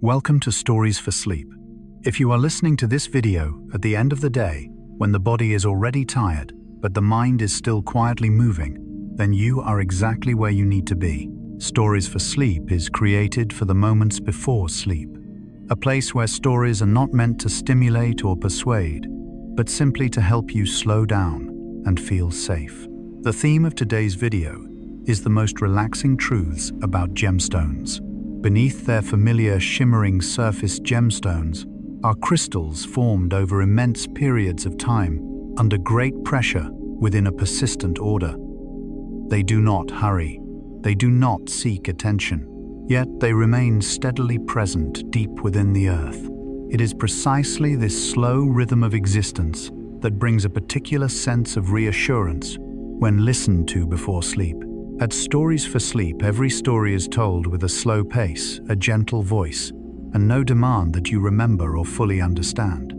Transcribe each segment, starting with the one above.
Welcome to Stories for Sleep. If you are listening to this video at the end of the day, when the body is already tired, but the mind is still quietly moving, then you are exactly where you need to be. Stories for Sleep is created for the moments before sleep, a place where stories are not meant to stimulate or persuade, but simply to help you slow down and feel safe. The theme of today's video is the most relaxing truths about gemstones. Beneath their familiar shimmering surface, gemstones are crystals formed over immense periods of time under great pressure within a persistent order. They do not hurry. They do not seek attention. Yet they remain steadily present deep within the earth. It is precisely this slow rhythm of existence that brings a particular sense of reassurance when listened to before sleep. At Stories for Sleep, every story is told with a slow pace, a gentle voice, and no demand that you remember or fully understand.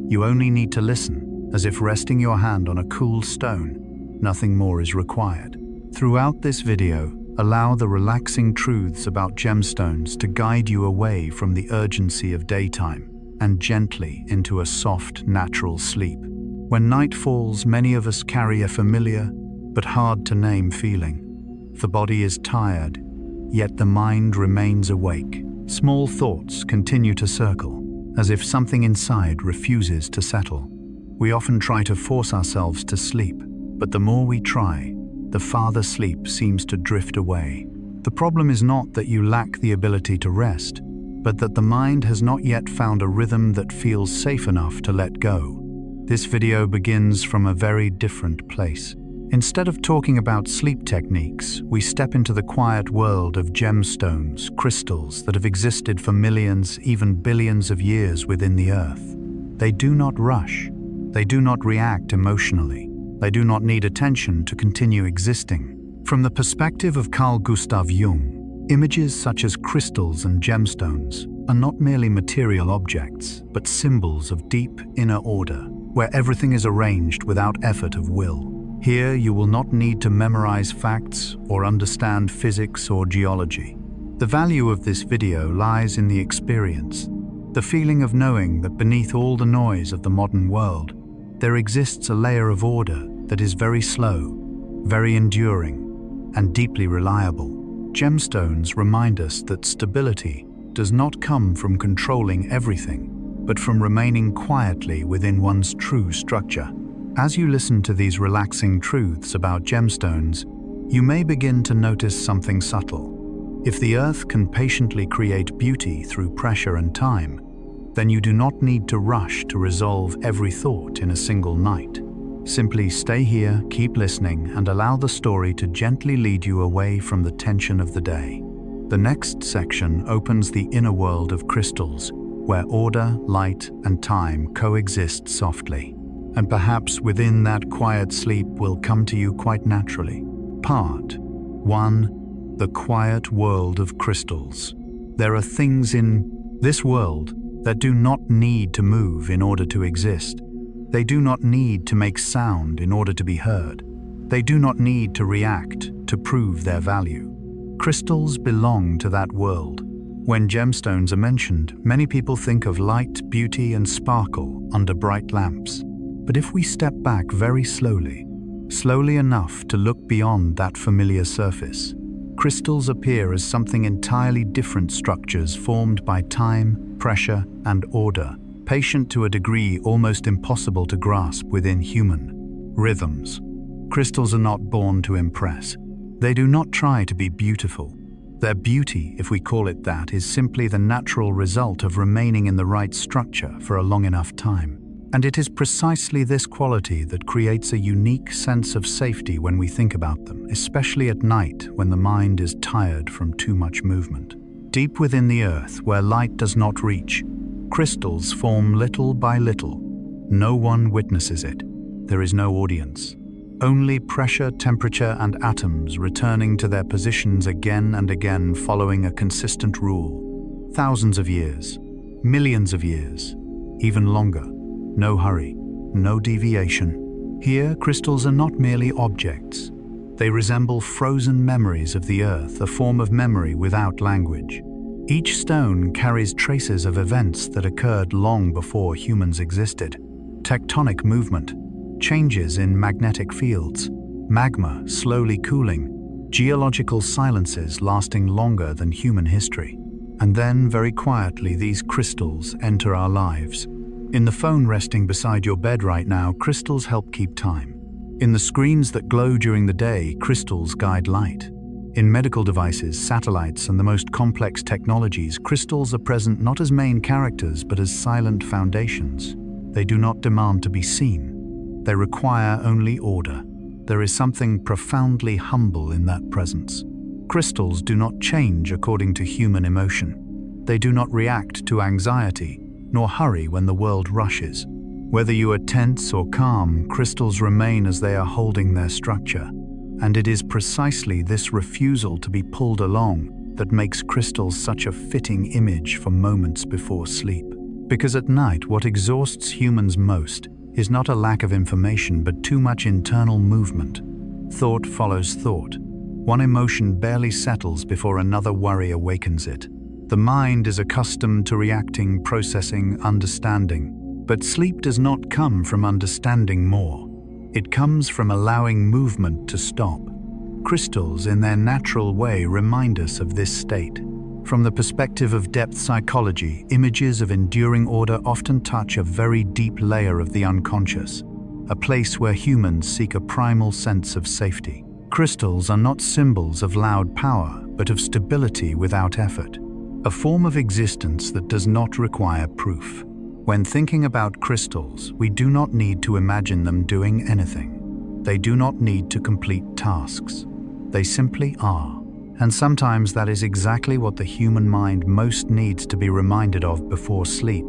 You only need to listen, as if resting your hand on a cool stone. Nothing more is required. Throughout this video, allow the relaxing truths about gemstones to guide you away from the urgency of daytime and gently into a soft, natural sleep. When night falls, many of us carry a familiar but hard-to-name feeling. The body is tired, yet the mind remains awake. Small thoughts continue to circle, as if something inside refuses to settle. We often try to force ourselves to sleep, but the more we try, the farther sleep seems to drift away. The problem is not that you lack the ability to rest, but that the mind has not yet found a rhythm that feels safe enough to let go. This video begins from a very different place. Instead of talking about sleep techniques, we step into the quiet world of gemstones, crystals that have existed for millions, even billions of years within the earth. They do not rush. They do not react emotionally. They do not need attention to continue existing. From the perspective of Carl Gustav Jung, images such as crystals and gemstones are not merely material objects, but symbols of deep inner order, where everything is arranged without effort of will. Here, you will not need to memorize facts or understand physics or geology. The value of this video lies in the experience, the feeling of knowing that beneath all the noise of the modern world, there exists a layer of order that is very slow, very enduring, and deeply reliable. Gemstones remind us that stability does not come from controlling everything, but from remaining quietly within one's true structure. As you listen to these relaxing truths about gemstones, you may begin to notice something subtle. If the earth can patiently create beauty through pressure and time, then you do not need to rush to resolve every thought in a single night. Simply stay here, keep listening, and allow the story to gently lead you away from the tension of the day. The next section opens the inner world of crystals, where order, light, and time coexist softly. And perhaps within that quiet sleep will come to you quite naturally. Part 1. The quiet world of crystals. There are things in this world that do not need to move in order to exist. They do not need to make sound in order to be heard. They do not need to react to prove their value. Crystals belong to that world. When gemstones are mentioned, many people think of light, beauty, and sparkle under bright lamps. But if we step back very slowly enough to look beyond that familiar surface, crystals appear as something entirely different, structures formed by time, pressure, and order, patient to a degree almost impossible to grasp within human rhythms. Crystals are not born to impress. They do not try to be beautiful. Their beauty, if we call it that, is simply the natural result of remaining in the right structure for a long enough time. And it is precisely this quality that creates a unique sense of safety when we think about them, especially at night when the mind is tired from too much movement. Deep within the earth, where light does not reach, crystals form little by little. No one witnesses it. There is no audience. Only pressure, temperature, and atoms returning to their positions again and again, following a consistent rule. Thousands of years, millions of years, even longer. No hurry, no deviation. Here, crystals are not merely objects. They resemble frozen memories of the earth, a form of memory without language. Each stone carries traces of events that occurred long before humans existed. Tectonic movement, changes in magnetic fields, magma slowly cooling, geological silences lasting longer than human history. And then, very quietly, these crystals enter our lives. In the phone resting beside your bed right now, crystals help keep time. In the screens that glow during the day, crystals guide light. In medical devices, satellites, and the most complex technologies, crystals are present not as main characters but as silent foundations. They do not demand to be seen. They require only order. There is something profoundly humble in that presence. Crystals do not change according to human emotion. They do not react to anxiety, nor hurry when the world rushes. Whether you are tense or calm, crystals remain as they are holding their structure. And it is precisely this refusal to be pulled along that makes crystals such a fitting image for moments before sleep. Because at night, what exhausts humans most is not a lack of information but too much internal movement. Thought follows thought. One emotion barely settles before another worry awakens it. The mind is accustomed to reacting, processing, understanding. But sleep does not come from understanding more. It comes from allowing movement to stop. Crystals, in their natural way, remind us of this state. From the perspective of depth psychology, images of enduring order often touch a very deep layer of the unconscious, a place where humans seek a primal sense of safety. Crystals are not symbols of loud power, but of stability without effort, a form of existence that does not require proof. When thinking about crystals, we do not need to imagine them doing anything. They do not need to complete tasks. They simply are. And sometimes that is exactly what the human mind most needs to be reminded of before sleep,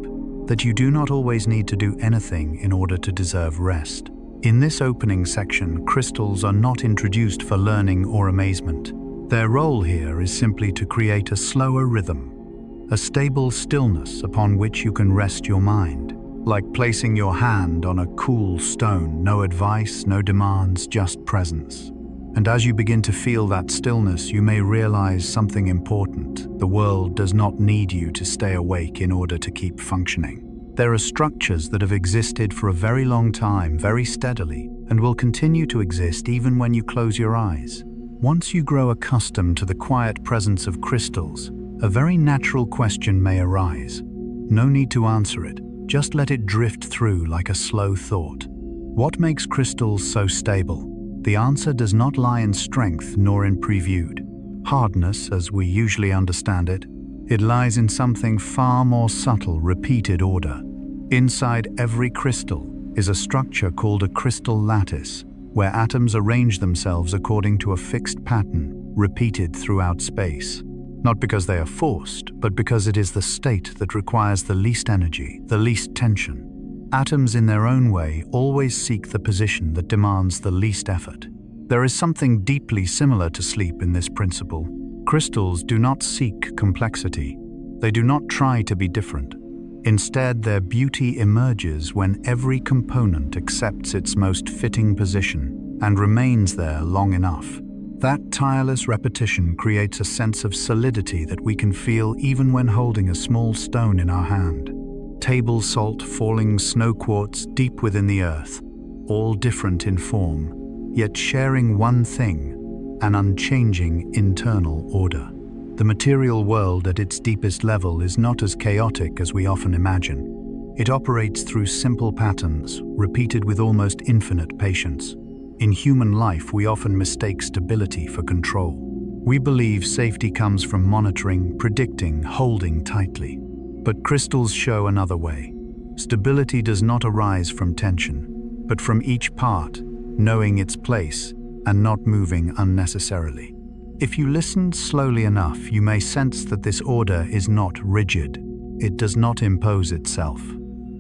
that you do not always need to do anything in order to deserve rest. In this opening section, crystals are not introduced for learning or amazement. Their role here is simply to create a slower rhythm, a stable stillness upon which you can rest your mind, like placing your hand on a cool stone, no advice, no demands, just presence. And as you begin to feel that stillness, you may realize something important. The world does not need you to stay awake in order to keep functioning. There are structures that have existed for a very long time, very steadily, and will continue to exist even when you close your eyes. Once you grow accustomed to the quiet presence of crystals, a very natural question may arise. No need to answer it, just let it drift through like a slow thought. What makes crystals so stable? The answer does not lie in strength nor in previewed hardness as we usually understand it. It lies in something far more subtle, repeated order. Inside every crystal is a structure called a crystal lattice, where atoms arrange themselves according to a fixed pattern, repeated throughout space. Not because they are forced, but because it is the state that requires the least energy, the least tension. Atoms in their own way always seek the position that demands the least effort. There is something deeply similar to sleep in this principle. Crystals do not seek complexity. They do not try to be different. Instead, their beauty emerges when every component accepts its most fitting position and remains there long enough. That tireless repetition creates a sense of solidity that we can feel even when holding a small stone in our hand. Table salt, falling snow quartz deep within the earth, all different in form, yet sharing one thing, an unchanging internal order. The material world at its deepest level is not as chaotic as we often imagine. It operates through simple patterns, repeated with almost infinite patience. In human life, we often mistake stability for control. We believe safety comes from monitoring, predicting, holding tightly. But crystals show another way. Stability does not arise from tension, but from each part, knowing its place and not moving unnecessarily. If you listen slowly enough, you may sense that this order is not rigid. It does not impose itself.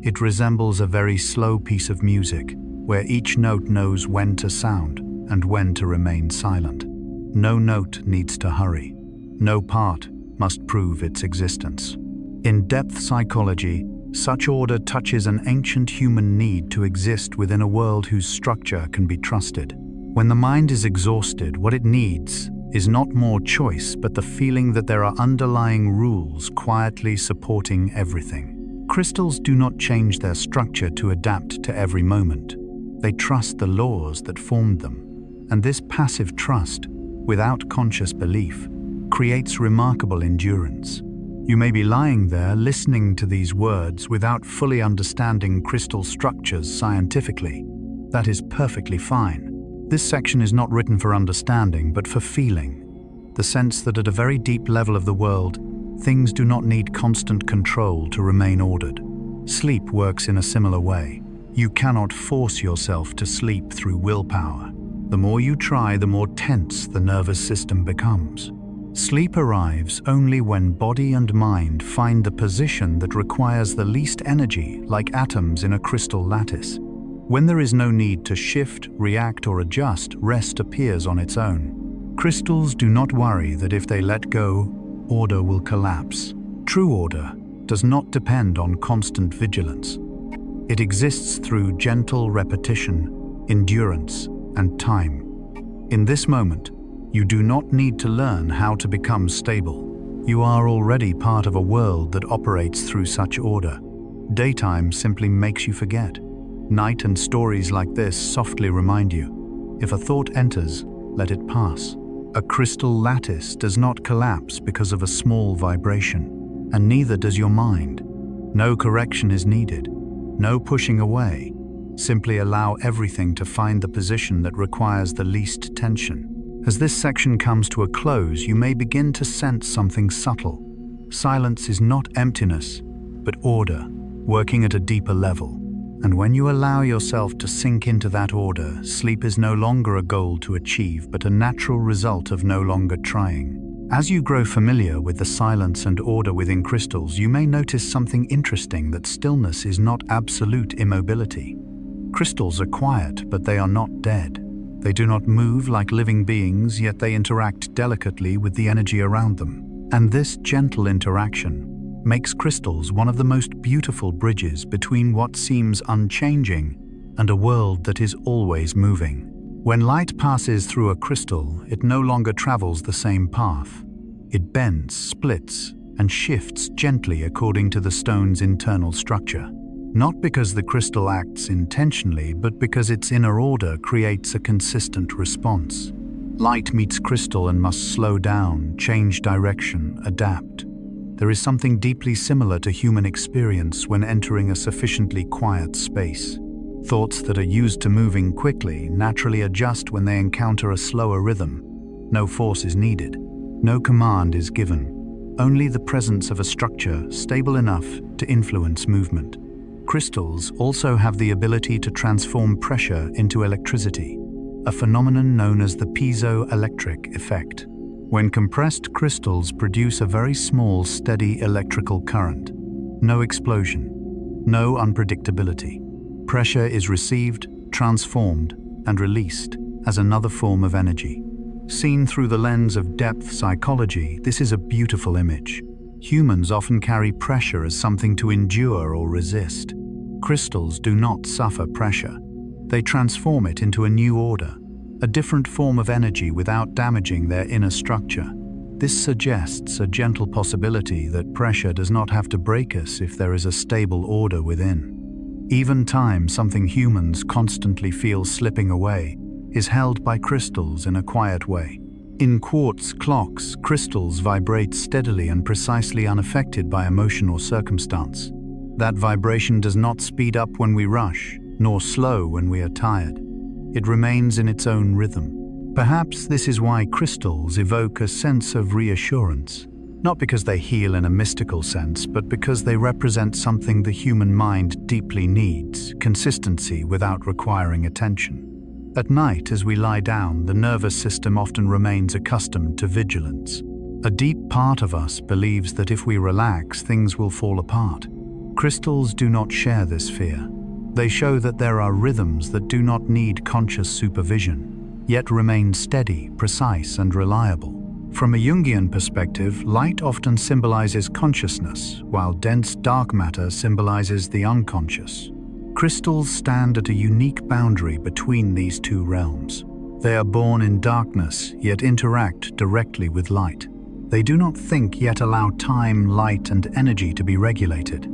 It resembles a very slow piece of music, where each note knows when to sound and when to remain silent. No note needs to hurry. No part must prove its existence. In depth psychology, such order touches an ancient human need to exist within a world whose structure can be trusted. When the mind is exhausted, what it needs is not more choice, but the feeling that there are underlying rules quietly supporting everything. Crystals do not change their structure to adapt to every moment. They trust the laws that formed them. And this passive trust, without conscious belief, creates remarkable endurance. You may be lying there listening to these words without fully understanding crystal structures scientifically. That is perfectly fine. This section is not written for understanding, but for feeling. The sense that at a very deep level of the world, things do not need constant control to remain ordered. Sleep works in a similar way. You cannot force yourself to sleep through willpower. The more you try, the more tense the nervous system becomes. Sleep arrives only when body and mind find the position that requires the least energy, like atoms in a crystal lattice. When there is no need to shift, react, or adjust, rest appears on its own. Crystals do not worry that if they let go, order will collapse. True order does not depend on constant vigilance. It exists through gentle repetition, endurance, and time. In this moment, you do not need to learn how to become stable. You are already part of a world that operates through such order. Daytime simply makes you forget. Night and stories like this softly remind you. If a thought enters, let it pass. A crystal lattice does not collapse because of a small vibration, and neither does your mind. No correction is needed. No pushing away. Simply allow everything to find the position that requires the least tension. As this section comes to a close, you may begin to sense something subtle. Silence is not emptiness, but order, working at a deeper level. And when you allow yourself to sink into that order, sleep is no longer a goal to achieve, but a natural result of no longer trying. As you grow familiar with the silence and order within crystals, you may notice something interesting: that stillness is not absolute immobility. Crystals are quiet, but they are not dead. They do not move like living beings, yet they interact delicately with the energy around them. And this gentle interaction makes crystals one of the most beautiful bridges between what seems unchanging and a world that is always moving. When light passes through a crystal, it no longer travels the same path. It bends, splits, and shifts gently according to the stone's internal structure. Not because the crystal acts intentionally, but because its inner order creates a consistent response. Light meets crystal and must slow down, change direction, adapt. There is something deeply similar to human experience when entering a sufficiently quiet space. Thoughts that are used to moving quickly naturally adjust when they encounter a slower rhythm. No force is needed. No command is given. Only the presence of a structure stable enough to influence movement. Crystals also have the ability to transform pressure into electricity, a phenomenon known as the piezoelectric effect. When compressed crystals produce a very small, steady electrical current. No explosion, no unpredictability. Pressure is received, transformed, and released as another form of energy. Seen through the lens of depth psychology, this is a beautiful image. Humans often carry pressure as something to endure or resist. Crystals do not suffer pressure. They transform it into a new order, a different form of energy without damaging their inner structure. This suggests a gentle possibility that pressure does not have to break us if there is a stable order within. Even time, something humans constantly feel slipping away, is held by crystals in a quiet way. In quartz clocks, crystals vibrate steadily and precisely, unaffected by emotion or circumstance. That vibration does not speed up when we rush, nor slow when we are tired. It remains in its own rhythm. Perhaps this is why crystals evoke a sense of reassurance, not because they heal in a mystical sense, but because they represent something the human mind deeply needs: consistency without requiring attention. At night, as we lie down, the nervous system often remains accustomed to vigilance. A deep part of us believes that if we relax, things will fall apart. Crystals do not share this fear. They show that there are rhythms that do not need conscious supervision, yet remain steady, precise, and reliable. From a Jungian perspective, light often symbolizes consciousness, while dense dark matter symbolizes the unconscious. Crystals stand at a unique boundary between these two realms. They are born in darkness, yet interact directly with light. They do not think, yet allow time, light, and energy to be regulated.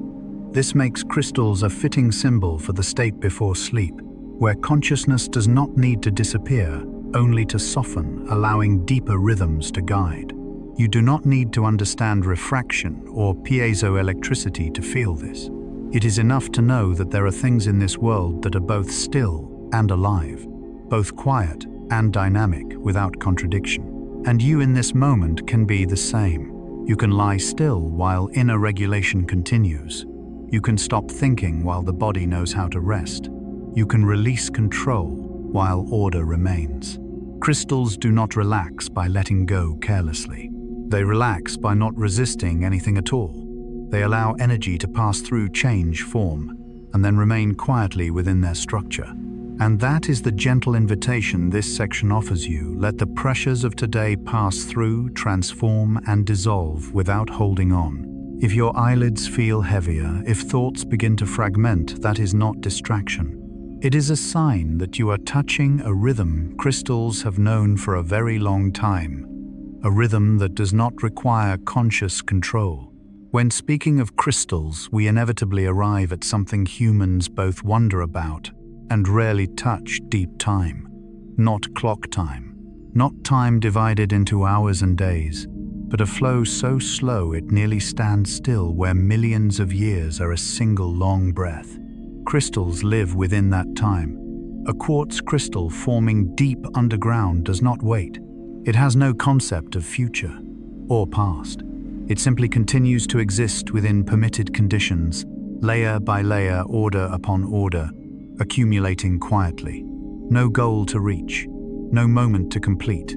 This makes crystals a fitting symbol for the state before sleep, where consciousness does not need to disappear, only to soften, allowing deeper rhythms to guide. You do not need to understand refraction or piezoelectricity to feel this. It is enough to know that there are things in this world that are both still and alive, both quiet and dynamic without contradiction. And you in this moment can be the same. You can lie still while inner regulation continues. You can stop thinking while the body knows how to rest. You can release control while order remains. Crystals do not relax by letting go carelessly. They relax by not resisting anything at all. They allow energy to pass through change form and then remain quietly within their structure. And that is the gentle invitation this section offers you. Let the pressures of today pass through, transform, and dissolve without holding on. If your eyelids feel heavier, if thoughts begin to fragment, that is not distraction. It is a sign that you are touching a rhythm crystals have known for a very long time, a rhythm that does not require conscious control. When speaking of crystals, we inevitably arrive at something humans both wonder about and rarely touch: deep time. Not clock time, not time divided into hours and days, but a flow so slow it nearly stands still, where millions of years are a single long breath. Crystals live within that time. A quartz crystal forming deep underground does not wait. It has no concept of future or past. It simply continues to exist within permitted conditions, layer by layer, order upon order, accumulating quietly. No goal to reach, no moment to complete,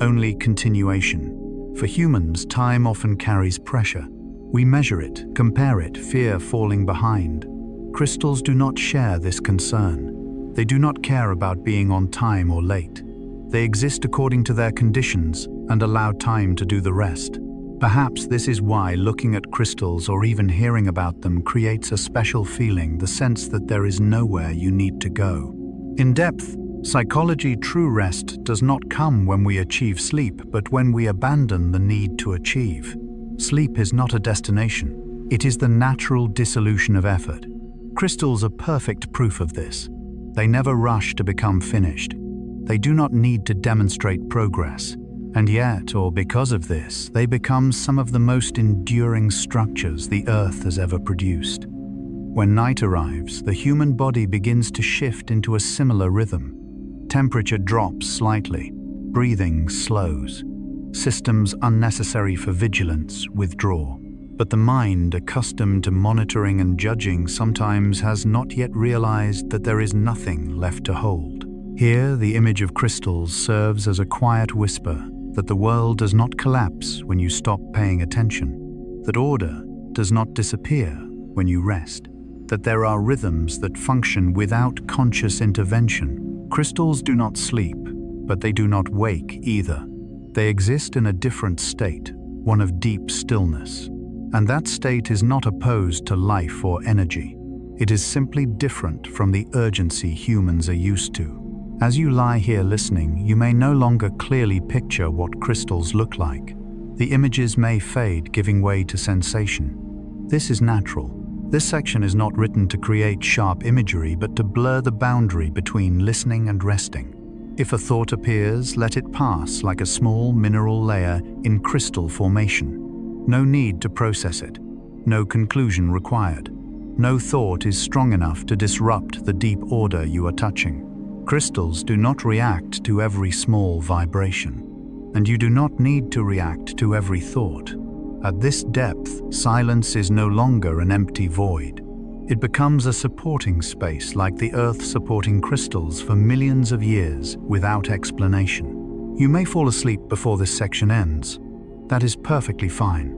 only continuation. For humans, time often carries pressure. We measure it, compare it, fear falling behind. Crystals do not share this concern. They do not care about being on time or late. They exist according to their conditions and allow time to do the rest. Perhaps this is why looking at crystals or even hearing about them creates a special feeling, the sense that there is nowhere you need to go. In depth psychology, true rest does not come when we achieve sleep, but when we abandon the need to achieve. Sleep is not a destination. It is the natural dissolution of effort. Crystals are perfect proof of this. They never rush to become finished. They do not need to demonstrate progress. And yet, or because of this, they become some of the most enduring structures the Earth has ever produced. When night arrives, the human body begins to shift into a similar rhythm. Temperature drops slightly, breathing slows. Systems unnecessary for vigilance withdraw. But the mind, accustomed to monitoring and judging, sometimes has not yet realized that there is nothing left to hold. Here, the image of crystals serves as a quiet whisper that the world does not collapse when you stop paying attention, that order does not disappear when you rest, that there are rhythms that function without conscious intervention. Crystals do not sleep, but they do not wake either. They exist in a different state, one of deep stillness. And that state is not opposed to life or energy. It is simply different from the urgency humans are used to. As you lie here listening, you may no longer clearly picture what crystals look like. The images may fade, giving way to sensation. This is natural. This section is not written to create sharp imagery, but to blur the boundary between listening and resting. If a thought appears, let it pass like a small mineral layer in crystal formation. No need to process it. No conclusion required. No thought is strong enough to disrupt the deep order you are touching. Crystals do not react to every small vibration, and you do not need to react to every thought. At this depth, silence is no longer an empty void. It becomes a supporting space, like the Earth supporting crystals for millions of years without explanation. You may fall asleep before this section ends. That is perfectly fine.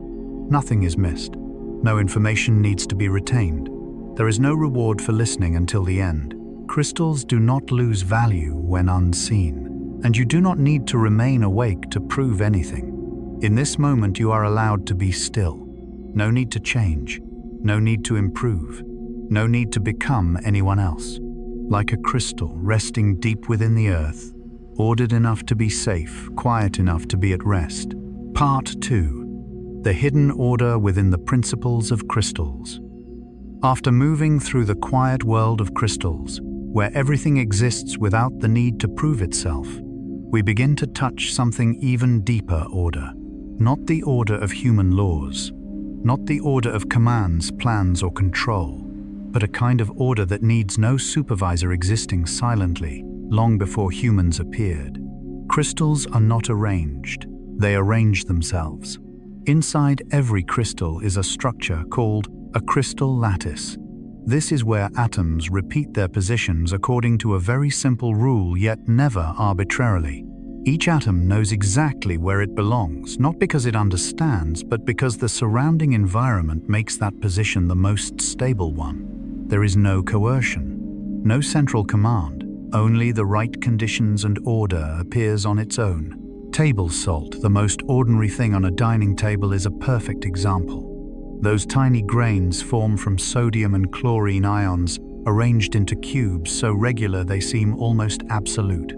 Nothing is missed. No information needs to be retained. There is no reward for listening until the end. Crystals do not lose value when unseen, and you do not need to remain awake to prove anything. In this moment, you are allowed to be still. No need to change, no need to improve, no need to become anyone else. Like a crystal resting deep within the earth, ordered enough to be safe, quiet enough to be at rest. Part 2. The hidden order within the principles of crystals. After moving through the quiet world of crystals, where everything exists without the need to prove itself, we begin to touch something even deeper order. Not the order of human laws, not the order of commands, plans, or control, but a kind of order that needs no supervisor, existing silently long before humans appeared. Crystals are not arranged, they arrange themselves. Inside every crystal is a structure called a crystal lattice. This is where atoms repeat their positions according to a very simple rule, yet never arbitrarily. Each atom knows exactly where it belongs, not because it understands, but because the surrounding environment makes that position the most stable one. There is no coercion, no central command, only the right conditions and order appears on its own. Table salt, the most ordinary thing on a dining table, is a perfect example. Those tiny grains form from sodium and chlorine ions, arranged into cubes so regular they seem almost absolute.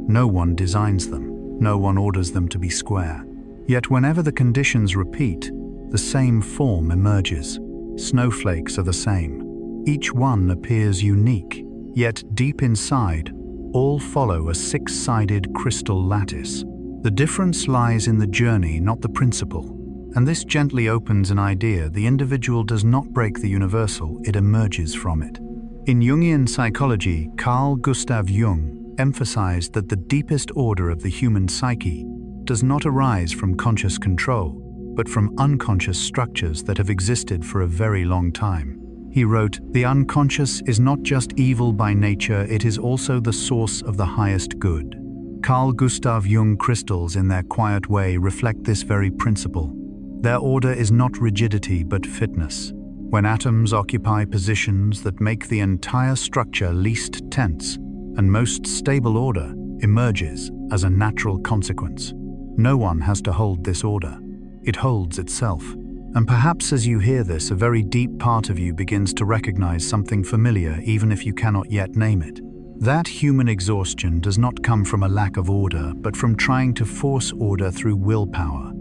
No one designs them, no one orders them to be square. Yet whenever the conditions repeat, the same form emerges. Snowflakes are the same. Each one appears unique, yet deep inside, all follow a six-sided crystal lattice. The difference lies in the journey, not the principle. And this gently opens an idea: the individual does not break the universal, it emerges from it. In Jungian psychology, Carl Gustav Jung emphasized that the deepest order of the human psyche does not arise from conscious control, but from unconscious structures that have existed for a very long time. He wrote, "The unconscious is not just evil by nature, it is also the source of the highest good." Carl Gustav Jung crystals, in their quiet way, reflect this very principle. Their order is not rigidity but fitness. When atoms occupy positions that make the entire structure least tense and most stable, order emerges as a natural consequence. No one has to hold this order. It holds itself. And perhaps as you hear this, a very deep part of you begins to recognize something familiar, even if you cannot yet name it. That human exhaustion does not come from a lack of order, but from trying to force order through willpower.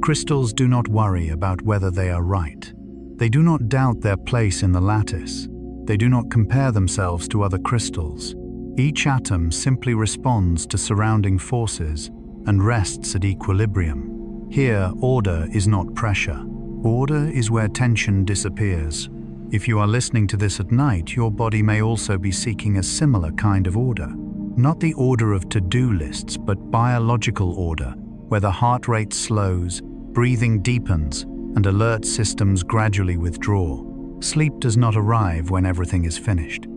Crystals do not worry about whether they are right. They do not doubt their place in the lattice. They do not compare themselves to other crystals. Each atom simply responds to surrounding forces and rests at equilibrium. Here, order is not pressure. Order is where tension disappears. If you are listening to this at night, your body may also be seeking a similar kind of order. Not the order of to-do lists, but biological order, where the heart rate slows, breathing deepens, and alert systems gradually withdraw. Sleep does not arrive when everything is finished.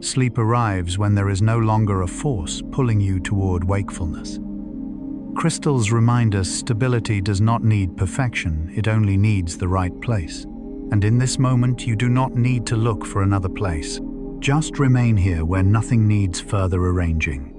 Sleep arrives when there is no longer a force pulling you toward wakefulness. Crystals remind us stability does not need perfection, it only needs the right place. And in this moment, you do not need to look for another place. Just remain here where nothing needs further arranging.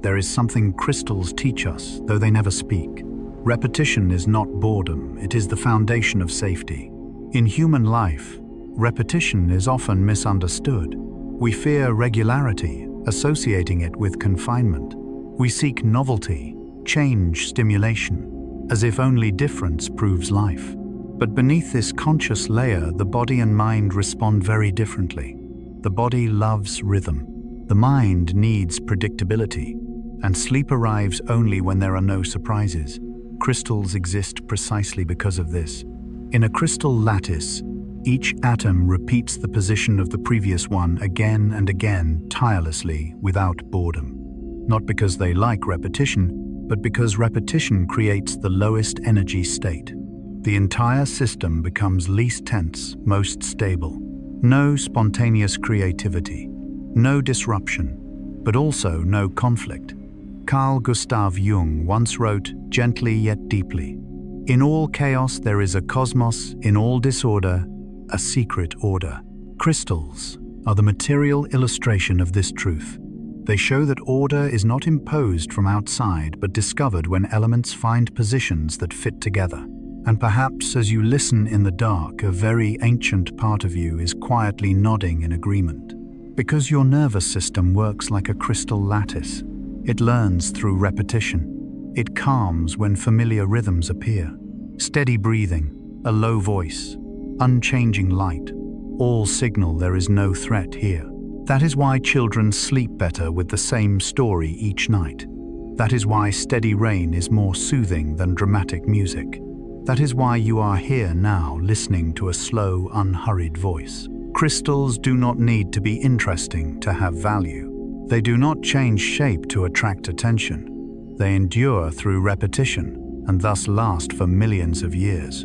There is something crystals teach us, though they never speak. Repetition is not boredom, it is the foundation of safety. In human life, repetition is often misunderstood. We fear regularity, associating it with confinement. We seek novelty, change, stimulation, as if only difference proves life. But beneath this conscious layer, the body and mind respond very differently. The body loves rhythm. The mind needs predictability. And sleep arrives only when there are no surprises. Crystals exist precisely because of this. In a crystal lattice, each atom repeats the position of the previous one again and again, tirelessly, without boredom. Not because they like repetition, but because repetition creates the lowest energy state. The entire system becomes least tense, most stable. No spontaneous creativity, no disruption, but also no conflict. Carl Gustav Jung once wrote, gently yet deeply, "In all chaos there is a cosmos, in all disorder, a secret order." Crystals are the material illustration of this truth. They show that order is not imposed from outside, but discovered when elements find positions that fit together. And perhaps as you listen in the dark, a very ancient part of you is quietly nodding in agreement. Because your nervous system works like a crystal lattice. It learns through repetition. It calms when familiar rhythms appear. Steady breathing, a low voice, unchanging light, all signal there is no threat here. That is why children sleep better with the same story each night. That is why steady rain is more soothing than dramatic music. That is why you are here now listening to a slow, unhurried voice. Crystals do not need to be interesting to have value. They do not change shape to attract attention. They endure through repetition and thus last for millions of years.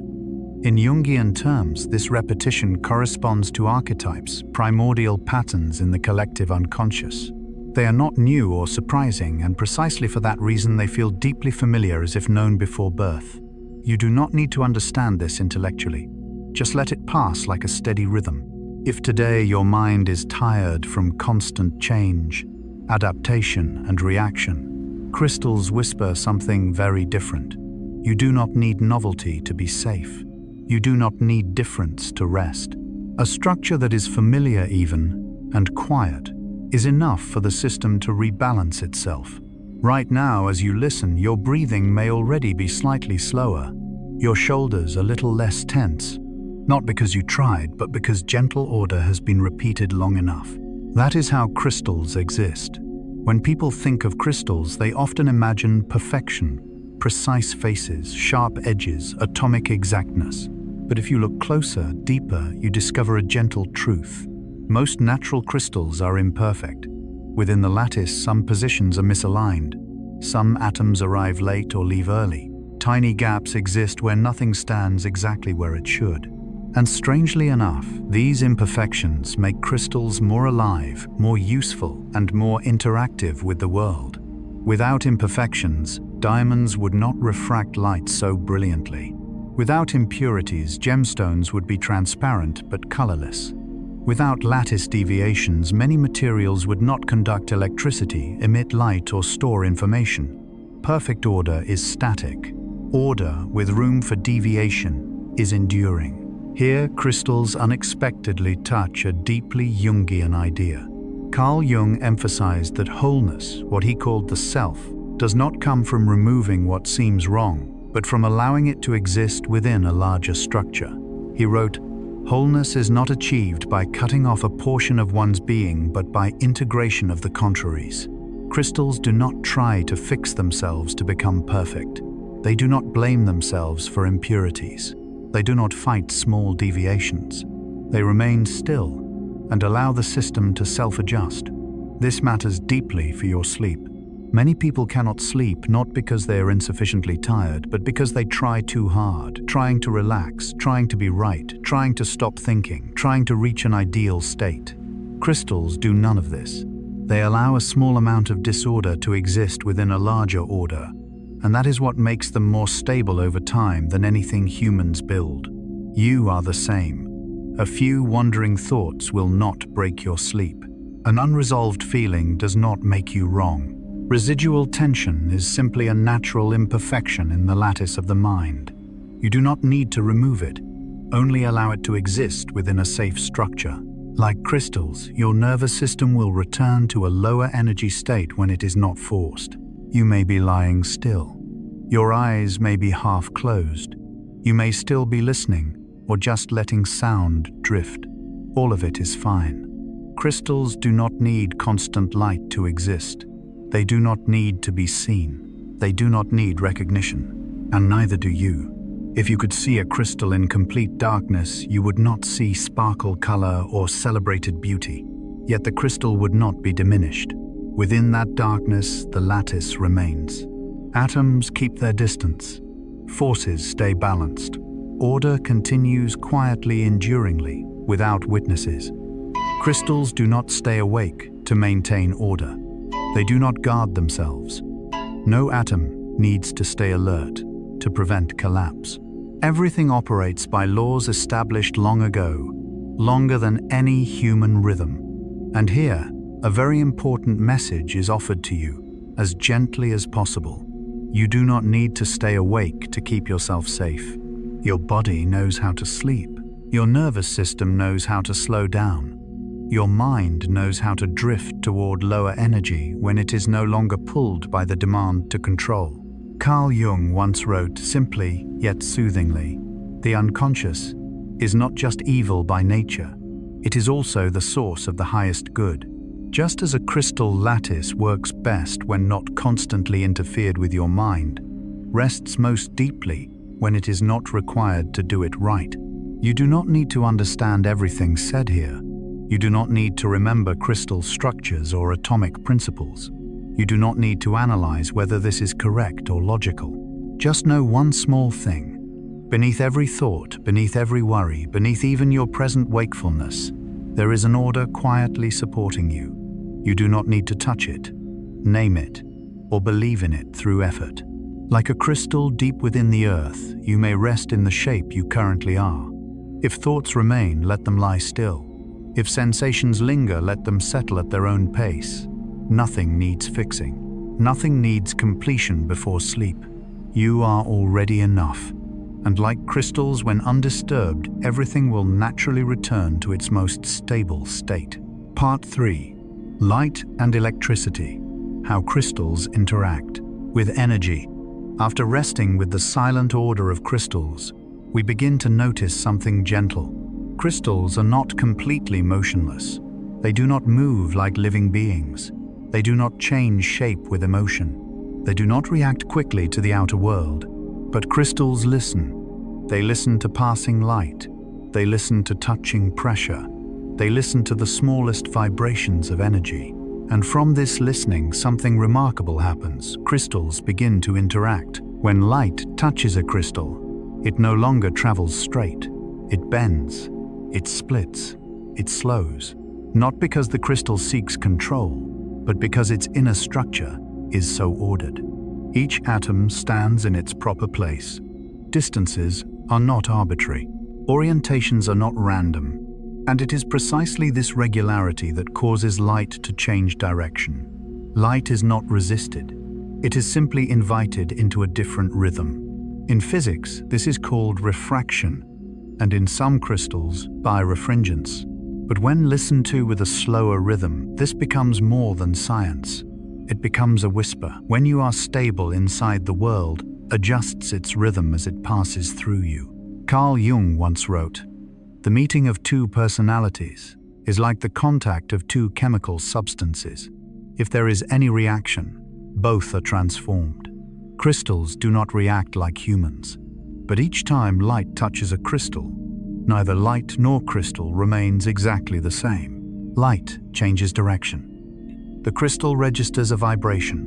In Jungian terms, this repetition corresponds to archetypes, primordial patterns in the collective unconscious. They are not new or surprising, and precisely for that reason they feel deeply familiar, as if known before birth. You do not need to understand this intellectually. Just let it pass like a steady rhythm. If today your mind is tired from constant change, adaptation, and reaction, crystals whisper something very different. You do not need novelty to be safe. You do not need difference to rest. A structure that is familiar even, and quiet, is enough for the system to rebalance itself. Right now, as you listen, your breathing may already be slightly slower, your shoulders a little less tense, not because you tried, but because gentle order has been repeated long enough. That is how crystals exist. When people think of crystals, they often imagine perfection, precise faces, sharp edges, atomic exactness. But if you look closer, deeper, you discover a gentle truth. Most natural crystals are imperfect. Within the lattice, some positions are misaligned. Some atoms arrive late or leave early. Tiny gaps exist where nothing stands exactly where it should. And strangely enough, these imperfections make crystals more alive, more useful, and more interactive with the world. Without imperfections, diamonds would not refract light so brilliantly. Without impurities, gemstones would be transparent but colorless. Without lattice deviations, many materials would not conduct electricity, emit light, or store information. Perfect order is static. Order, with room for deviation, is enduring. Here, crystals unexpectedly touch a deeply Jungian idea. Carl Jung emphasized that wholeness, what he called the self, does not come from removing what seems wrong, but from allowing it to exist within a larger structure. He wrote, "Wholeness is not achieved by cutting off a portion of one's being, but by integration of the contraries." Crystals do not try to fix themselves to become perfect. They do not blame themselves for impurities. They do not fight small deviations. They remain still and allow the system to self-adjust. This matters deeply for your sleep. Many people cannot sleep not because they are insufficiently tired, but because they try too hard, trying to relax, trying to be right, trying to stop thinking, trying to reach an ideal state. Crystals do none of this. They allow a small amount of disorder to exist within a larger order, and that is what makes them more stable over time than anything humans build. You are the same. A few wandering thoughts will not break your sleep. An unresolved feeling does not make you wrong. Residual tension is simply a natural imperfection in the lattice of the mind. You do not need to remove it, only allow it to exist within a safe structure. Like crystals, your nervous system will return to a lower energy state when it is not forced. You may be lying still. Your eyes may be half closed. You may still be listening or just letting sound drift. All of it is fine. Crystals do not need constant light to exist. They do not need to be seen. They do not need recognition, and neither do you. If you could see a crystal in complete darkness, you would not see sparkle, color, or celebrated beauty. Yet the crystal would not be diminished. Within that darkness, the lattice remains. Atoms keep their distance. Forces stay balanced. Order continues quietly, enduringly, without witnesses. Crystals do not stay awake to maintain order. They do not guard themselves. No atom needs to stay alert to prevent collapse. Everything operates by laws established long ago, longer than any human rhythm. And here, a very important message is offered to you, as gently as possible. You do not need to stay awake to keep yourself safe. Your body knows how to sleep. Your nervous system knows how to slow down. Your mind knows how to drift toward lower energy when it is no longer pulled by the demand to control. Carl Jung once wrote simply yet soothingly, "The unconscious is not just evil by nature, it is also the source of the highest good." Just as a crystal lattice works best when not constantly interfered with, your mind rests most deeply when it is not required to do it right. You do not need to understand everything said here. You do not need to remember crystal structures or atomic principles. You do not need to analyze whether this is correct or logical. Just know one small thing. Beneath every thought, beneath every worry, beneath even your present wakefulness, there is an order quietly supporting you. You do not need to touch it, name it, or believe in it through effort. Like a crystal deep within the earth, you may rest in the shape you currently are. If thoughts remain, let them lie still. If sensations linger, let them settle at their own pace. Nothing needs fixing. Nothing needs completion before sleep. You are already enough. And like crystals, when undisturbed, everything will naturally return to its most stable state. Part 3. Light and electricity. How crystals interact with energy. After resting with the silent order of crystals, we begin to notice something gentle. Crystals are not completely motionless. They do not move like living beings. They do not change shape with emotion. They do not react quickly to the outer world. But crystals listen. They listen to passing light. They listen to touching pressure. They listen to the smallest vibrations of energy. And from this listening, something remarkable happens. Crystals begin to interact. When light touches a crystal, it no longer travels straight. It bends. It splits. It slows. Not because the crystal seeks control, but because its inner structure is so ordered. Each atom stands in its proper place. Distances are not arbitrary. Orientations are not random. And it is precisely this regularity that causes light to change direction. Light is not resisted. It is simply invited into a different rhythm. In physics, this is called refraction, and in some crystals, birefringence. But when listened to with a slower rhythm, this becomes more than science. It becomes a whisper. When you are stable inside, the world adjusts its rhythm as it passes through you. Carl Jung once wrote, "The meeting of two personalities is like the contact of two chemical substances. If there is any reaction, both are transformed." Crystals do not react like humans. But each time light touches a crystal, neither light nor crystal remains exactly the same. Light changes direction. The crystal registers a vibration.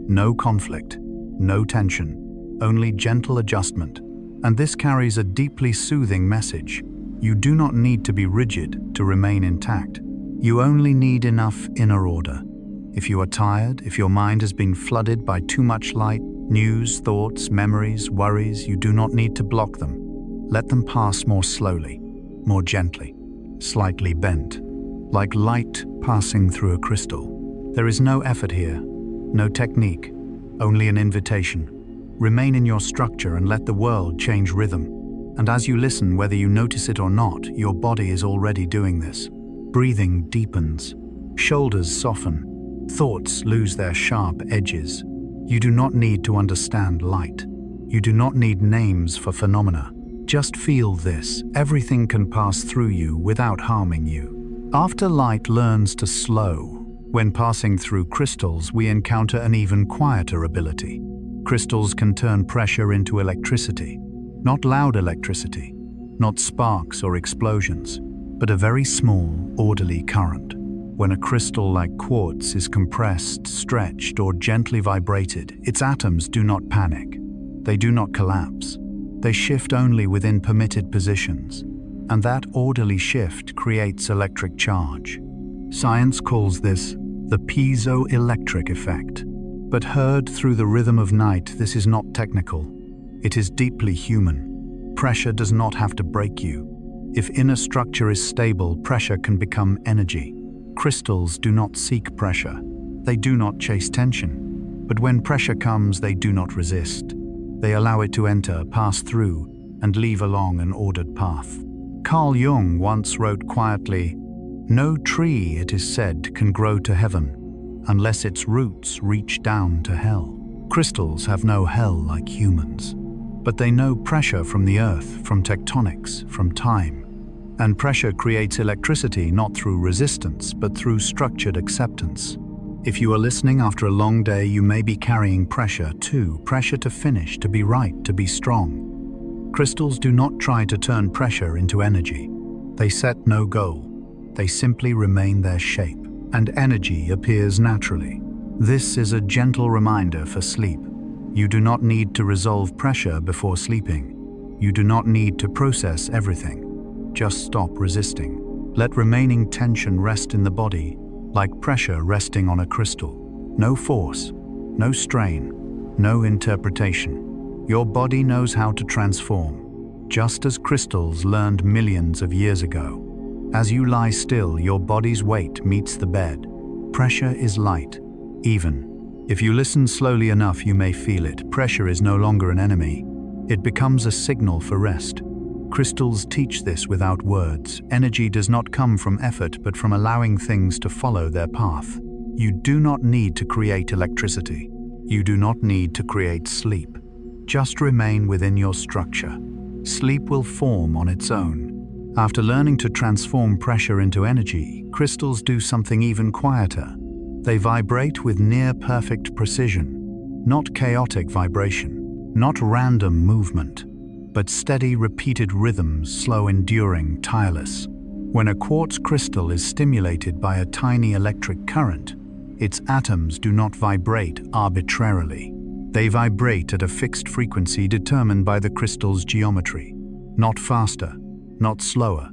No conflict, no tension, only gentle adjustment. And this carries a deeply soothing message. You do not need to be rigid to remain intact. You only need enough inner order. If you are tired, if your mind has been flooded by too much light, news, thoughts, memories, worries, you do not need to block them. Let them pass more slowly, more gently, slightly bent, like light passing through a crystal. There is no effort here, no technique, only an invitation. Remain in your structure and let the world change rhythm. And as you listen, whether you notice it or not, your body is already doing this. Breathing deepens, shoulders soften, thoughts lose their sharp edges. You do not need to understand light. You do not need names for phenomena. Just feel this. Everything can pass through you without harming you. After light learns to slow, when passing through crystals, we encounter an even quieter ability. Crystals can turn pressure into electricity. Not loud electricity, not sparks or explosions, but a very small, orderly current. When a crystal like quartz is compressed, stretched, or gently vibrated, its atoms do not panic. They do not collapse. They shift only within permitted positions, and that orderly shift creates electric charge. Science calls this the piezoelectric effect. But heard through the rhythm of night, this is not technical. It is deeply human. Pressure does not have to break you. If inner structure is stable, pressure can become energy. Crystals do not seek pressure. They do not chase tension. But when pressure comes, they do not resist. They allow it to enter, pass through, and leave along an ordered path. Carl Jung once wrote quietly, No tree, it is said, can grow to heaven unless its roots reach down to hell. Crystals have no hell like humans, but they know pressure from the earth, from tectonics, from time. And pressure creates electricity not through resistance, but through structured acceptance. If you are listening after a long day, you may be carrying pressure too, pressure to finish, to be right, to be strong. Crystals do not try to turn pressure into energy. They set no goal. They simply remain their shape, and energy appears naturally. This is a gentle reminder for sleep. You do not need to resolve pressure before sleeping. You do not need to process everything. Just stop resisting. Let remaining tension rest in the body, like pressure resting on a crystal. No force, no strain, no interpretation. Your body knows how to transform, just as crystals learned millions of years ago. As you lie still, your body's weight meets the bed. Pressure is light, even. If you listen slowly enough, you may feel it. Pressure is no longer an enemy. It becomes a signal for rest. Crystals teach this without words. Energy does not come from effort, but from allowing things to follow their path. You do not need to create electricity. You do not need to create sleep. Just remain within your structure. Sleep will form on its own. After learning to transform pressure into energy, crystals do something even quieter. They vibrate with near-perfect precision. Not chaotic vibration, not random movement, but steady, repeated rhythms, slow, enduring, tireless. When a quartz crystal is stimulated by a tiny electric current, its atoms do not vibrate arbitrarily. They vibrate at a fixed frequency determined by the crystal's geometry, not faster, not slower,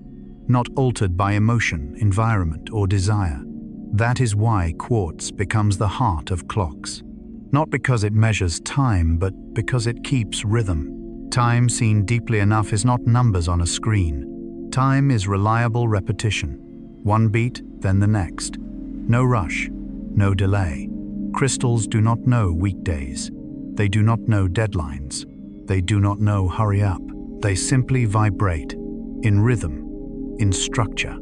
not altered by emotion, environment, or desire. That is why quartz becomes the heart of clocks. Not because it measures time, but because it keeps rhythm. Time seen deeply enough is not numbers on a screen. Time is reliable repetition. One beat, then the next. No rush, no delay. Crystals do not know weekdays. They do not know deadlines. They do not know hurry up. They simply vibrate. In rhythm, in structure.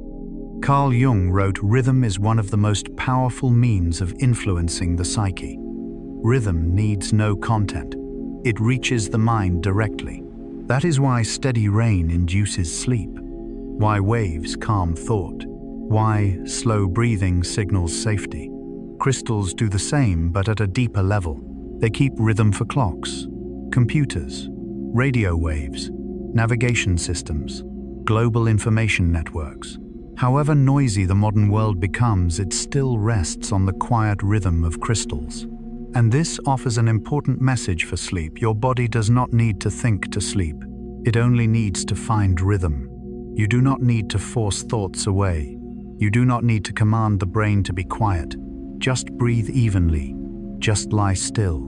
Carl Jung wrote, "Rhythm is one of the most powerful means of influencing the psyche." Rhythm needs no content. It reaches the mind directly. That is why steady rain induces sleep, why waves calm thought, why slow breathing signals safety. Crystals do the same, but at a deeper level. They keep rhythm for clocks, computers, radio waves, navigation systems, global information networks. However noisy the modern world becomes, it still rests on the quiet rhythm of crystals. And this offers an important message for sleep. Your body does not need to think to sleep. It only needs to find rhythm. You do not need to force thoughts away. You do not need to command the brain to be quiet. Just breathe evenly. Just lie still.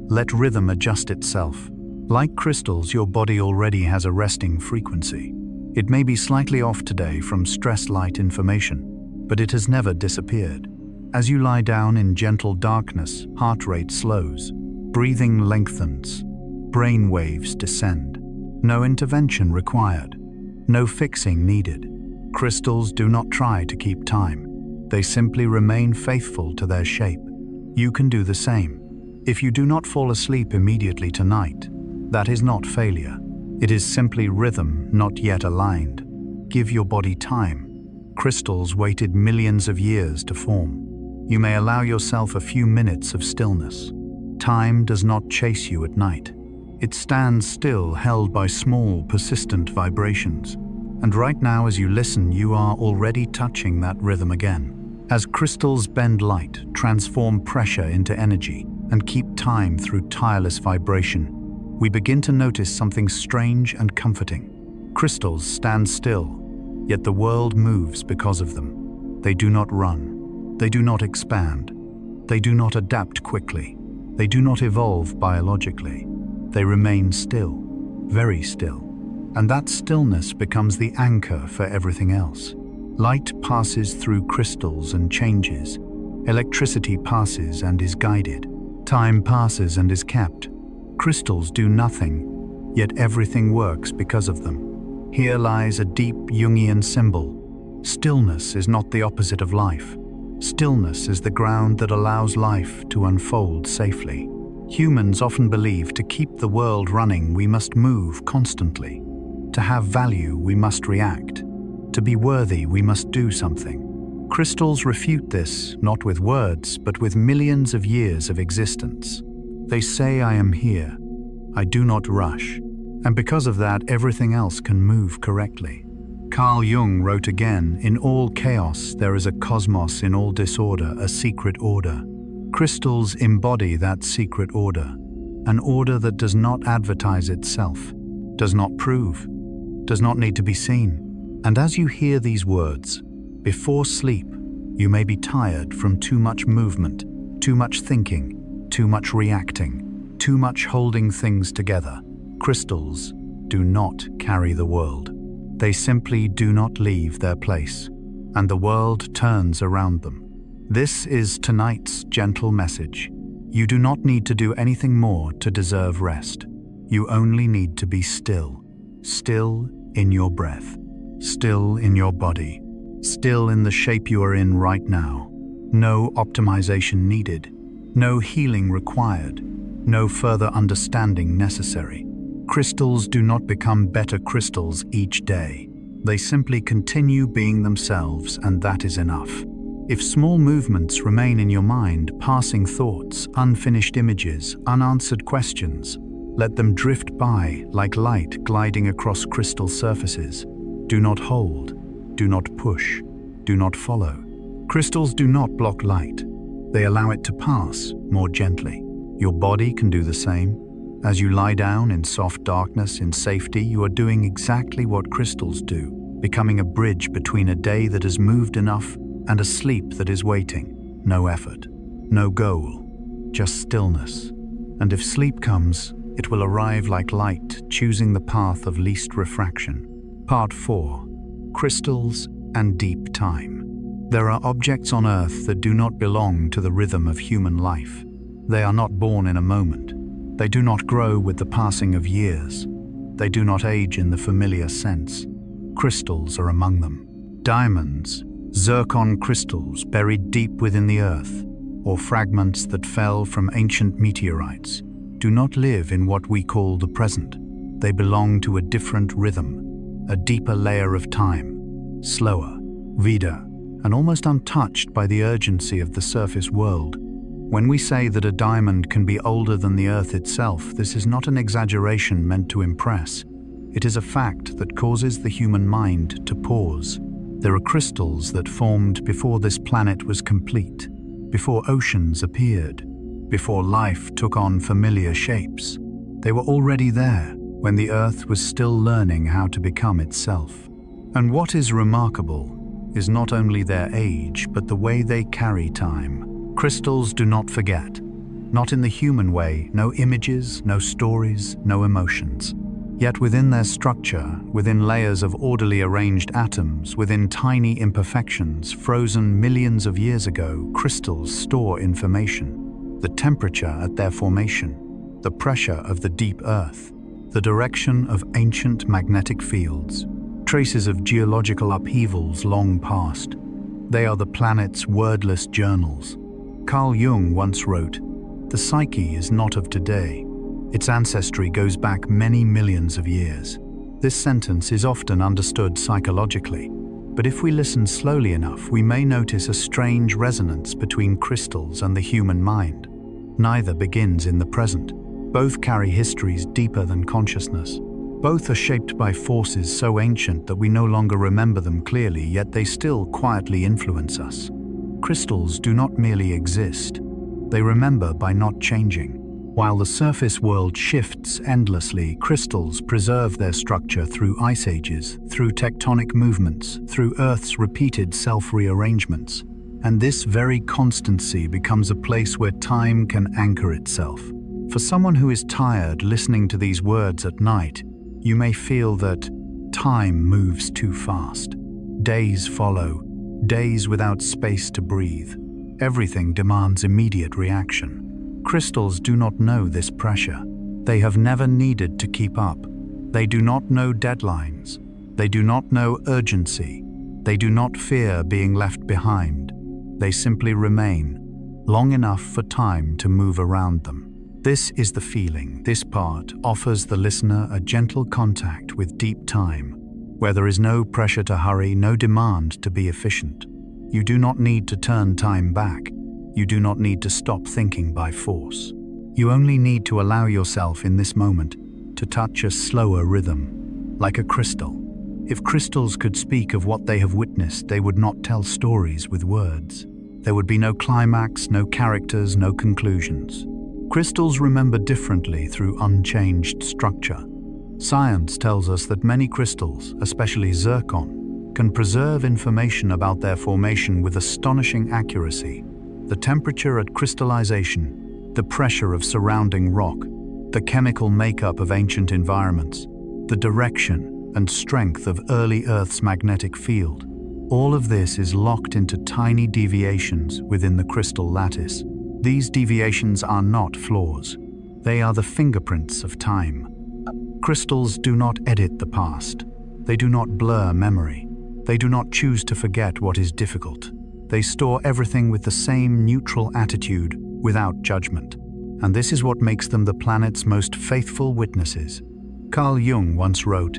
Let rhythm adjust itself. Like crystals, your body already has a resting frequency. It may be slightly off today from stress-light information, but it has never disappeared. As you lie down in gentle darkness, heart rate slows, breathing lengthens, brain waves descend. No intervention required, no fixing needed. Crystals do not try to keep time. They simply remain faithful to their shape. You can do the same. If you do not fall asleep immediately tonight, that is not failure. It is simply rhythm not yet aligned. Give your body time. Crystals waited millions of years to form. You may allow yourself a few minutes of stillness. Time does not chase you at night. It stands still, held by small, persistent vibrations. And right now, as you listen, you are already touching that rhythm again. As crystals bend light, transform pressure into energy, and keep time through tireless vibration, we begin to notice something strange and comforting. Crystals stand still, yet the world moves because of them. They do not run. They do not expand. They do not adapt quickly. They do not evolve biologically. They remain still, very still. And that stillness becomes the anchor for everything else. Light passes through crystals and changes. Electricity passes and is guided. Time passes and is kept. Crystals do nothing, yet everything works because of them. Here lies a deep Jungian symbol. Stillness is not the opposite of life. Stillness is the ground that allows life to unfold safely. Humans often believe to keep the world running, we must move constantly. To have value, we must react. To be worthy, we must do something. Crystals refute this, not with words, but with millions of years of existence. They say, I am here. I do not rush. And because of that, everything else can move correctly. Carl Jung wrote again, in all chaos there is a cosmos, in all disorder a secret order. Crystals embody that secret order, an order that does not advertise itself, does not prove, does not need to be seen. And as you hear these words, before sleep, you may be tired from too much movement, too much thinking, too much reacting, too much holding things together. Crystals do not carry the world. They simply do not leave their place, and the world turns around them. This is tonight's gentle message. You do not need to do anything more to deserve rest. You only need to be still. Still in your breath. Still in your body. Still in the shape you are in right now. No optimization needed. No healing required. No further understanding necessary. Crystals do not become better crystals each day. They simply continue being themselves, and that is enough. If small movements remain in your mind, passing thoughts, unfinished images, unanswered questions, let them drift by like light gliding across crystal surfaces. Do not hold, do not push, do not follow. Crystals do not block light. They allow it to pass more gently. Your body can do the same. As you lie down in soft darkness, in safety, you are doing exactly what crystals do, becoming a bridge between a day that has moved enough and a sleep that is waiting. No effort, no goal, just stillness. And if sleep comes, it will arrive like light, choosing the path of least refraction. Part 4. Crystals and Deep Time. There are objects on Earth that do not belong to the rhythm of human life. They are not born in a moment. They do not grow with the passing of years. They do not age in the familiar sense. Crystals are among them. Diamonds, zircon crystals buried deep within the earth, or fragments that fell from ancient meteorites, do not live in what we call the present. They belong to a different rhythm, a deeper layer of time, slower, Veda, and almost untouched by the urgency of the surface world. When we say that a diamond can be older than the earth itself, this is not an exaggeration meant to impress. It is a fact that causes the human mind to pause. There are crystals that formed before this planet was complete, before oceans appeared, before life took on familiar shapes. They were already there when the earth was still learning how to become itself. And what is remarkable is not only their age, but the way they carry time. Crystals do not forget. Not in the human way, no images, no stories, no emotions. Yet within their structure, within layers of orderly arranged atoms, within tiny imperfections frozen millions of years ago, crystals store information. The temperature at their formation, the pressure of the deep earth, the direction of ancient magnetic fields, traces of geological upheavals long past. They are the planet's wordless journals. Carl Jung once wrote, "The psyche is not of today. Its ancestry goes back many millions of years." This sentence is often understood psychologically, but if we listen slowly enough, we may notice a strange resonance between crystals and the human mind. Neither begins in the present. Both carry histories deeper than consciousness. Both are shaped by forces so ancient that we no longer remember them clearly, yet they still quietly influence us. Crystals do not merely exist. They remember by not changing. While the surface world shifts endlessly, crystals preserve their structure through ice ages, through tectonic movements, through Earth's repeated self-rearrangements. And this very constancy becomes a place where time can anchor itself. For someone who is tired listening to these words at night, you may feel that time moves too fast. Days follow, days without space to breathe. Everything demands immediate reaction. Crystals do not know this pressure. They have never needed to keep up. They do not know deadlines. They do not know urgency. They do not fear being left behind. They simply remain, long enough for time to move around them. This is the feeling. This part offers the listener a gentle contact with deep time, where there is no pressure to hurry, no demand to be efficient. You do not need to turn time back. You do not need to stop thinking by force. You only need to allow yourself in this moment to touch a slower rhythm, like a crystal. If crystals could speak of what they have witnessed, they would not tell stories with words. There would be no climax, no characters, no conclusions. Crystals remember differently through unchanged structure. Science tells us that many crystals, especially zircon, can preserve information about their formation with astonishing accuracy. The temperature at crystallization, the pressure of surrounding rock, the chemical makeup of ancient environments, the direction and strength of early Earth's magnetic field. All of this is locked into tiny deviations within the crystal lattice. These deviations are not flaws. They are the fingerprints of time. Crystals do not edit the past. They do not blur memory. They do not choose to forget what is difficult. They store everything with the same neutral attitude, without judgment. And this is what makes them the planet's most faithful witnesses. Carl Jung once wrote,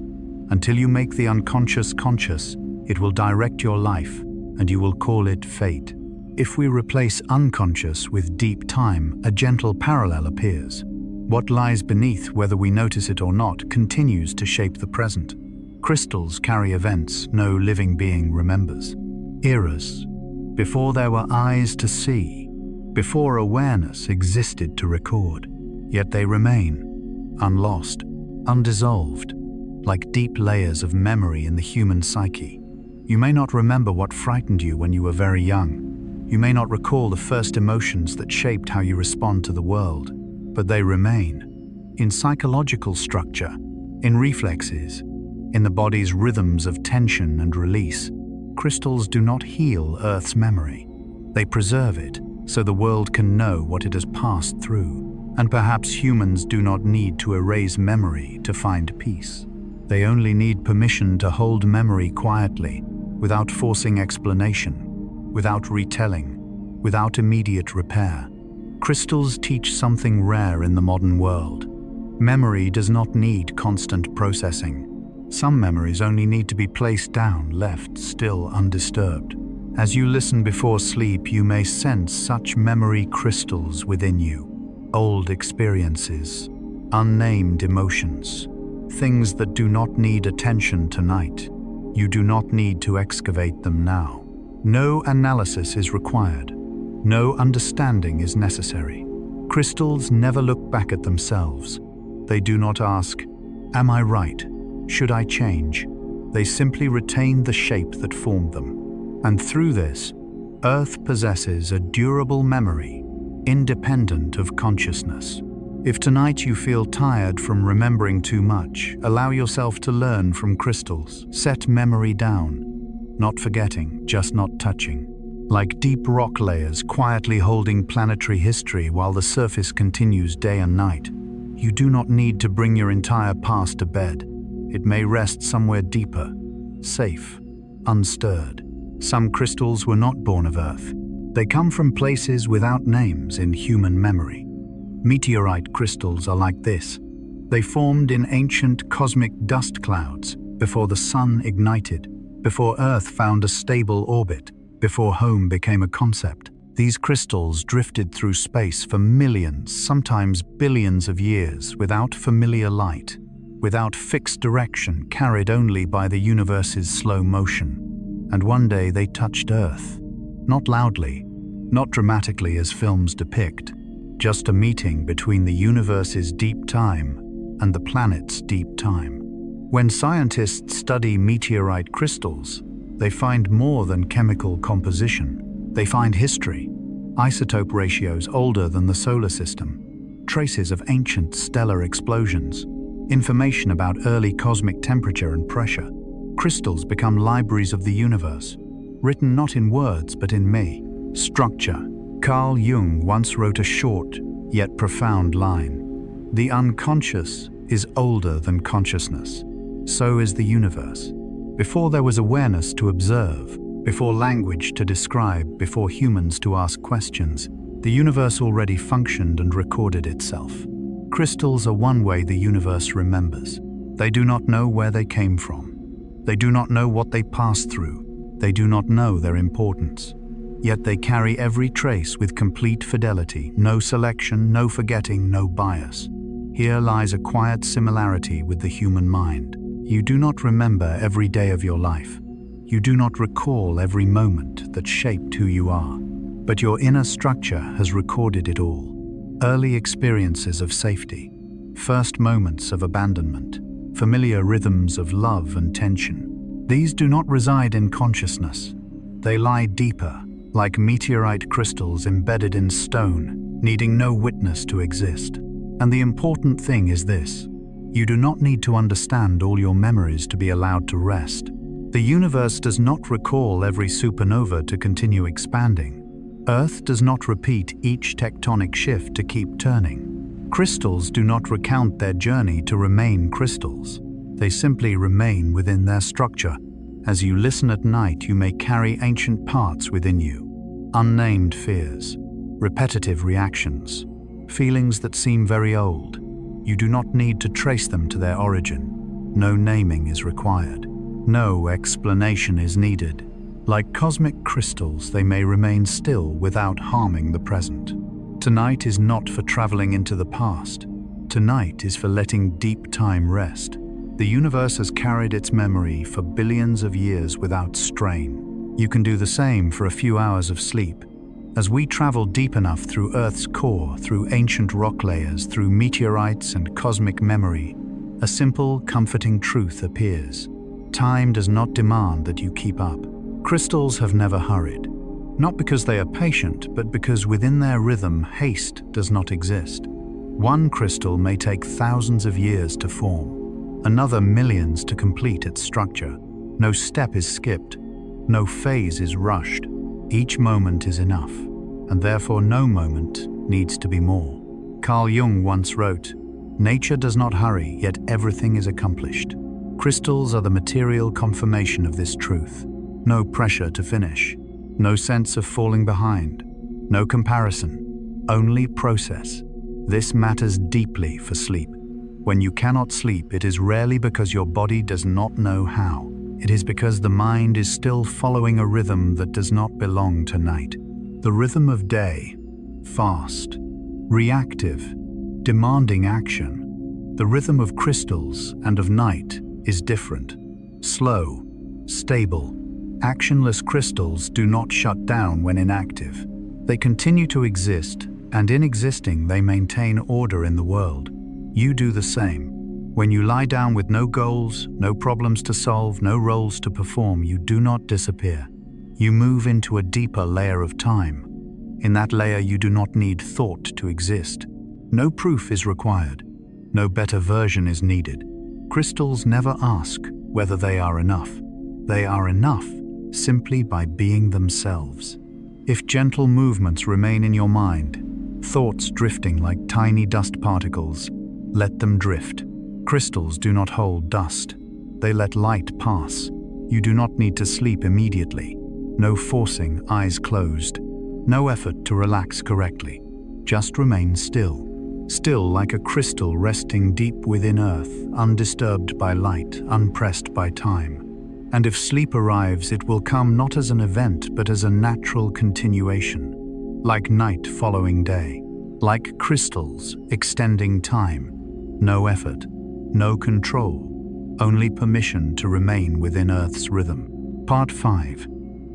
"Until you make the unconscious conscious, it will direct your life, and you will call it fate." If we replace unconscious with deep time, a gentle parallel appears. What lies beneath, whether we notice it or not, continues to shape the present. Crystals carry events no living being remembers. Eras, before there were eyes to see, before awareness existed to record. Yet they remain, unlost, undissolved, like deep layers of memory in the human psyche. You may not remember what frightened you when you were very young. You may not recall the first emotions that shaped how you respond to the world, but they remain. In psychological structure, in reflexes, in the body's rhythms of tension and release, crystals do not heal Earth's memory. They preserve it so the world can know what it has passed through. And perhaps humans do not need to erase memory to find peace. They only need permission to hold memory quietly, without forcing explanation, without retelling, without immediate repair. Crystals teach something rare in the modern world. Memory does not need constant processing. Some memories only need to be placed down, left still undisturbed. As you listen before sleep, you may sense such memory crystals within you. Old experiences, unnamed emotions, things that do not need attention tonight. You do not need to excavate them now. No analysis is required. No understanding is necessary. Crystals never look back at themselves. They do not ask, "Am I right? Should I change?" They simply retain the shape that formed them. And through this, Earth possesses a durable memory, independent of consciousness. If tonight you feel tired from remembering too much, allow yourself to learn from crystals. Set memory down, not forgetting, just not touching. Like deep rock layers quietly holding planetary history while the surface continues day and night. You do not need to bring your entire past to bed. It may rest somewhere deeper, safe, unstirred. Some crystals were not born of Earth. They come from places without names in human memory. Meteorite crystals are like this. They formed in ancient cosmic dust clouds before the sun ignited, before Earth found a stable orbit, before home became a concept. These crystals drifted through space for millions, sometimes billions of years without familiar light, without fixed direction, carried only by the universe's slow motion. And one day they touched Earth. Not loudly, not dramatically as films depict, just a meeting between the universe's deep time and the planet's deep time. When scientists study meteorite crystals, they find more than chemical composition. They find history, isotope ratios older than the solar system, traces of ancient stellar explosions, information about early cosmic temperature and pressure. Crystals become libraries of the universe, written not in words but in structure. Carl Jung once wrote a short yet profound line. "The unconscious is older than consciousness. So is the universe. Before there was awareness to observe, before language to describe, before humans to ask questions, the universe already functioned and recorded itself. Crystals are one way the universe remembers. They do not know where they came from. They do not know what they passed through. They do not know their importance. Yet they carry every trace with complete fidelity, no selection, no forgetting, no bias. Here lies a quiet similarity with the human mind. You do not remember every day of your life. You do not recall every moment that shaped who you are. But your inner structure has recorded it all. Early experiences of safety, first moments of abandonment, familiar rhythms of love and tension. These do not reside in consciousness. They lie deeper, like meteorite crystals embedded in stone, needing no witness to exist. And the important thing is this: you do not need to understand all your memories to be allowed to rest. The universe does not recall every supernova to continue expanding. Earth does not repeat each tectonic shift to keep turning. Crystals do not recount their journey to remain crystals. They simply remain within their structure. As you listen at night, you may carry ancient parts within you. Unnamed fears, repetitive reactions, feelings that seem very old. You do not need to trace them to their origin. No naming is required. No explanation is needed. Like cosmic crystals, they may remain still without harming the present. Tonight is not for traveling into the past. Tonight is for letting deep time rest. The universe has carried its memory for billions of years without strain. You can do the same for a few hours of sleep. As we travel deep enough through Earth's core, through ancient rock layers, through meteorites and cosmic memory, a simple, comforting truth appears. Time does not demand that you keep up. Crystals have never hurried, not because they are patient, but because within their rhythm, haste does not exist. One crystal may take thousands of years to form, another millions to complete its structure. No step is skipped, no phase is rushed. Each moment is enough, and therefore no moment needs to be more. Carl Jung once wrote, "Nature does not hurry, yet everything is accomplished." Crystals are the material confirmation of this truth. No pressure to finish, no sense of falling behind, no comparison, only process. This matters deeply for sleep. When you cannot sleep, it is rarely because your body does not know how. It is because the mind is still following a rhythm that does not belong to night. The rhythm of day, fast, reactive, demanding action. The rhythm of crystals and of night is different, slow, stable. Actionless crystals do not shut down when inactive. They continue to exist, and in existing they maintain order in the world. You do the same. When you lie down with no goals, no problems to solve, no roles to perform, you do not disappear. You move into a deeper layer of time. In that layer you do not need thought to exist. No proof is required. No better version is needed. Crystals never ask whether they are enough. They are enough simply by being themselves. If gentle movements remain in your mind, thoughts drifting like tiny dust particles, let them drift. Crystals do not hold dust. They let light pass. You do not need to sleep immediately. No forcing, eyes closed. No effort to relax correctly. Just remain still. Still like a crystal resting deep within earth, undisturbed by light, unpressed by time. And if sleep arrives, it will come not as an event, but as a natural continuation. Like night following day. Like crystals extending time. No effort, no control, only permission to remain within Earth's rhythm. Part 5.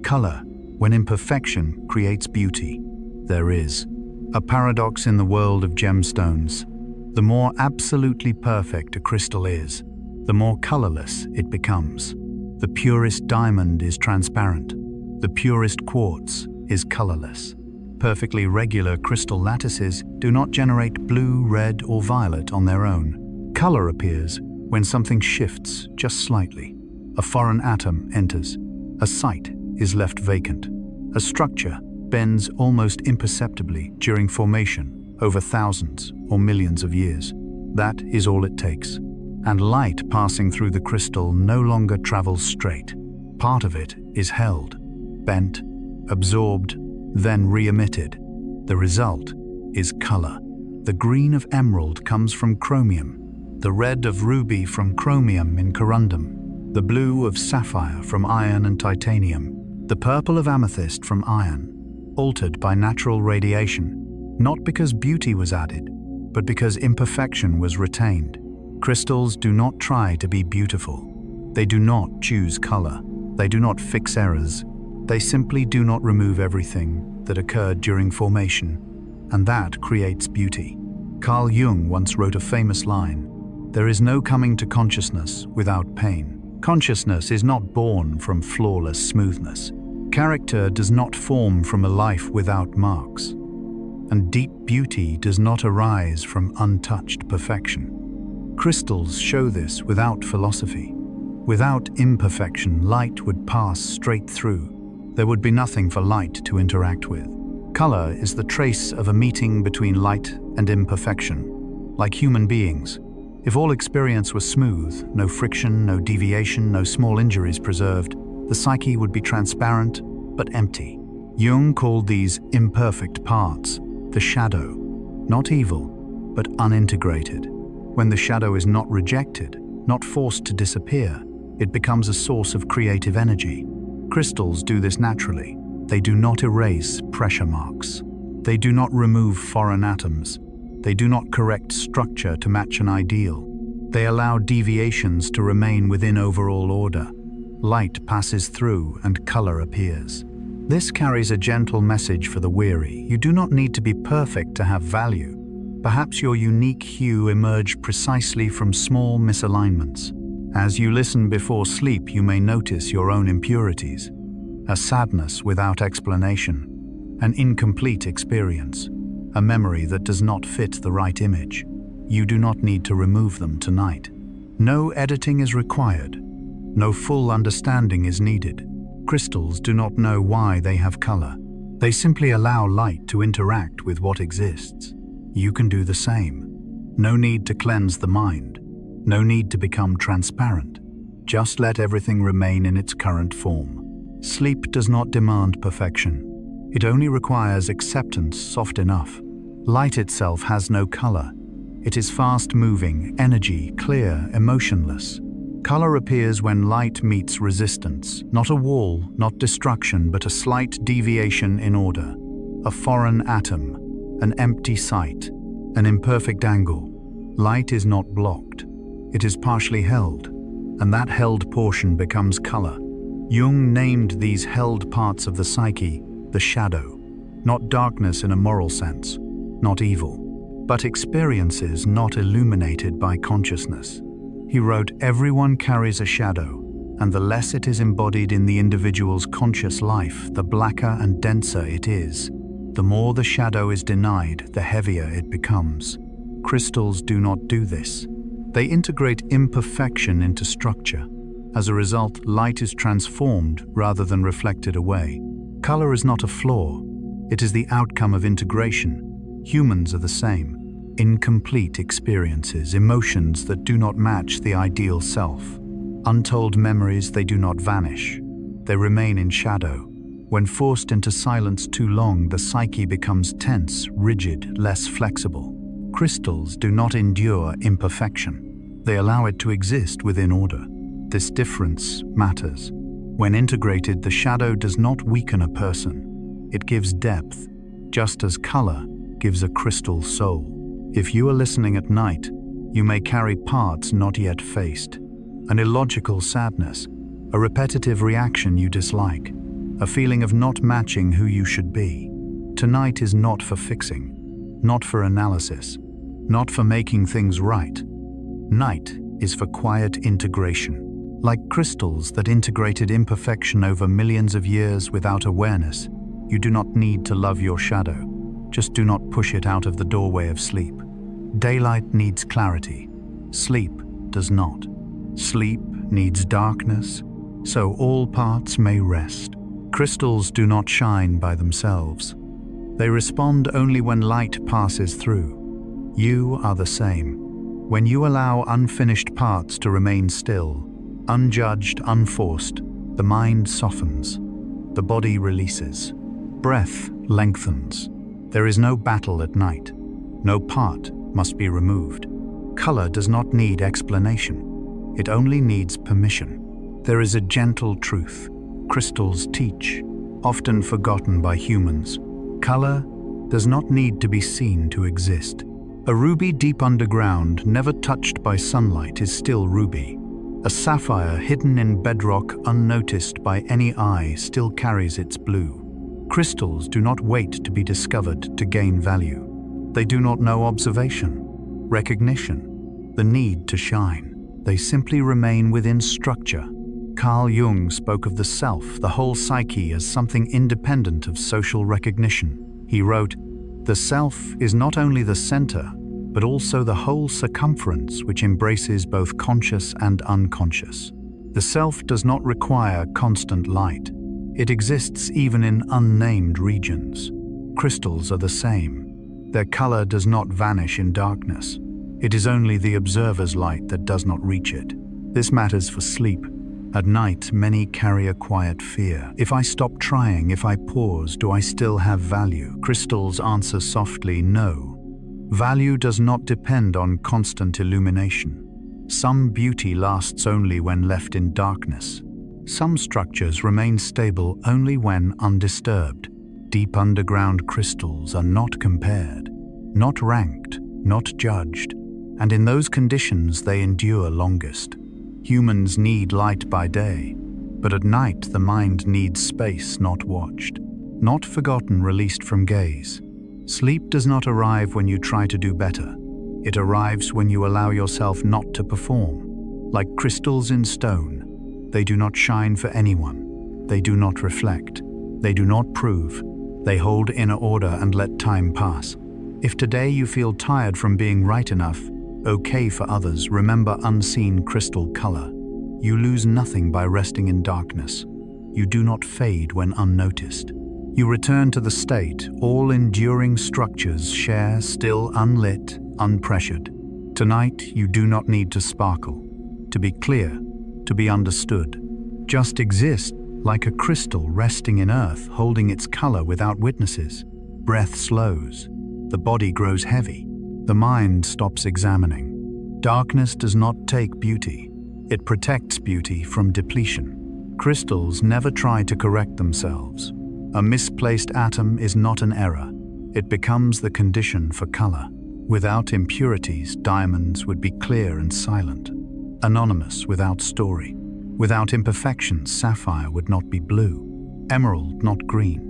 Color, when imperfection creates beauty. There is a paradox in the world of gemstones. The more absolutely perfect a crystal is, the more colorless it becomes. The purest diamond is transparent. The purest quartz is colorless. Perfectly regular crystal lattices do not generate blue, red, or violet on their own. Color appears when something shifts just slightly. A foreign atom enters. A site is left vacant. A structure bends almost imperceptibly during formation over thousands or millions of years. That is all it takes. and light passing through the crystal no longer travels straight. Part of it is held, bent, absorbed, then re-emitted. The result is color. The green of emerald comes from chromium, the red of ruby from chromium in corundum, the blue of sapphire from iron and titanium, the purple of amethyst from iron, altered by natural radiation, not because beauty was added, but because imperfection was retained. Crystals do not try to be beautiful. They do not choose color. They do not fix errors. They simply do not remove everything that occurred during formation, and that creates beauty. Carl Jung once wrote a famous line, "There is no coming to consciousness without pain." Consciousness is not born from flawless smoothness. Character does not form from a life without marks. And deep beauty does not arise from untouched perfection. Crystals show this without philosophy. Without imperfection, light would pass straight through. There would be nothing for light to interact with. Color is the trace of a meeting between light and imperfection. Like human beings, if all experience was smooth, no friction, no deviation, no small injuries preserved, the psyche would be transparent but empty. Jung called these imperfect parts the shadow, not evil, but unintegrated. When the shadow is not rejected, not forced to disappear, it becomes a source of creative energy. Crystals do this naturally. They do not erase pressure marks. They do not remove foreign atoms. They do not correct structure to match an ideal. They allow deviations to remain within overall order. Light passes through and color appears. This carries a gentle message for the weary. You do not need to be perfect to have value. Perhaps your unique hue emerged precisely from small misalignments. As you listen before sleep, you may notice your own impurities, a sadness without explanation, an incomplete experience, a memory that does not fit the right image. You do not need to remove them tonight. No editing is required. No full understanding is needed. Crystals do not know why they have color. They simply allow light to interact with what exists. You can do the same. No need to cleanse the mind. No need to become transparent. Just let everything remain in its current form. Sleep does not demand perfection. It only requires acceptance soft enough. Light itself has no color. It is fast-moving, energy, clear, emotionless. Color appears when light meets resistance. Not a wall, not destruction, but a slight deviation in order. A foreign atom, an empty site, an imperfect angle. Light is not blocked. It is partially held, and that held portion becomes color. Jung named these held parts of the psyche the shadow, not darkness in a moral sense, not evil, but experiences not illuminated by consciousness. He wrote, "Everyone carries a shadow, and the less it is embodied in the individual's conscious life, the blacker and denser it is. The more the shadow is denied, the heavier it becomes." Crystals do not do this. They integrate imperfection into structure. As a result, light is transformed rather than reflected away. Color is not a flaw. It is the outcome of integration. Humans are the same. Incomplete experiences, emotions that do not match the ideal self. Untold memories, they do not vanish. They remain in shadow. When forced into silence too long, the psyche becomes tense, rigid, less flexible. Crystals do not endure imperfection. They allow it to exist within order. This difference matters. When integrated, the shadow does not weaken a person. It gives depth, just as color gives a crystal soul. If you are listening at night, you may carry parts not yet faced. An illogical sadness, a repetitive reaction you dislike, a feeling of not matching who you should be. Tonight is not for fixing, not for analysis, not for making things right. Night is for quiet integration. Like crystals that integrated imperfection over millions of years without awareness, you do not need to love your shadow. Just do not push it out of the doorway of sleep. Daylight needs clarity. Sleep does not. Sleep needs darkness, so all parts may rest. Crystals do not shine by themselves. They respond only when light passes through. You are the same. When you allow unfinished parts to remain still, unjudged, unforced, the mind softens. The body releases. Breath lengthens. There is no battle at night. No part must be removed. Color does not need explanation. It only needs permission. There is a gentle truth. Crystals teach, often forgotten by humans. Color does not need to be seen to exist. A ruby deep underground, never touched by sunlight, is still ruby. A sapphire hidden in bedrock, unnoticed by any eye, still carries its blue. Crystals do not wait to be discovered to gain value. They do not know observation, recognition, the need to shine. They simply remain within structure. Carl Jung spoke of the self, the whole psyche, as something independent of social recognition. He wrote, "The self is not only the center, but also the whole circumference which embraces both conscious and unconscious. The self does not require constant light. It exists even in unnamed regions. Crystals are the same. Their color does not vanish in darkness. It is only the observer's light that does not reach it. This matters for sleep. At night, many carry a quiet fear. If I stop trying, if I pause, do I still have value? Crystals answer softly, no. Value does not depend on constant illumination. Some beauty lasts only when left in darkness. Some structures remain stable only when undisturbed. Deep underground crystals are not compared, not ranked, not judged, and in those conditions they endure longest. Humans need light by day, but at night the mind needs space not watched, not forgotten, released from gaze. Sleep does not arrive when you try to do better. It arrives when you allow yourself not to perform. Like crystals in stone, they do not shine for anyone. They do not reflect. They do not prove. They hold inner order and let time pass. If today you feel tired from being right enough, okay for others, remember unseen crystal color. You lose nothing by resting in darkness. You do not fade when unnoticed. You return to the state all enduring structures share, still unlit, unpressured. Tonight you do not need to sparkle, to be clear, to be understood. Just exist like a crystal resting in earth, holding its color without witnesses. Breath slows. The body grows heavy. The mind stops examining. Darkness does not take beauty. It protects beauty from depletion. Crystals never try to correct themselves. A misplaced atom is not an error. It becomes the condition for color. Without impurities, diamonds would be clear and silent. Anonymous without story. Without imperfections, sapphire would not be blue. Emerald not green.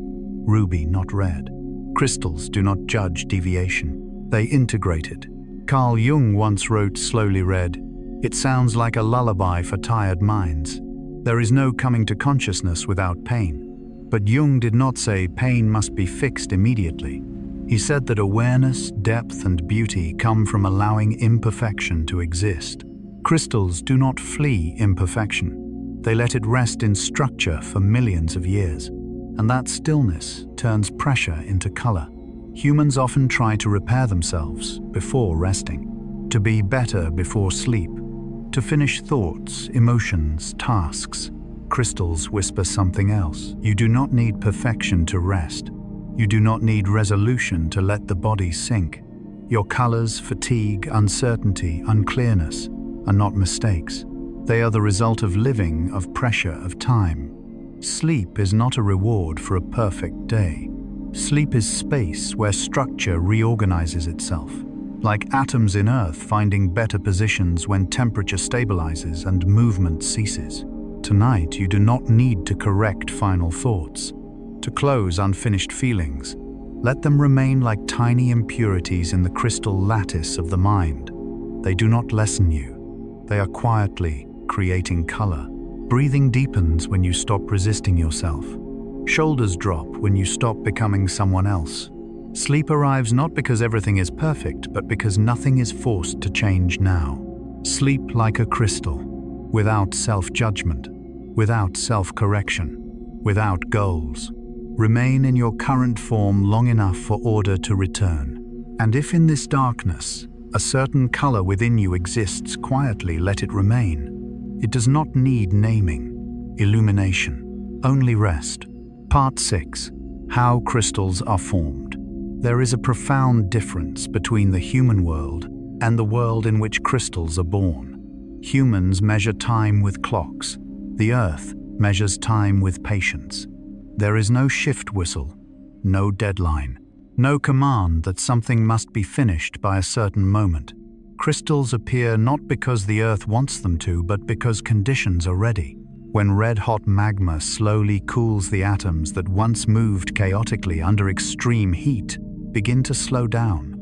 Ruby not red. Crystals do not judge deviation. They integrate it. Carl Jung once wrote, slowly read, "It sounds like a lullaby for tired minds. There is no coming to consciousness without pain." But Jung did not say pain must be fixed immediately. He said that awareness, depth, and beauty come from allowing imperfection to exist. Crystals do not flee imperfection. They let it rest in structure for millions of years. And that stillness turns pressure into color. Humans often try to repair themselves before resting, to be better before sleep, to finish thoughts, emotions, tasks. Crystals whisper something else. You do not need perfection to rest. You do not need resolution to let the body sink. Your colors, fatigue, uncertainty, unclearness are not mistakes. They are the result of living, of pressure, of time. Sleep is not a reward for a perfect day. Sleep is space where structure reorganizes itself, like atoms in Earth finding better positions when temperature stabilizes and movement ceases. Tonight, you do not need to correct final thoughts, to close unfinished feelings. Let them remain like tiny impurities in the crystal lattice of the mind. They do not lessen you. They are quietly creating color. Breathing deepens when you stop resisting yourself. Shoulders drop when you stop becoming someone else. Sleep arrives not because everything is perfect, but because nothing is forced to change now. Sleep like a crystal, without self-judgment, without self-correction, without goals. Remain in your current form long enough for order to return. And if in this darkness, A certain color within you exists quietly, let it remain. It does not need naming, illumination, only rest. Part 6. How crystals are formed. There is a profound difference between the human world and the world in which crystals are born. Humans measure time with clocks. The earth measures time with patience. There is no shift whistle, no deadline, no command that something must be finished by a certain moment. Crystals appear not because the earth wants them to, but because conditions are ready. When red-hot magma slowly cools, the atoms that once moved chaotically under extreme heat begin to slow down.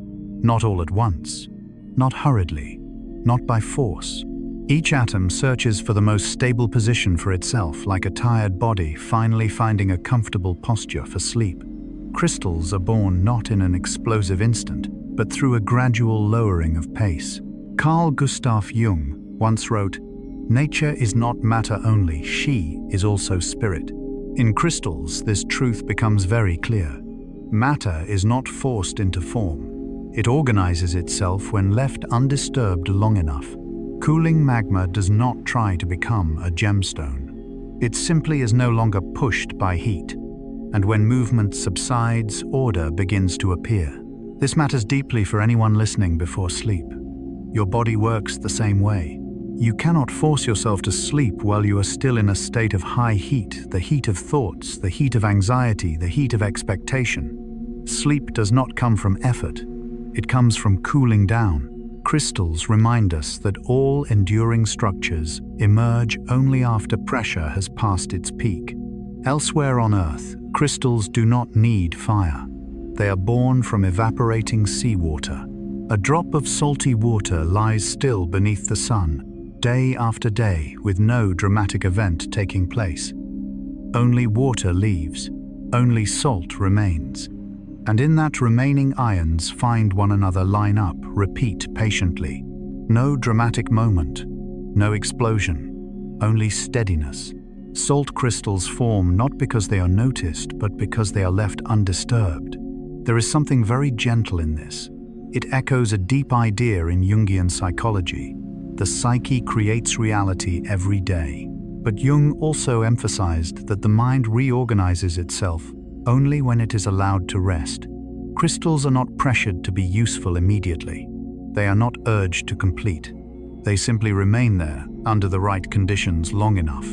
Not all at once, not hurriedly, not by force. Each atom searches for the most stable position for itself, like a tired body finally finding a comfortable posture for sleep. Crystals are born not in an explosive instant, but through a gradual lowering of pace. Carl Gustav Jung once wrote, "Nature is not matter only, she is also spirit." In crystals, this truth becomes very clear. Matter is not forced into form. It organizes itself when left undisturbed long enough. Cooling magma does not try to become a gemstone. It simply is no longer pushed by heat. And when movement subsides, order begins to appear. This matters deeply for anyone listening before sleep. Your body works the same way. You cannot force yourself to sleep while you are still in a state of high heat, the heat of thoughts, the heat of anxiety, the heat of expectation. Sleep does not come from effort. It comes from cooling down. Crystals remind us that all enduring structures emerge only after pressure has passed its peak. Elsewhere on Earth, crystals do not need fire. They are born from evaporating seawater. A drop of salty water lies still beneath the sun, day after day, with no dramatic event taking place. Only water leaves, only salt remains. And in that remaining ions find one another, line up, repeat patiently. No dramatic moment, no explosion, only steadiness. Salt crystals form not because they are noticed, but because they are left undisturbed. There is something very gentle in this. It echoes a deep idea in Jungian psychology. The psyche creates reality every day. But Jung also emphasized that the mind reorganizes itself only when it is allowed to rest. Crystals are not pressured to be useful immediately. They are not urged to complete. They simply remain there under the right conditions long enough,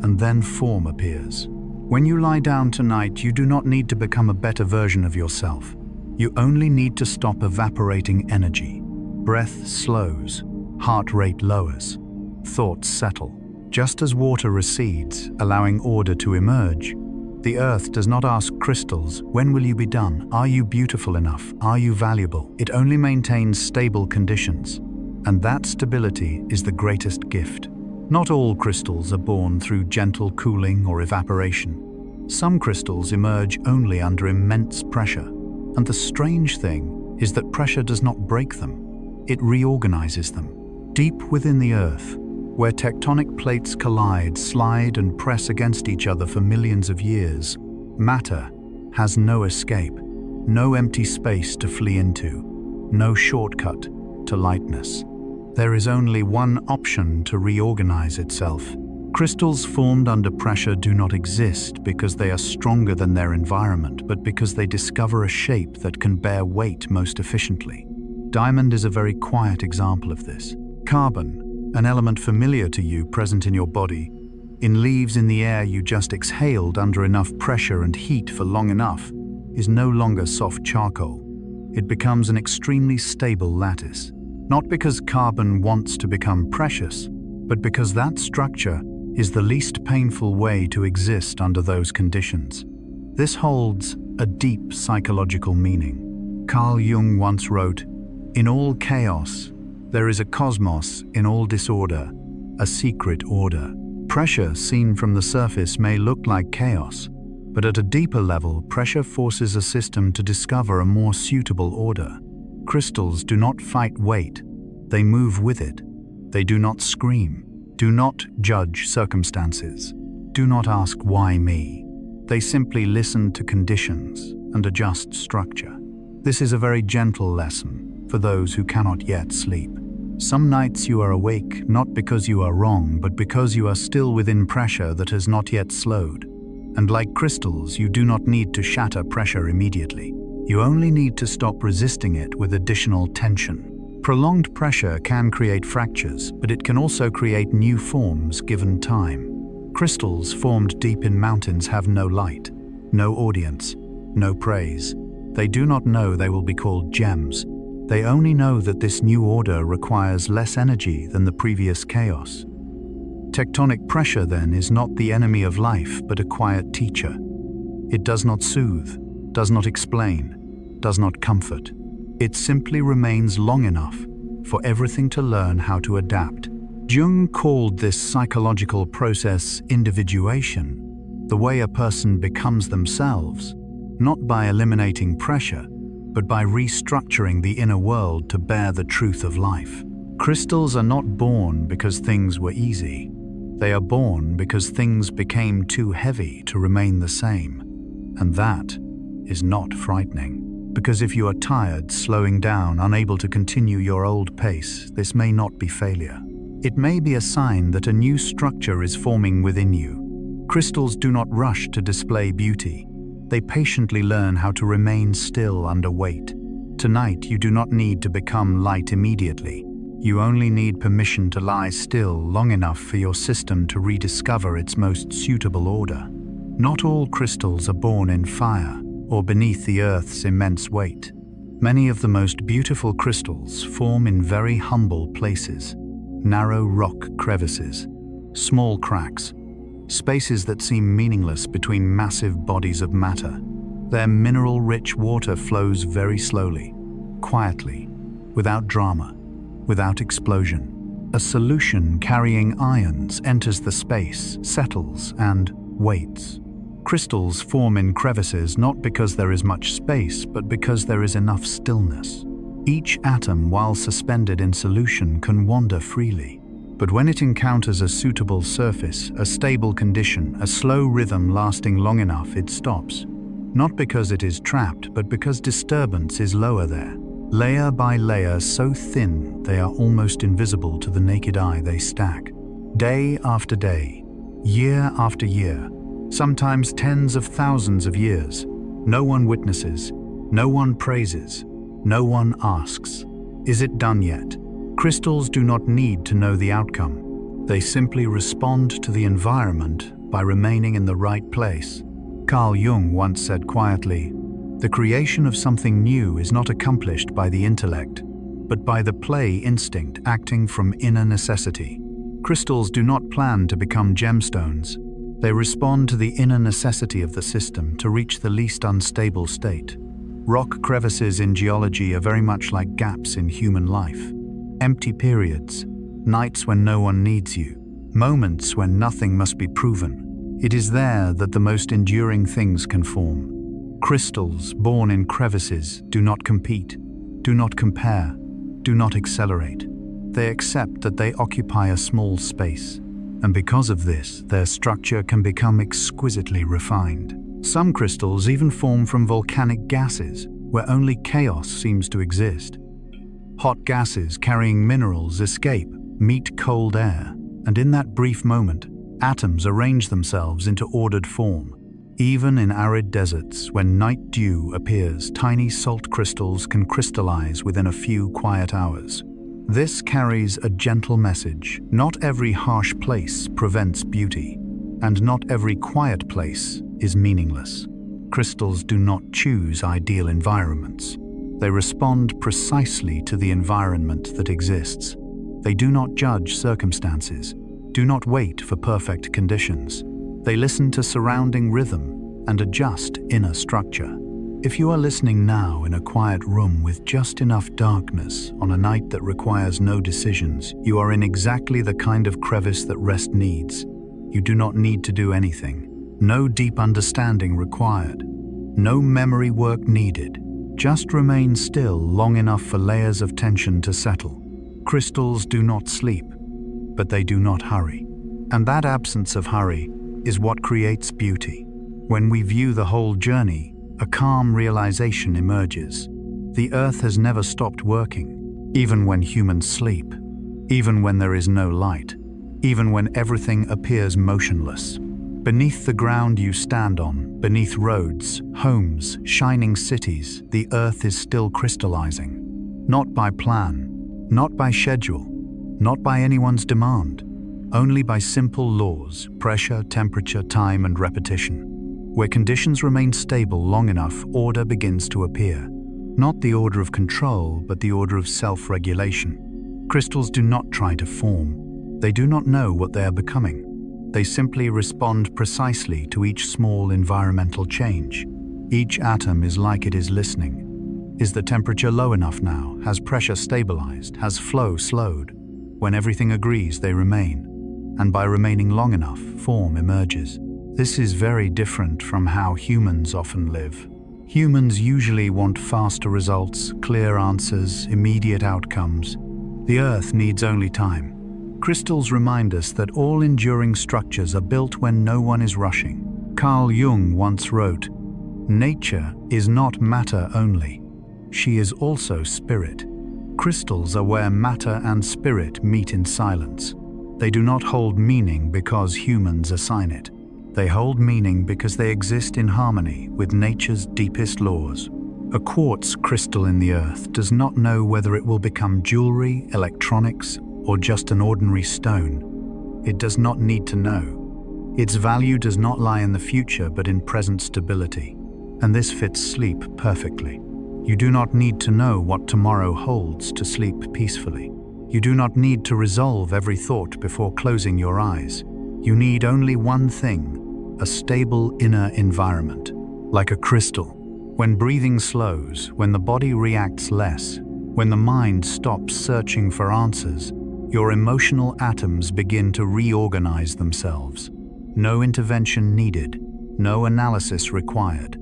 and then form appears. When you lie down tonight, you do not need to become a better version of yourself. You only need to stop evaporating energy. Breath slows, heart rate lowers, thoughts settle. Just as water recedes, allowing order to emerge, the earth does not ask crystals, when will you be done? Are you beautiful enough? Are you valuable? It only maintains stable conditions. And that stability is the greatest gift. Not all crystals are born through gentle cooling or evaporation. Some crystals emerge only under immense pressure. And the strange thing is that pressure does not break them. It reorganizes them. Deep within the earth, where tectonic plates collide, slide, and press against each other for millions of years, matter has no escape, no empty space to flee into, no shortcut to lightness. There is only one option to reorganize itself. Crystals formed under pressure do not exist because they are stronger than their environment, but because they discover a shape that can bear weight most efficiently. Diamond is a very quiet example of this. Carbon, an element familiar to you, present in your body, in leaves in the air you just exhaled under enough pressure and heat for long enough, is no longer soft charcoal. It becomes an extremely stable lattice. Not because carbon wants to become precious, but because that structure is the least painful way to exist under those conditions. This holds a deep psychological meaning. Carl Jung once wrote, "In all chaos, there is a cosmos, in all disorder, a secret order." Pressure seen from the surface may look like chaos, but at a deeper level, pressure forces a system to discover a more suitable order. Crystals do not fight weight, they move with it. They do not scream, do not judge circumstances, do not ask why me. They simply listen to conditions and adjust structure. This is a very gentle lesson for those who cannot yet sleep. Some nights you are awake not because you are wrong, but because you are still within pressure that has not yet slowed. And like crystals, you do not need to shatter pressure immediately. You only need to stop resisting it with additional tension. Prolonged pressure can create fractures, but it can also create new forms given time. Crystals formed deep in mountains have no light, no audience, no praise. They do not know they will be called gems. They only know that this new order requires less energy than the previous chaos. Tectonic pressure, then, is not the enemy of life, but a quiet teacher. It does not soothe, does not explain, does not comfort. It simply remains long enough for everything to learn how to adapt. Jung called this psychological process individuation, the way a person becomes themselves, not by eliminating pressure, but by restructuring the inner world to bear the truth of life. Crystals are not born because things were easy. They are born because things became too heavy to remain the same. And that is not frightening. Because if you are tired, slowing down, unable to continue your old pace, this may not be failure. It may be a sign that a new structure is forming within you. Crystals do not rush to display beauty. They patiently learn how to remain still under weight. Tonight, you do not need to become light immediately. You only need permission to lie still long enough for your system to rediscover its most suitable order. Not all crystals are born in fire or beneath the earth's immense weight. Many of the most beautiful crystals form in very humble places, narrow rock crevices, small cracks, spaces that seem meaningless between massive bodies of matter. Their mineral-rich water flows very slowly, quietly, without drama, without explosion. A solution carrying ions enters the space, settles, and waits. Crystals form in crevices not because there is much space, but because there is enough stillness. Each atom, while suspended in solution, can wander freely. But when it encounters a suitable surface, a stable condition, a slow rhythm lasting long enough, it stops. Not because it is trapped, but because disturbance is lower there. Layer by layer, so thin they are almost invisible to the naked eye, they stack. Day after day, year after year, sometimes tens of thousands of years. No one witnesses, no one praises, no one asks, "Is it done yet?" Crystals do not need to know the outcome. They simply respond to the environment by remaining in the right place. Carl Jung once said quietly, "The creation of something new is not accomplished by the intellect, but by the play instinct acting from inner necessity." Crystals do not plan to become gemstones. They respond to the inner necessity of the system to reach the least unstable state. Rock crevices in geology are very much like gaps in human life. Empty periods, nights when no one needs you, moments when nothing must be proven. It is there that the most enduring things can form. Crystals born in crevices do not compete, do not compare, do not accelerate. They accept that they occupy a small space, and because of this, their structure can become exquisitely refined. Some crystals even form from volcanic gases, where only chaos seems to exist. Hot gases carrying minerals escape, meet cold air, and in that brief moment, atoms arrange themselves into ordered form. Even in arid deserts, when night dew appears, tiny salt crystals can crystallize within a few quiet hours. This carries a gentle message. Not every harsh place prevents beauty, and not every quiet place is meaningless. Crystals do not choose ideal environments. They respond precisely to the environment that exists. They do not judge circumstances, do not wait for perfect conditions. They listen to surrounding rhythm and adjust inner structure. If you are listening now in a quiet room with just enough darkness on a night that requires no decisions, you are in exactly the kind of crevice that rest needs. You do not need to do anything. No deep understanding required. No memory work needed. Just remain still long enough for layers of tension to settle. Crystals do not sleep, but they do not hurry. And that absence of hurry is what creates beauty. When we view the whole journey, a calm realization emerges. The earth has never stopped working, even when humans sleep, even when there is no light, even when everything appears motionless. Beneath the ground you stand on, beneath roads, homes, shining cities, the earth is still crystallizing. Not by plan, not by schedule, not by anyone's demand, only by simple laws: pressure, temperature, time, and repetition. Where conditions remain stable long enough, order begins to appear. Not the order of control, but the order of self-regulation. Crystals do not try to form. They do not know what they are becoming. They simply respond precisely to each small environmental change. Each atom is like it is listening. Is the temperature low enough now? Has pressure stabilized? Has flow slowed? When everything agrees, they remain. And by remaining long enough, form emerges. This is very different from how humans often live. Humans usually want faster results, clear answers, immediate outcomes. The earth needs only time. Crystals remind us that all enduring structures are built when no one is rushing. Carl Jung once wrote, "Nature is not matter only. She is also spirit." Crystals are where matter and spirit meet in silence. They do not hold meaning because humans assign it. They hold meaning because they exist in harmony with nature's deepest laws. A quartz crystal in the earth does not know whether it will become jewelry, electronics, or just an ordinary stone. It does not need to know. Its value does not lie in the future but in present stability. And this fits sleep perfectly. You do not need to know what tomorrow holds to sleep peacefully. You do not need to resolve every thought before closing your eyes. You need only one thing: a stable inner environment. Like a crystal. When breathing slows, when the body reacts less, when the mind stops searching for answers, your emotional atoms begin to reorganize themselves. No intervention needed, no analysis required,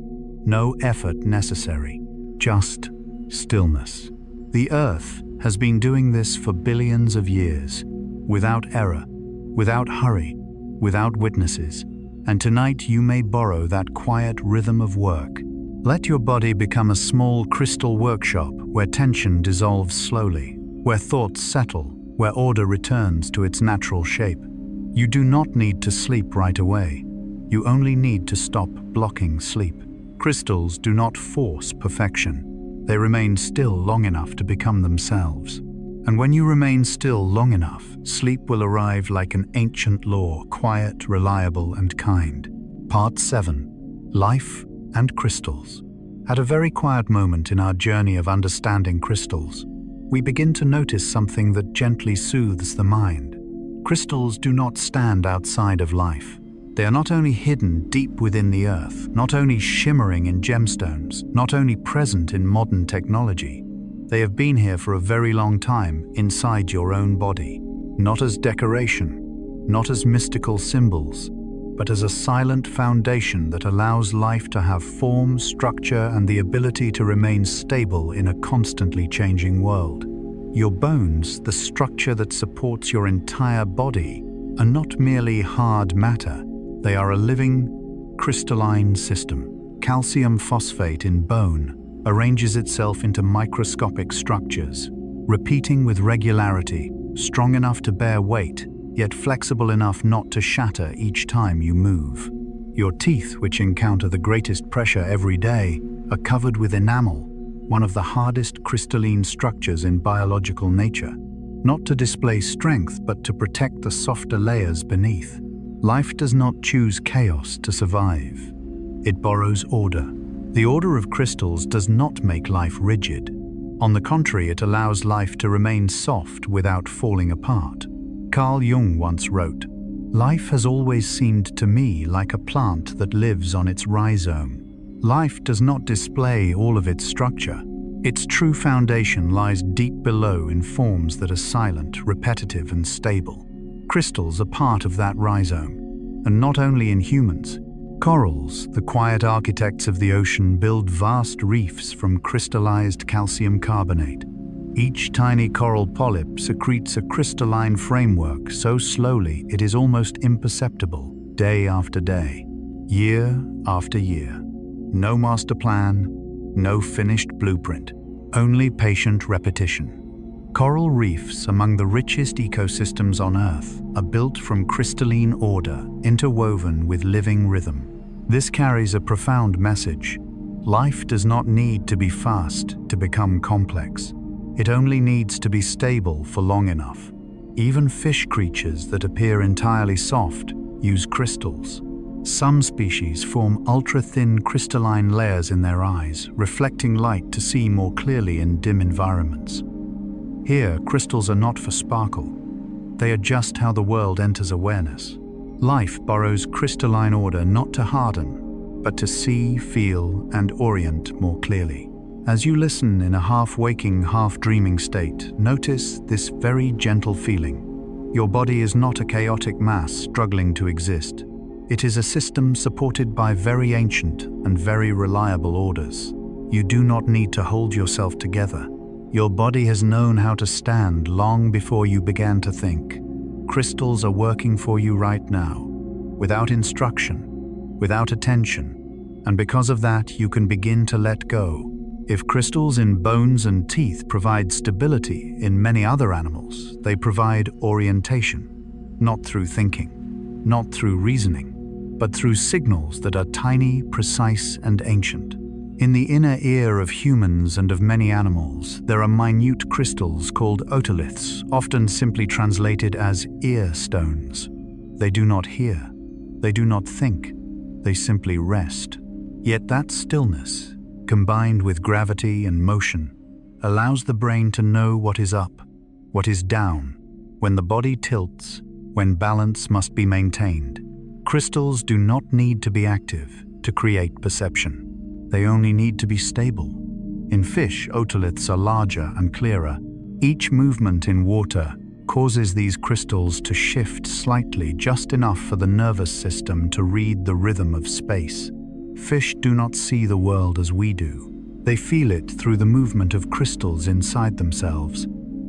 no effort necessary, just stillness. The earth has been doing this for billions of years, without error, without hurry, without witnesses. And tonight you may borrow that quiet rhythm of work. Let your body become a small crystal workshop where tension dissolves slowly, where thoughts settle, where order returns to its natural shape. You do not need to sleep right away. You only need to stop blocking sleep. Crystals do not force perfection. They remain still long enough to become themselves. And when you remain still long enough, sleep will arrive like an ancient law, quiet, reliable, and kind. Part 7. Life and Crystals. At a very quiet moment in our journey of understanding crystals, we begin to notice something that gently soothes the mind. Crystals do not stand outside of life. They are not only hidden deep within the earth, not only shimmering in gemstones, not only present in modern technology. They have been here for a very long time inside your own body, not as decoration, not as mystical symbols, but as a silent foundation that allows life to have form, structure, and the ability to remain stable in a constantly changing world. Your bones, the structure that supports your entire body, are not merely hard matter. They are a living, crystalline system. Calcium phosphate in bone arranges itself into microscopic structures, repeating with regularity, strong enough to bear weight, yet flexible enough not to shatter each time you move. Your teeth, which encounter the greatest pressure every day, are covered with enamel, one of the hardest crystalline structures in biological nature, not to display strength but to protect the softer layers beneath. Life does not choose chaos to survive. It borrows order. The order of crystals does not make life rigid. On the contrary, it allows life to remain soft without falling apart. Carl Jung once wrote, "Life has always seemed to me like a plant that lives on its rhizome." Life does not display all of its structure. Its true foundation lies deep below in forms that are silent, repetitive, and stable. Crystals are part of that rhizome, and not only in humans. Corals, the quiet architects of the ocean, build vast reefs from crystallized calcium carbonate. Each tiny coral polyp secretes a crystalline framework so slowly it is almost imperceptible, day after day, year after year. No master plan, no finished blueprint, only patient repetition. Coral reefs, among the richest ecosystems on Earth, are built from crystalline order, interwoven with living rhythm. This carries a profound message. Life does not need to be fast to become complex. It only needs to be stable for long enough. Even fish creatures that appear entirely soft use crystals. Some species form ultra-thin crystalline layers in their eyes, reflecting light to see more clearly in dim environments. Here, crystals are not for sparkle. They adjust how the world enters awareness. Life borrows crystalline order not to harden, but to see, feel, and orient more clearly. As you listen in a half-waking, half-dreaming state, notice this very gentle feeling. Your body is not a chaotic mass struggling to exist. It is a system supported by very ancient and very reliable orders. You do not need to hold yourself together. Your body has known how to stand long before you began to think. Crystals are working for you right now, without instruction, without attention, and because of that, you can begin to let go. If crystals in bones and teeth provide stability in many other animals, they provide orientation, not through thinking, not through reasoning, but through signals that are tiny, precise, and ancient. In the inner ear of humans and of many animals, there are minute crystals called otoliths, often simply translated as ear stones. They do not hear, they do not think, they simply rest. Yet that stillness, combined with gravity and motion, allows the brain to know what is up, what is down, when the body tilts, when balance must be maintained. Crystals do not need to be active to create perception. They only need to be stable. In fish, otoliths are larger and clearer. Each movement in water causes these crystals to shift slightly, just enough for the nervous system to read the rhythm of space. Fish do not see the world as we do. They feel it through the movement of crystals inside themselves.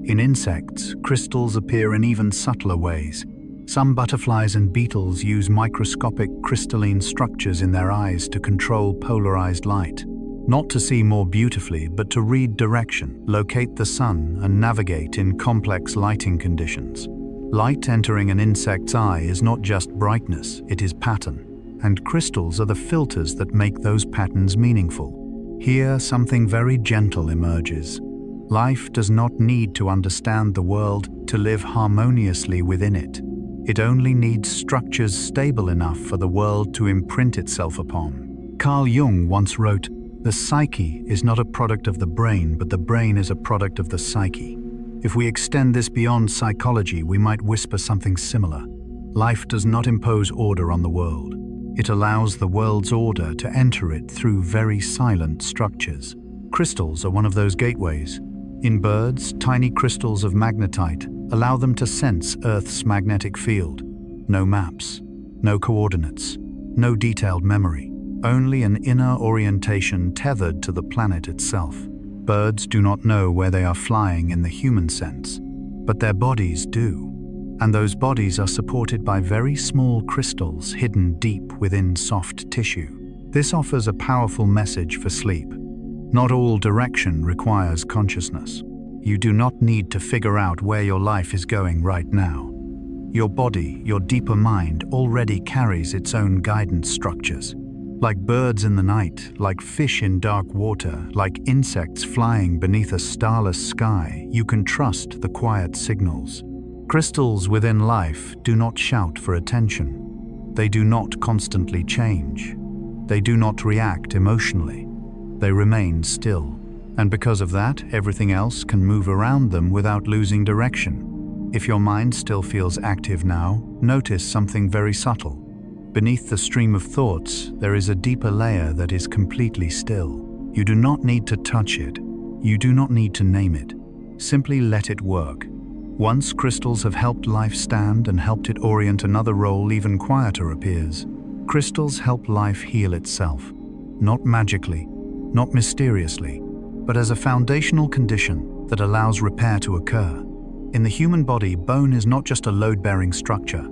In insects, crystals appear in even subtler ways. Some butterflies and beetles use microscopic crystalline structures in their eyes to control polarized light. Not to see more beautifully, but to read direction, locate the sun, and navigate in complex lighting conditions. Light entering an insect's eye is not just brightness, it is pattern. And crystals are the filters that make those patterns meaningful. Here, something very gentle emerges. Life does not need to understand the world to live harmoniously within it. It only needs structures stable enough for the world to imprint itself upon. Carl Jung once wrote, "The psyche is not a product of the brain, but the brain is a product of the psyche." If we extend this beyond psychology, we might whisper something similar. Life does not impose order on the world. It allows the world's order to enter it through very silent structures. Crystals are one of those gateways. In birds, tiny crystals of magnetite allow them to sense Earth's magnetic field. No maps, no coordinates, no detailed memory, only an inner orientation tethered to the planet itself. Birds do not know where they are flying in the human sense, but their bodies do. And those bodies are supported by very small crystals hidden deep within soft tissue. This offers a powerful message for sleep. Not all direction requires consciousness. You do not need to figure out where your life is going right now. Your body, your deeper mind, already carries its own guidance structures. Like birds in the night, like fish in dark water, like insects flying beneath a starless sky, you can trust the quiet signals. Crystals within life do not shout for attention. They do not constantly change. They do not react emotionally. They remain still. And because of that, everything else can move around them without losing direction. If your mind still feels active now, notice something very subtle. Beneath the stream of thoughts, there is a deeper layer that is completely still. You do not need to touch it. You do not need to name it. Simply let it work. Once crystals have helped life stand and helped it orient another role, even quieter appears. Crystals help life heal itself. Not magically, not mysteriously, but as a foundational condition that allows repair to occur. In the human body, bone is not just a load-bearing structure.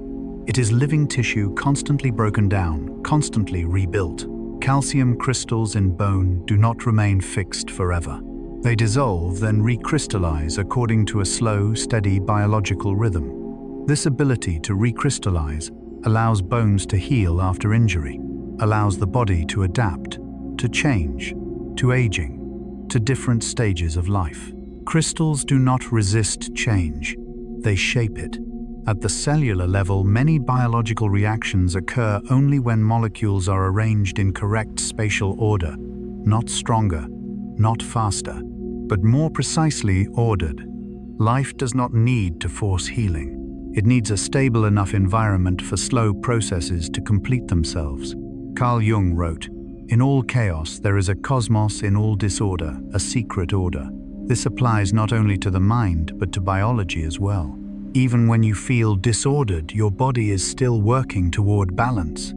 It is living tissue constantly broken down, constantly rebuilt. Calcium crystals in bone do not remain fixed forever. They dissolve, then recrystallize according to a slow, steady biological rhythm. This ability to recrystallize allows bones to heal after injury, allows the body to adapt, to change, to aging, to different stages of life. Crystals do not resist change, they shape it. At the cellular level, many biological reactions occur only when molecules are arranged in correct spatial order, not stronger, not faster, but more precisely ordered. Life does not need to force healing. It needs a stable enough environment for slow processes to complete themselves. Carl Jung wrote, "In all chaos there is a cosmos, in all disorder, a secret order." This applies not only to the mind, but to biology as well. Even when you feel disordered, your body is still working toward balance.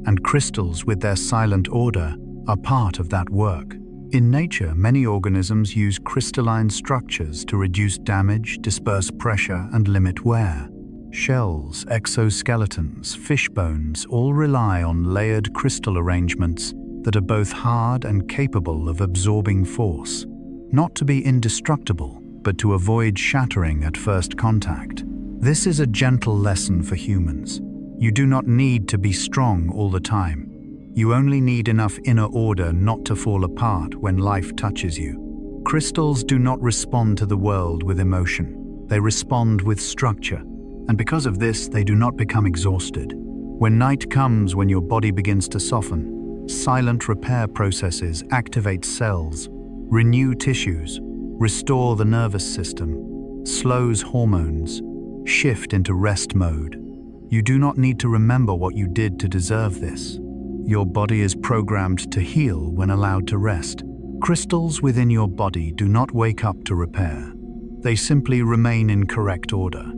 And crystals, with their silent order, are part of that work. In nature, many organisms use crystalline structures to reduce damage, disperse pressure, and limit wear. Shells, exoskeletons, fish bones all rely on layered crystal arrangements that are both hard and capable of absorbing force. Not to be indestructible, but to avoid shattering at first contact. This is a gentle lesson for humans. You do not need to be strong all the time. You only need enough inner order not to fall apart when life touches you. Crystals do not respond to the world with emotion. They respond with structure. And because of this, they do not become exhausted. When night comes, when your body begins to soften, silent repair processes activate cells, renew tissues, restore the nervous system, slows hormones, shift into rest mode. You do not need to remember what you did to deserve this. Your body is programmed to heal when allowed to rest. Crystals within your body do not wake up to repair. They simply remain in correct order.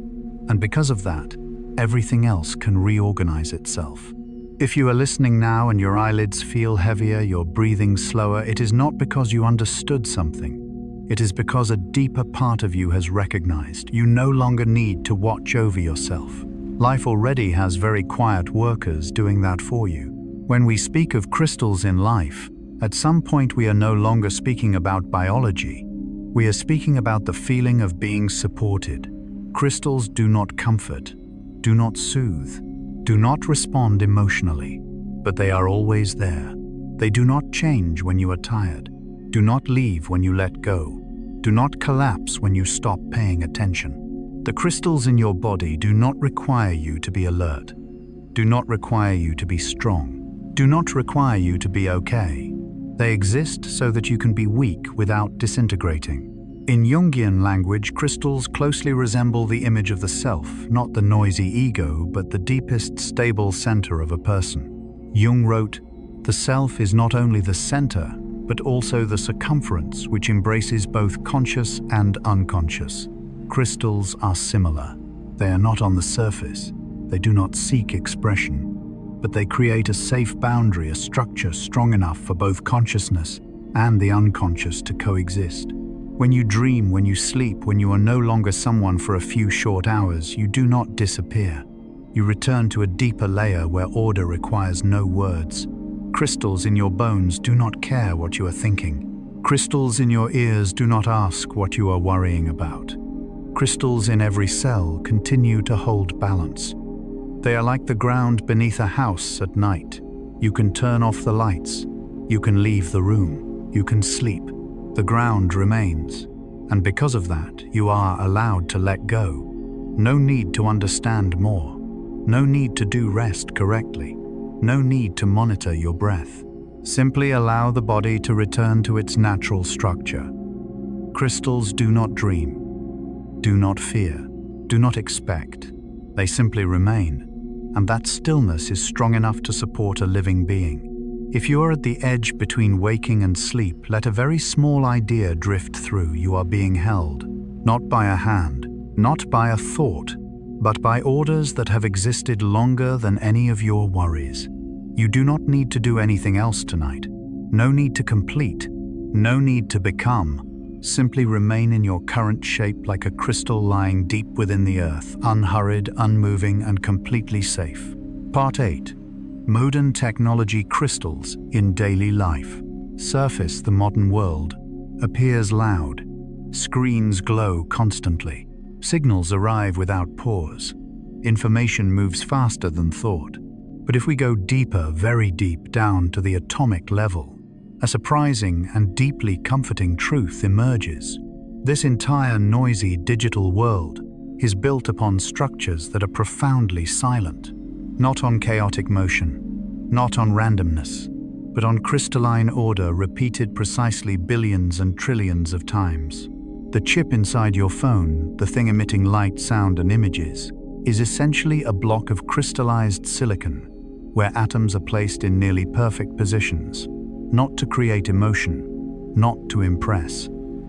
And because of that, everything else can reorganize itself. If you are listening now and your eyelids feel heavier, your breathing slower, it is not because you understood something. It is because a deeper part of you has recognized you no longer need to watch over yourself. Life already has very quiet workers doing that for you. When we speak of crystals in life, at some point we are no longer speaking about biology. We are speaking about the feeling of being supported. Crystals do not comfort, do not soothe, do not respond emotionally, but they are always there. They do not change when you are tired. Do not leave when you let go. Do not collapse when you stop paying attention. The crystals in your body do not require you to be alert. Do not require you to be strong. Do not require you to be okay. They exist so that you can be weak without disintegrating. In Jungian language, crystals closely resemble the image of the self, not the noisy ego, but the deepest stable center of a person. Jung wrote, "The self is not only the center, but also the circumference which embraces both conscious and unconscious." Crystals are similar. They are not on the surface. They do not seek expression, but they create a safe boundary, a structure strong enough for both consciousness and the unconscious to coexist. When you dream, when you sleep, when you are no longer someone for a few short hours, you do not disappear. You return to a deeper layer where order requires no words. Crystals in your bones do not care what you are thinking. Crystals in your ears do not ask what you are worrying about. Crystals in every cell continue to hold balance. They are like the ground beneath a house at night. You can turn off the lights. You can leave the room. You can sleep. The ground remains. And because of that, you are allowed to let go. No need to understand more. No need to do rest correctly. No need to monitor your breath. Simply allow the body to return to its natural structure. Crystals do not dream, do not fear, do not expect. They simply remain, and that stillness is strong enough to support a living being. If you are at the edge between waking and sleep, let a very small idea drift through. You are being held, not by a hand, not by a thought, but by orders that have existed longer than any of your worries. You do not need to do anything else tonight. No need to complete, no need to become. Simply remain in your current shape like a crystal lying deep within the earth, unhurried, unmoving, and completely safe. Part 8. Modern technology crystals in daily life. Surface the modern world. appears loud. Screens glow constantly. Signals arrive without pause. Information moves faster than thought. But if we go deeper, very deep down to the atomic level, a surprising and deeply comforting truth emerges. This entire noisy digital world is built upon structures that are profoundly silent, not on chaotic motion, not on randomness, but on crystalline order repeated precisely billions and trillions of times. The chip inside your phone, the thing emitting light, sound, and images, is essentially a block of crystallized silicon, where atoms are placed in nearly perfect positions, not to create emotion, not to impress,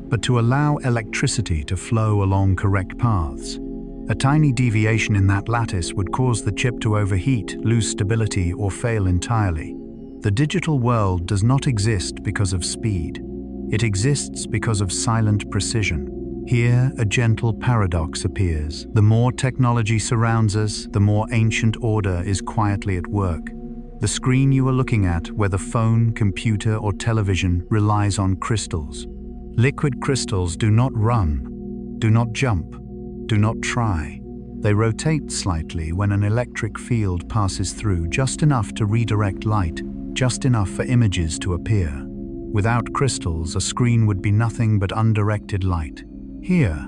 but to allow electricity to flow along correct paths. A tiny deviation in that lattice would cause the chip to overheat, lose stability, or fail entirely. The digital world does not exist because of speed. It exists because of silent precision. Here, a gentle paradox appears. The more technology surrounds us, the more ancient order is quietly at work. The screen you are looking at, whether phone, computer, or television, relies on crystals. Liquid crystals do not run, do not jump, do not try. They rotate slightly when an electric field passes through, just enough to redirect light, just enough for images to appear. Without crystals, a screen would be nothing but undirected light. Here,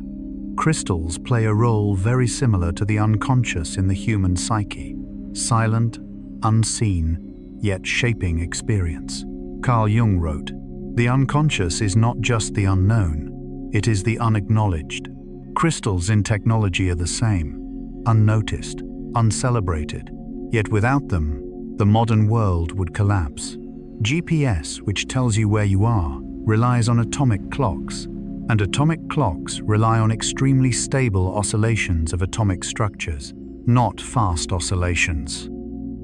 crystals play a role very similar to the unconscious in the human psyche. Silent, unseen, yet shaping experience. Carl Jung wrote, "The unconscious is not just the unknown, it is the unacknowledged." Crystals in technology are the same, unnoticed, uncelebrated. Yet without them, the modern world would collapse. GPS, which tells you where you are, relies on atomic clocks, and atomic clocks rely on extremely stable oscillations of atomic structures, not fast oscillations,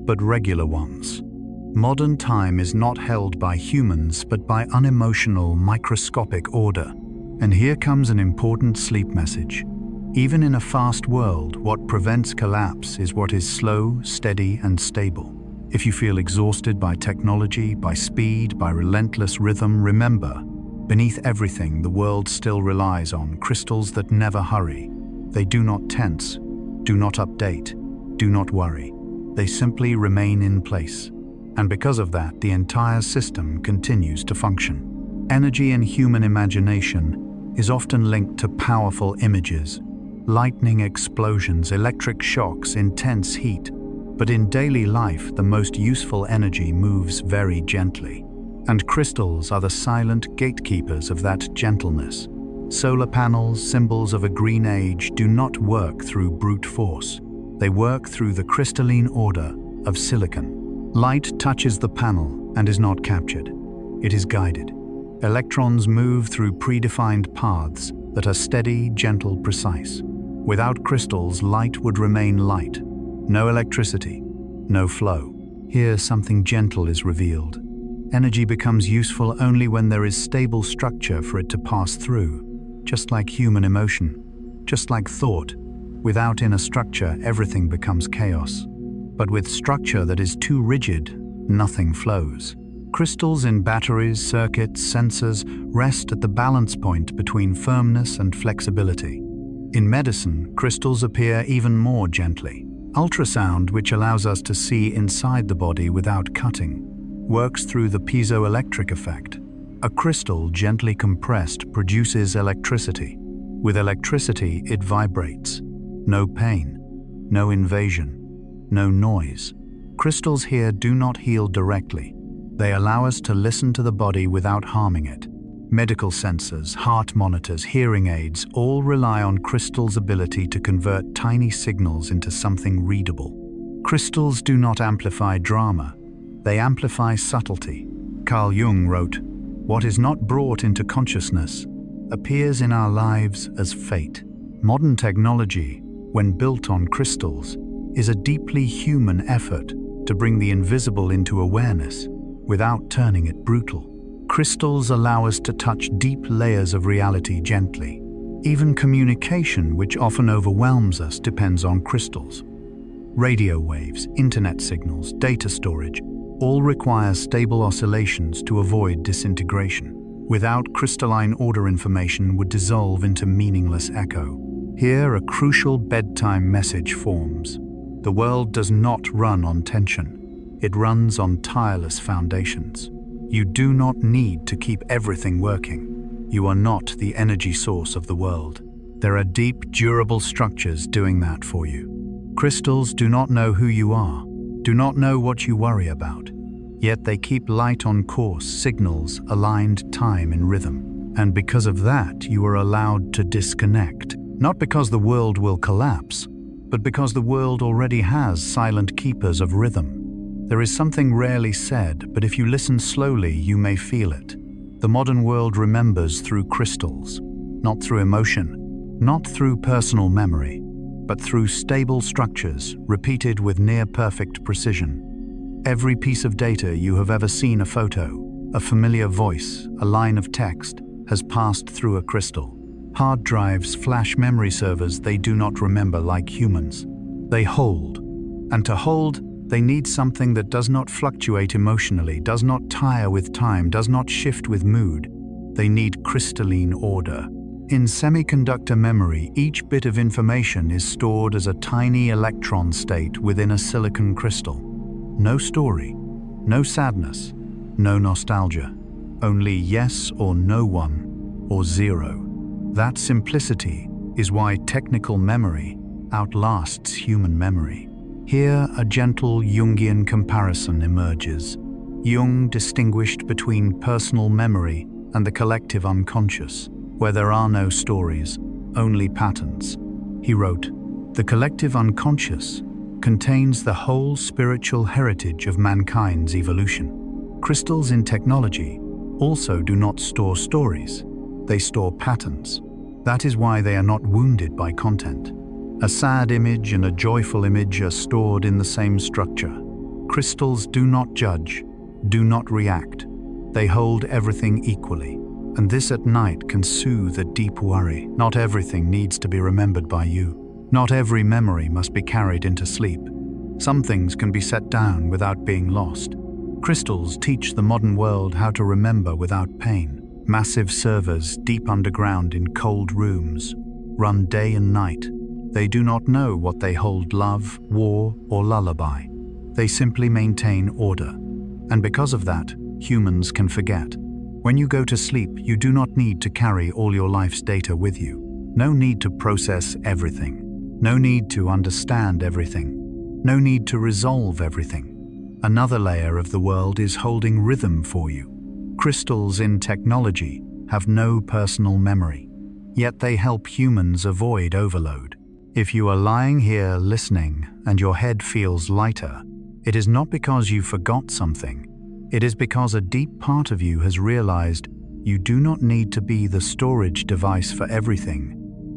but regular ones. Modern time is not held by humans, but by unemotional, microscopic order. And here comes an important sleep message. Even in a fast world, what prevents collapse is what is slow, steady, and stable. If you feel exhausted by technology, by speed, by relentless rhythm, remember, beneath everything the world still relies on crystals that never hurry. They do not tense, do not update, do not worry. They simply remain in place. And because of that, the entire system continues to function. Energy in human imagination is often linked to powerful images, lightning explosions, electric shocks, intense heat. But in daily life, the most useful energy moves very gently. And crystals are the silent gatekeepers of that gentleness. Solar panels, symbols of a green age, do not work through brute force. They work through the crystalline order of silicon. Light touches the panel and is not captured. It is guided. Electrons move through predefined paths that are steady, gentle, precise. Without crystals, light would remain light. No electricity, no flow. Here, something gentle is revealed. Energy becomes useful only when there is stable structure for it to pass through, just like human emotion, just like thought. Without inner structure, everything becomes chaos. But with structure that is too rigid, nothing flows. Crystals in batteries, circuits, sensors rest at the balance point between firmness and flexibility. In medicine, crystals appear even more gently. Ultrasound, which allows us to see inside the body without cutting, works through the piezoelectric effect. A crystal gently compressed produces electricity. With electricity, it vibrates. No pain, no invasion, no noise. Crystals here do not heal directly. They allow us to listen to the body without harming it. Medical sensors, heart monitors, hearing aids all rely on crystals' ability to convert tiny signals into something readable. Crystals do not amplify drama. They amplify subtlety. Carl Jung wrote, "What is not brought into consciousness appears in our lives as fate." Modern technology, when built on crystals, is a deeply human effort to bring the invisible into awareness without turning it brutal. Crystals allow us to touch deep layers of reality gently. Even communication, which often overwhelms us, depends on crystals. Radio waves, internet signals, data storage, all require stable oscillations to avoid disintegration. without crystalline order information would dissolve into meaningless echo. Here, a crucial bedtime message forms. The world does not run on tension. It runs on tireless foundations. You do not need to keep everything working. You are not the energy source of the world. There are deep, durable structures doing that for you. Crystals do not know who you are, do not know what you worry about. Yet they keep light on course, signals, aligned time and rhythm. And because of that, you are allowed to disconnect. Not because the world will collapse, but because the world already has silent keepers of rhythm. There is something rarely said, but if you listen slowly, you may feel it. The modern world remembers through crystals, not through emotion, not through personal memory, but through stable structures repeated with near-perfect precision. Every piece of data you have ever seen, a photo, a familiar voice, a line of text, has passed through a crystal. Hard drives, flash memory servers, they do not remember like humans. They hold. And to hold, they need something that does not fluctuate emotionally, does not tire with time, does not shift with mood. They need crystalline order. In semiconductor memory, each bit of information is stored as a tiny electron state within a silicon crystal. No story, no sadness, no nostalgia, only yes or no one or zero. That simplicity is why technical memory outlasts human memory. Here, a gentle Jungian comparison emerges. Jung distinguished between personal memory and the collective unconscious, where there are no stories, only patterns. He wrote, "The collective unconscious contains the whole spiritual heritage of mankind's evolution." Crystals in technology also do not store stories, they store patterns. That is why they are not wounded by content. A sad image and a joyful image are stored in the same structure. Crystals do not judge, do not react. They hold everything equally. And this at night can soothe a deep worry. Not everything needs to be remembered by you. Not every memory must be carried into sleep. Some things can be set down without being lost. Crystals teach the modern world how to remember without pain. Massive servers deep underground in cold rooms run day and night. They do not know what they hold: love, war, or lullaby. They simply maintain order. And because of that, humans can forget. When you go to sleep, you do not need to carry all your life's data with you. No need to process everything. No need to understand everything. No need to resolve everything. Another layer of the world is holding rhythm for you. Crystals in technology have no personal memory, yet they help humans avoid overload. If you are lying here listening and your head feels lighter, it is not because you forgot something. It is because a deep part of you has realized you do not need to be the storage device for everything.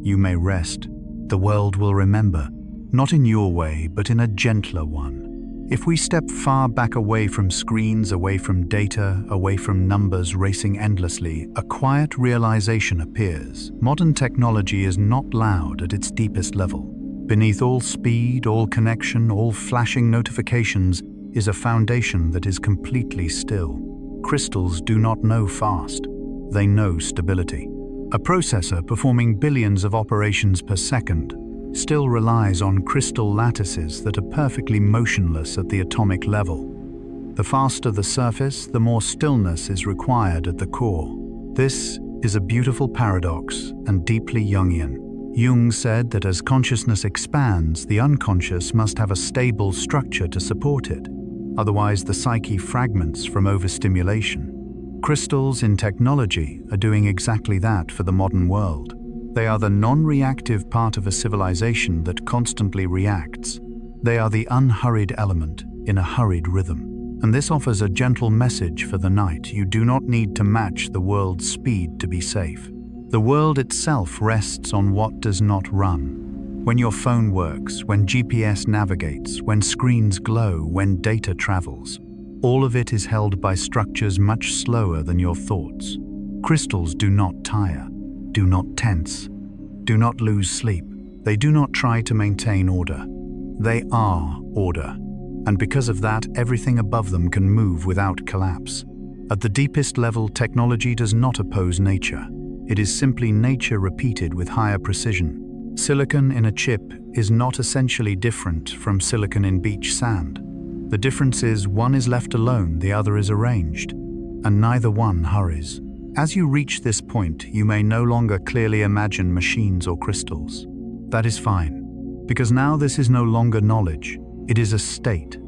You may rest. The world will remember, not in your way, but in a gentler one. If we step far back away from screens, away from data, away from numbers racing endlessly, a quiet realization appears. Modern technology is not loud at its deepest level. Beneath all speed, all connection, all flashing notifications is a foundation that is completely still. Crystals do not know fast. They know stability. A processor performing billions of operations per second still relies on crystal lattices that are perfectly motionless at the atomic level. The faster the surface, the more stillness is required at the core. This is a beautiful paradox and deeply Jungian. Jung said that as consciousness expands, the unconscious must have a stable structure to support it. Otherwise, the psyche fragments from overstimulation. Crystals in technology are doing exactly that for the modern world. They are the non-reactive part of a civilization that constantly reacts. They are the unhurried element in a hurried rhythm. And this offers a gentle message for the night. You do not need to match the world's speed to be safe. The world itself rests on what does not run. When your phone works, when GPS navigates, when screens glow, when data travels, all of it is held by structures much slower than your thoughts. Crystals do not tire, do not tense, do not lose sleep. They do not try to maintain order. They are order. And because of that, everything above them can move without collapse. At the deepest level, technology does not oppose nature. It is simply nature repeated with higher precision. Silicon in a chip is not essentially different from silicon in beach sand. The difference is one is left alone, the other is arranged, and neither one hurries. As you reach this point, you may no longer clearly imagine machines or crystals. That is fine, because now this is no longer knowledge, it is a state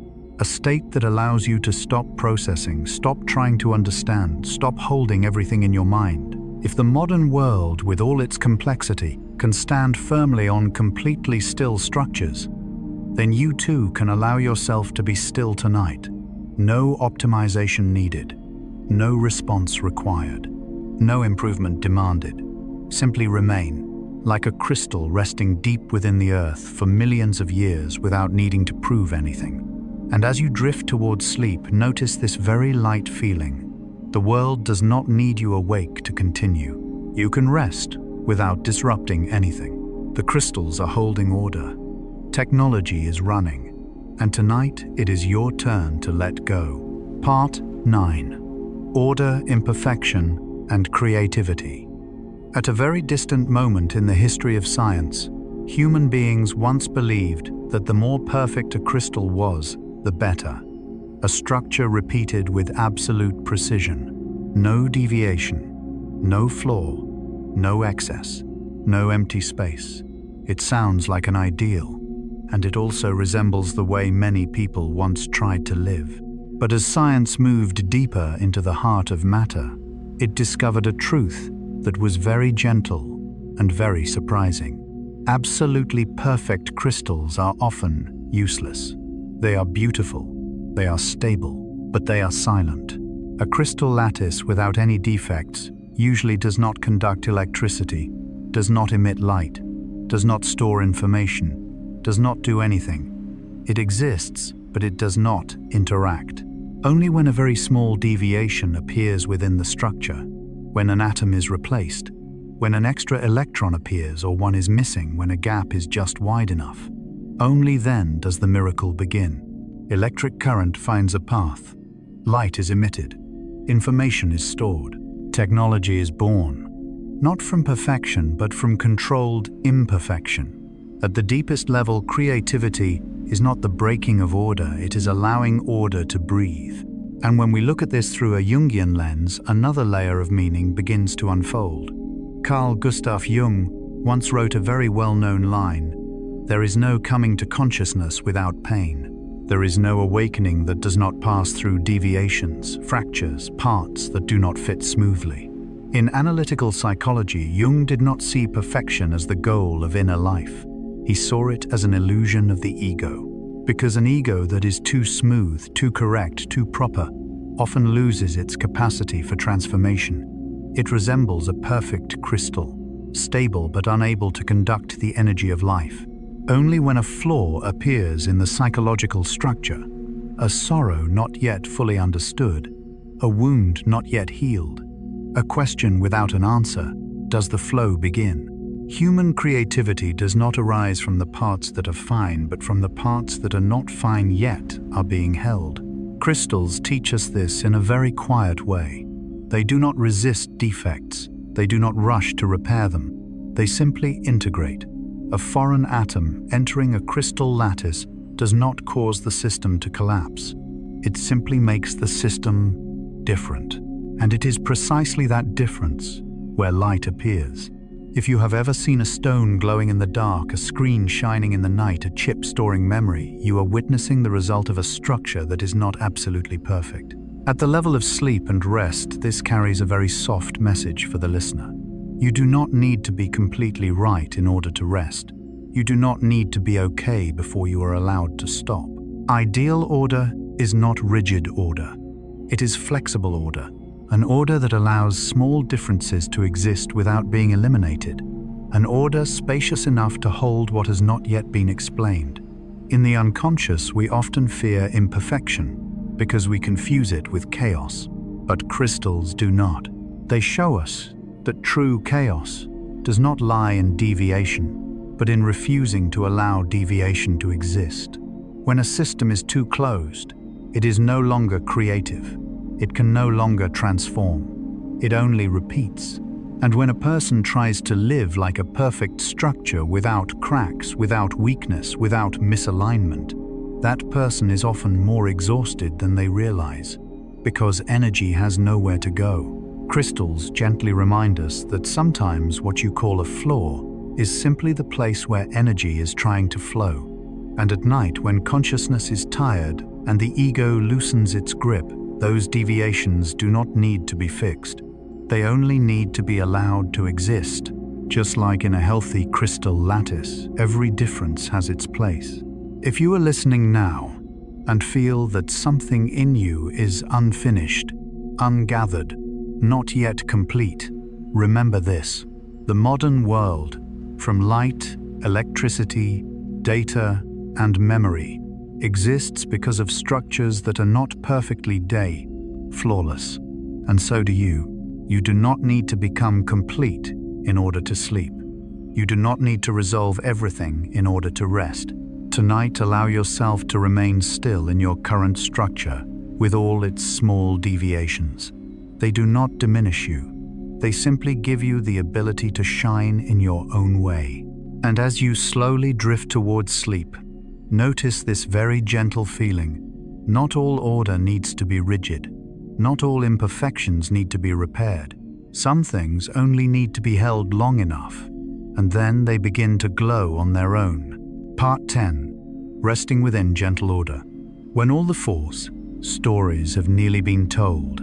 that allows you to stop processing, stop trying to understand, stop holding everything in your mind. If the modern world, with all its complexity, can stand firmly on completely still structures, then you too can allow yourself to be still tonight. No optimization needed, no response required, no improvement demanded. Simply remain, like a crystal resting deep within the earth for millions of years without needing to prove anything. And as you drift towards sleep, notice this very light feeling. The world does not need you awake to continue. You can rest without disrupting anything. The crystals are holding order. Technology is running. And tonight, it is your turn to let go. Part 9. Order, imperfection, and creativity. At a very distant moment in the history of science, human beings once believed that the more perfect a crystal was, the better. A structure repeated with absolute precision. No deviation, no flaw, no excess, no empty space. It sounds like an ideal, and it also resembles the way many people once tried to live. But as science moved deeper into the heart of matter, it discovered a truth that was very gentle and very surprising. Absolutely perfect crystals are often useless. They are beautiful, they are stable, but they are silent. A crystal lattice without any defects usually does not conduct electricity, does not emit light, does not store information, does not do anything. It exists, but it does not interact. Only when a very small deviation appears within the structure, when an atom is replaced, when an extra electron appears or one is missing when a gap is just wide enough, only then does the miracle begin. Electric current finds a path. Light is emitted. Information is stored. Technology is born, not from perfection, but from controlled imperfection. At the deepest level, creativity is not the breaking of order, it is allowing order to breathe. And when we look at this through a Jungian lens, another layer of meaning begins to unfold. Carl Gustav Jung once wrote a very well-known line: "There is no coming to consciousness without pain. There is no awakening that does not pass through deviations, fractures, parts that do not fit smoothly." In analytical psychology, Jung did not see perfection as the goal of inner life. He saw it as an illusion of the ego. Because an ego that is too smooth, too correct, too proper, often loses its capacity for transformation. It resembles a perfect crystal, stable but unable to conduct the energy of life. Only when a flaw appears in the psychological structure, a sorrow not yet fully understood, a wound not yet healed, a question without an answer, does the flow begin. Human creativity does not arise from the parts that are fine, but from the parts that are not fine yet are being held. Crystals teach us this in a very quiet way. They do not resist defects. They do not rush to repair them. They simply integrate. A foreign atom entering a crystal lattice does not cause the system to collapse. It simply makes the system different. And it is precisely that difference where light appears. If you have ever seen a stone glowing in the dark, a screen shining in the night, a chip storing memory, you are witnessing the result of a structure that is not absolutely perfect. At the level of sleep and rest, this carries a very soft message for the listener. You do not need to be completely right in order to rest. You do not need to be okay before you are allowed to stop. Ideal order is not rigid order. It is flexible order. An order that allows small differences to exist without being eliminated. An order spacious enough to hold what has not yet been explained. In the unconscious, we often fear imperfection because we confuse it with chaos. But crystals do not. They show us that true chaos does not lie in deviation, but in refusing to allow deviation to exist. When a system is too closed, it is no longer creative. It can no longer transform. It only repeats. And when a person tries to live like a perfect structure without cracks, without weakness, without misalignment, that person is often more exhausted than they realize, because energy has nowhere to go. Crystals gently remind us that sometimes what you call a flaw is simply the place where energy is trying to flow. And at night, when consciousness is tired and the ego loosens its grip, those deviations do not need to be fixed. They only need to be allowed to exist. Just like in a healthy crystal lattice, every difference has its place. If you are listening now and feel that something in you is unfinished, ungathered, not yet complete, remember this: the modern world, from light, electricity, data, and memory, exists because of structures that are not perfectly flawless. And so do you. You do not need to become complete in order to sleep. You do not need to resolve everything in order to rest. Tonight, allow yourself to remain still in your current structure with all its small deviations. They do not diminish you. They simply give you the ability to shine in your own way. And as you slowly drift towards sleep, notice this very gentle feeling. Not all order needs to be rigid. Not all imperfections need to be repaired. Some things only need to be held long enough, and then they begin to glow on their own. Part 10. Resting within gentle order. When all the force, stories have nearly been told,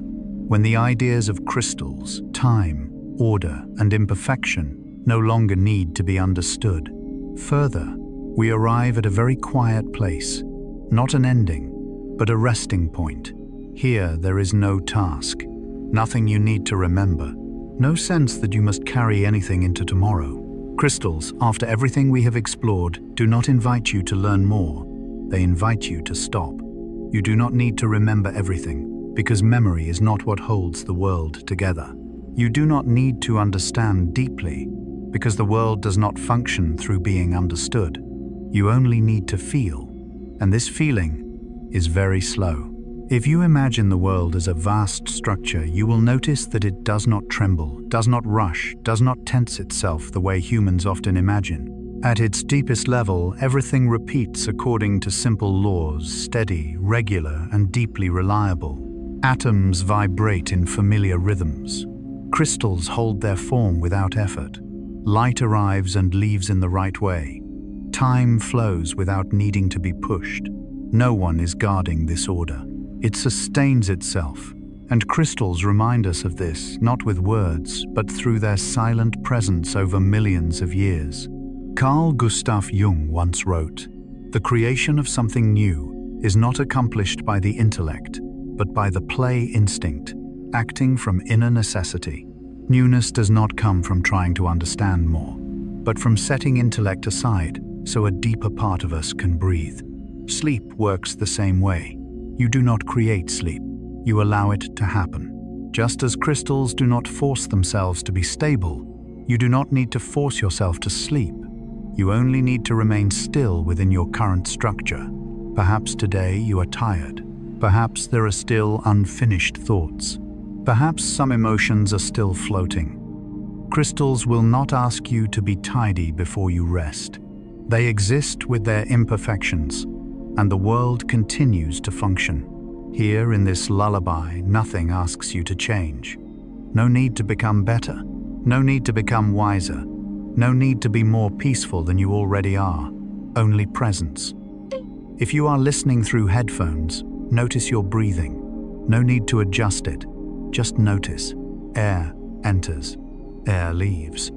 when the ideas of crystals, time, order, and imperfection no longer need to be understood, further, we arrive at a very quiet place, not an ending, but a resting point. Here there is no task, nothing you need to remember, no sense that you must carry anything into tomorrow. Crystals, after everything we have explored, do not invite you to learn more. They invite you to stop. You do not need to remember everything, because memory is not what holds the world together. You do not need to understand deeply, because the world does not function through being understood. You only need to feel, and this feeling is very slow. If you imagine the world as a vast structure, you will notice that it does not tremble, does not rush, does not tense itself the way humans often imagine. At its deepest level, everything repeats according to simple laws, steady, regular, and deeply reliable. Atoms vibrate in familiar rhythms. Crystals hold their form without effort. Light arrives and leaves in the right way. Time flows without needing to be pushed. No one is guarding this order. It sustains itself, and crystals remind us of this, not with words, but through their silent presence over millions of years. Carl Gustav Jung once wrote, "The creation of something new is not accomplished by the intellect, but by the play instinct, acting from inner necessity." Newness does not come from trying to understand more, but from setting intellect aside so a deeper part of us can breathe. Sleep works the same way. You do not create sleep, you allow it to happen. Just as crystals do not force themselves to be stable, you do not need to force yourself to sleep. You only need to remain still within your current structure. Perhaps today you are tired. Perhaps there are still unfinished thoughts. Perhaps some emotions are still floating. Crystals will not ask you to be tidy before you rest. They exist with their imperfections, and the world continues to function. Here in this lullaby, nothing asks you to change. No need to become better. No need to become wiser. No need to be more peaceful than you already are. Only presence. If you are listening through headphones, notice your breathing. No need to adjust it. Just notice. Air enters. Air leaves.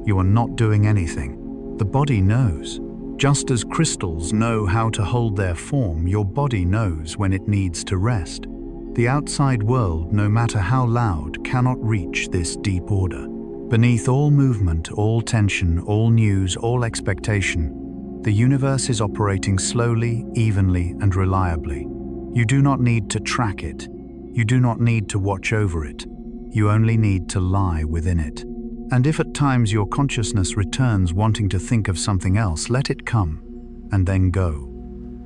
You are not doing anything. The body knows. Just as crystals know how to hold their form, your body knows when it needs to rest. The outside world, no matter how loud, cannot reach this deep order. Beneath all movement, all tension, all news, all expectation, the universe is operating slowly, evenly, and reliably. You do not need to track it. You do not need to watch over it. You only need to lie within it. And if at times your consciousness returns wanting to think of something else, let it come, and then go.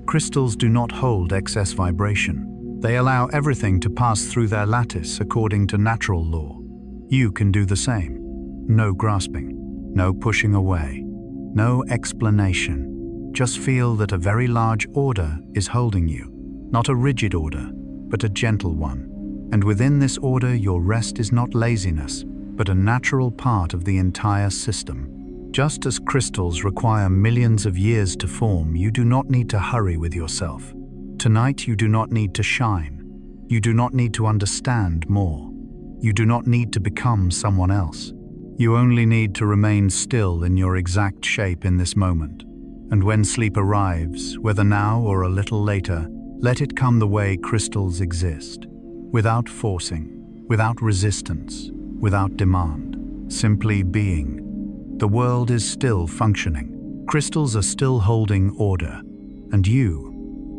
Crystals do not hold excess vibration. They allow everything to pass through their lattice according to natural law. You can do the same. No grasping, no pushing away, no explanation. Just feel that a very large order is holding you. Not a rigid order, but a gentle one. And within this order, your rest is not laziness, but a natural part of the entire system. Just as crystals require millions of years to form, you do not need to hurry with yourself. Tonight, you do not need to shine. You do not need to understand more. You do not need to become someone else. You only need to remain still in your exact shape in this moment. And when sleep arrives, whether now or a little later, let it come the way crystals exist. Without forcing, without resistance, without demand. Simply being. The world is still functioning. Crystals are still holding order, and you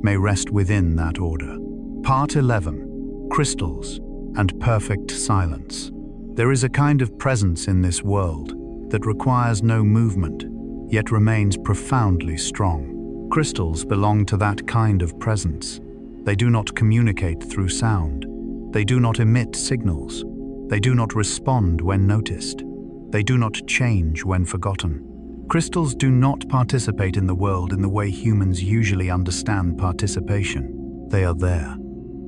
may rest within that order. Part 11. Crystals and perfect silence. There is a kind of presence in this world that requires no movement, yet remains profoundly strong. Crystals belong to that kind of presence. They do not communicate through sound. They do not emit signals. They do not respond when noticed. They do not change when forgotten. Crystals do not participate in the world in the way humans usually understand participation. They are there.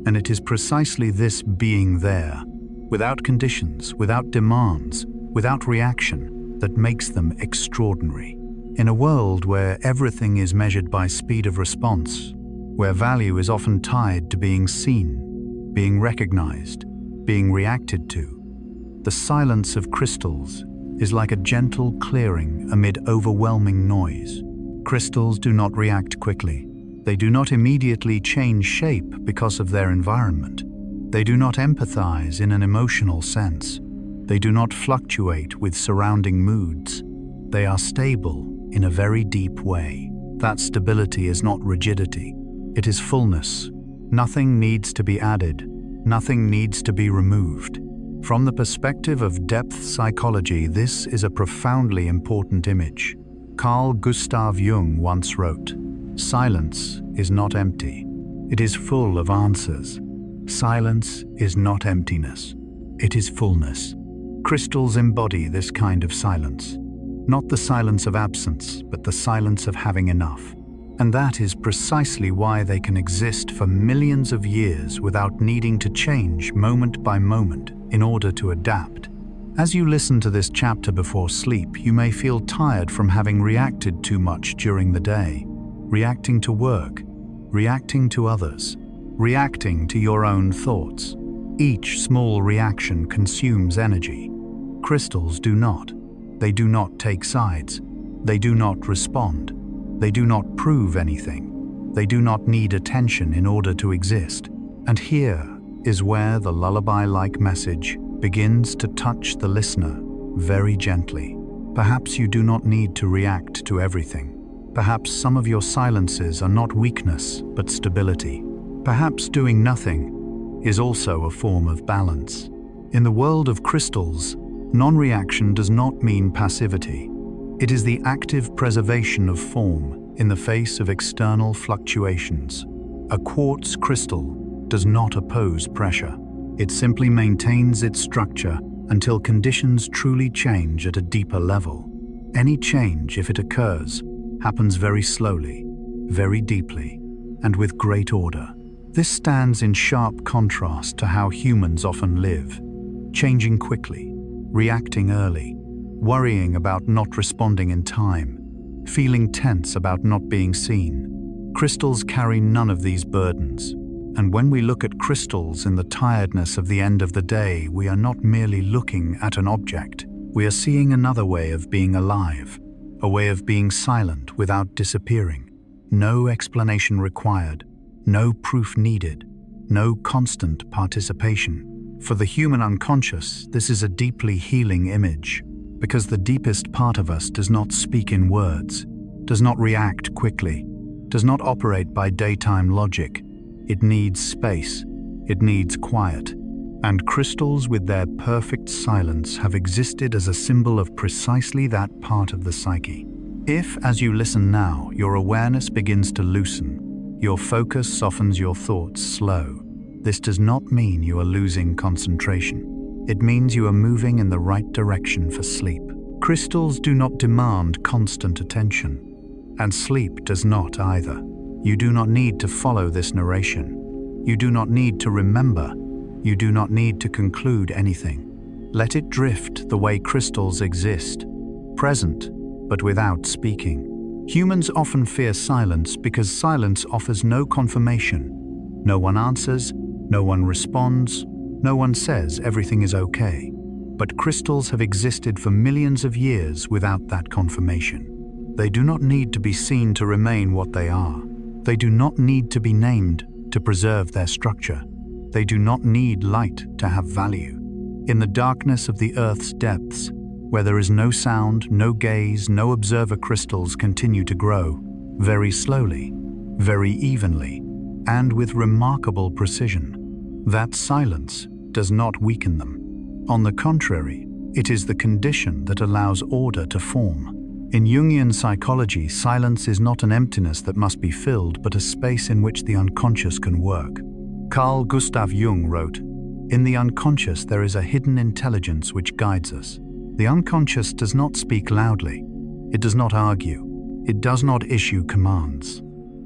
And it is precisely this being there, without conditions, without demands, without reaction, that makes them extraordinary. In a world where everything is measured by speed of response, where value is often tied to being seen, being recognized, being reacted to, the silence of crystals is like a gentle clearing amid overwhelming noise. Crystals do not react quickly. They do not immediately change shape because of their environment. They do not empathize in an emotional sense. They do not fluctuate with surrounding moods. They are stable in a very deep way. That stability is not rigidity. It is fullness. Nothing needs to be added. Nothing needs to be removed. From the perspective of depth psychology, this is a profoundly important image. Carl Gustav Jung once wrote, "Silence is not empty. It is full of answers. Silence is not emptiness. It is fullness." Crystals embody this kind of silence. Not the silence of absence, but the silence of having enough. And that is precisely why they can exist for millions of years without needing to change moment by moment in order to adapt. As you listen to this chapter before sleep, you may feel tired from having reacted too much during the day. Reacting to work, reacting to others, reacting to your own thoughts. Each small reaction consumes energy. Crystals do not. They do not take sides. They do not respond. They do not prove anything. They do not need attention in order to exist. And here is where the lullaby-like message begins to touch the listener very gently. Perhaps you do not need to react to everything. Perhaps some of your silences are not weakness, but stability. Perhaps doing nothing is also a form of balance. In the world of crystals, non-reaction does not mean passivity. It is the active preservation of form in the face of external fluctuations. A quartz crystal does not oppose pressure. It simply maintains its structure until conditions truly change at a deeper level. Any change, if it occurs, happens very slowly, very deeply, and with great order. This stands in sharp contrast to how humans often live, changing quickly, reacting early, worrying about not responding in time, feeling tense about not being seen. Crystals carry none of these burdens. And when we look at crystals in the tiredness of the end of the day, we are not merely looking at an object. We are seeing another way of being alive, a way of being silent without disappearing. No explanation required, no proof needed, no constant participation. For the human unconscious, this is a deeply healing image, because the deepest part of us does not speak in words, does not react quickly, does not operate by daytime logic. It needs space, it needs quiet, and crystals with their perfect silence have existed as a symbol of precisely that part of the psyche. If, as you listen now, your awareness begins to loosen, your focus softens, your thoughts slow, This does not mean you are losing concentration. It means you are moving in the right direction for sleep. Crystals do not demand constant attention, and sleep does not either. You do not need to follow this narration. You do not need to remember. You do not need to conclude anything. Let it drift the way crystals exist, present, but without speaking. Humans often fear silence because silence offers no confirmation. No one answers, no one responds, no one says everything is okay. But crystals have existed for millions of years without that confirmation. They do not need to be seen to remain what they are. They do not need to be named to preserve their structure. They do not need light to have value. In the darkness of the Earth's depths, where there is no sound, no gaze, no observer, crystals continue to grow, very slowly, very evenly, and with remarkable precision. That silence does not weaken them. On the contrary, it is the condition that allows order to form. In Jungian psychology, silence is not an emptiness that must be filled, but a space in which the unconscious can work. Carl Gustav Jung wrote, "In the unconscious there is a hidden intelligence which guides us. The unconscious does not speak loudly. It does not argue. It does not issue commands.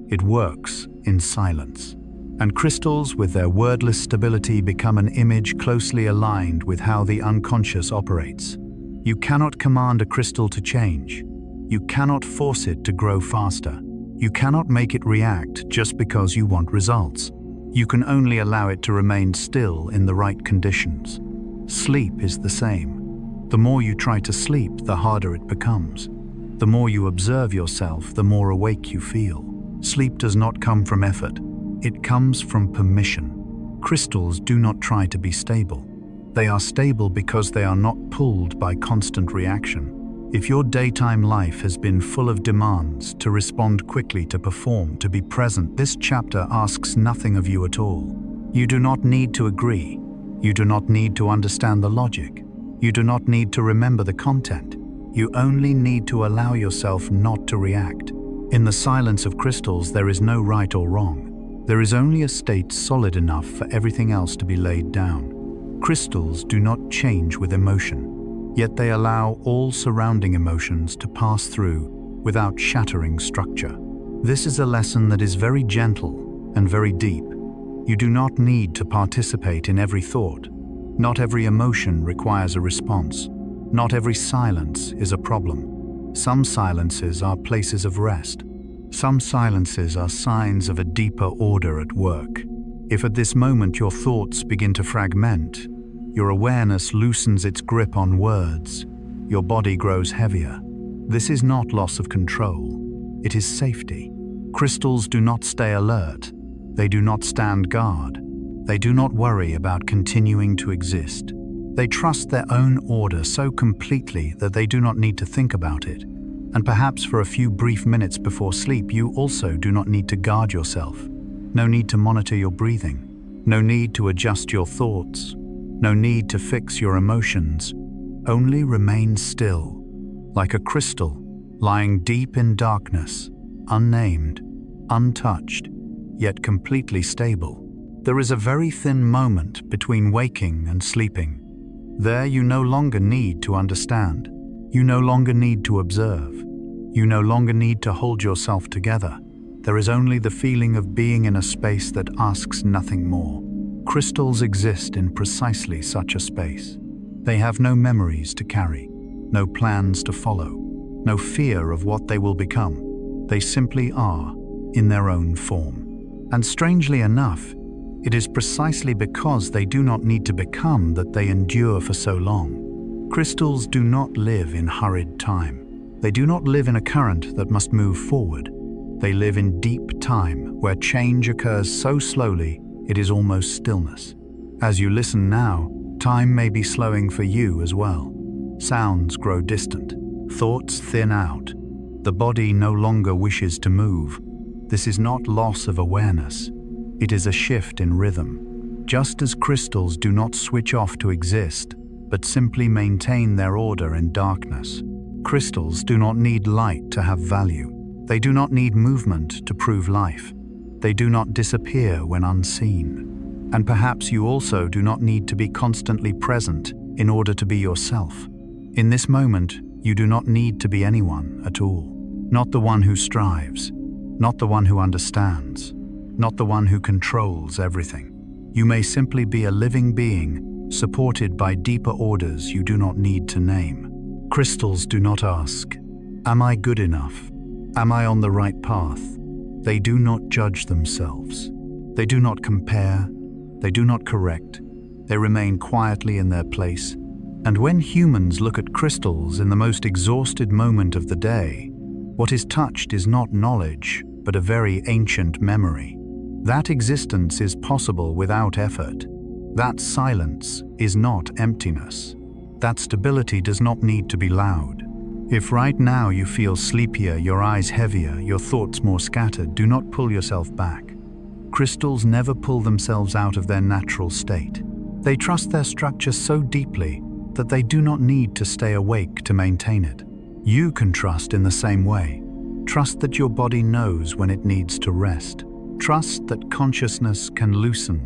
It works in silence." And crystals, with their wordless stability, become an image closely aligned with how the unconscious operates. You cannot command a crystal to change. You cannot force it to grow faster. You cannot make it react just because you want results. You can only allow it to remain still in the right conditions. Sleep is the same. The more you try to sleep, the harder it becomes. The more you observe yourself, the more awake you feel. Sleep does not come from effort. It comes from permission. Crystals do not try to be stable. They are stable because they are not pulled by constant reaction. If your daytime life has been full of demands to respond quickly, to perform, to be present, this chapter asks nothing of you at all. You do not need to agree. You do not need to understand the logic. You do not need to remember the content. You only need to allow yourself not to react. In the silence of crystals, there is no right or wrong. There is only a state solid enough for everything else to be laid down. Crystals do not change with emotion, yet they allow all surrounding emotions to pass through without shattering structure. This is a lesson that is very gentle and very deep. You do not need to participate in every thought. Not every emotion requires a response. Not every silence is a problem. Some silences are places of rest. Some silences are signs of a deeper order at work. If at this moment your thoughts begin to fragment, your awareness loosens its grip on words, your body grows heavier. This is not loss of control. It is safety. Crystals do not stay alert. They do not stand guard. They do not worry about continuing to exist. They trust their own order so completely that they do not need to think about it. And perhaps for a few brief minutes before sleep, you also do not need to guard yourself. No need to monitor your breathing. No need to adjust your thoughts. No need to fix your emotions. Only remain still, like a crystal, lying deep in darkness, unnamed, untouched, yet completely stable. There is a very thin moment between waking and sleeping. There you no longer need to understand. You no longer need to observe. You no longer need to hold yourself together. There is only the feeling of being in a space that asks nothing more. Crystals exist in precisely such a space. They have no memories to carry, no plans to follow, no fear of what they will become. They simply are, in their own form. And strangely enough, it is precisely because they do not need to become that they endure for so long. Crystals do not live in hurried time. They do not live in a current that must move forward. They live in deep time, where change occurs so slowly it is almost stillness. As you listen now, time may be slowing for you as well. Sounds grow distant. Thoughts thin out. The body no longer wishes to move. This is not loss of awareness. It is a shift in rhythm. Just as crystals do not switch off to exist, but simply maintain their order in darkness. Crystals do not need light to have value. They do not need movement to prove life. They do not disappear when unseen. And perhaps you also do not need to be constantly present in order to be yourself. In this moment, you do not need to be anyone at all. Not the one who strives, not the one who understands, not the one who controls everything. You may simply be a living being, supported by deeper orders you do not need to name. Crystals do not ask, "Am I good enough? Am I on the right path?" They do not judge themselves. They do not compare. They do not correct. They remain quietly in their place. And when humans look at crystals in the most exhausted moment of the day, what is touched is not knowledge, but a very ancient memory. That existence is possible without effort. That silence is not emptiness. That stability does not need to be loud. If right now you feel sleepier, your eyes heavier, your thoughts more scattered, do not pull yourself back. Crystals never pull themselves out of their natural state. They trust their structure so deeply that they do not need to stay awake to maintain it. You can trust in the same way. Trust that your body knows when it needs to rest. Trust that consciousness can loosen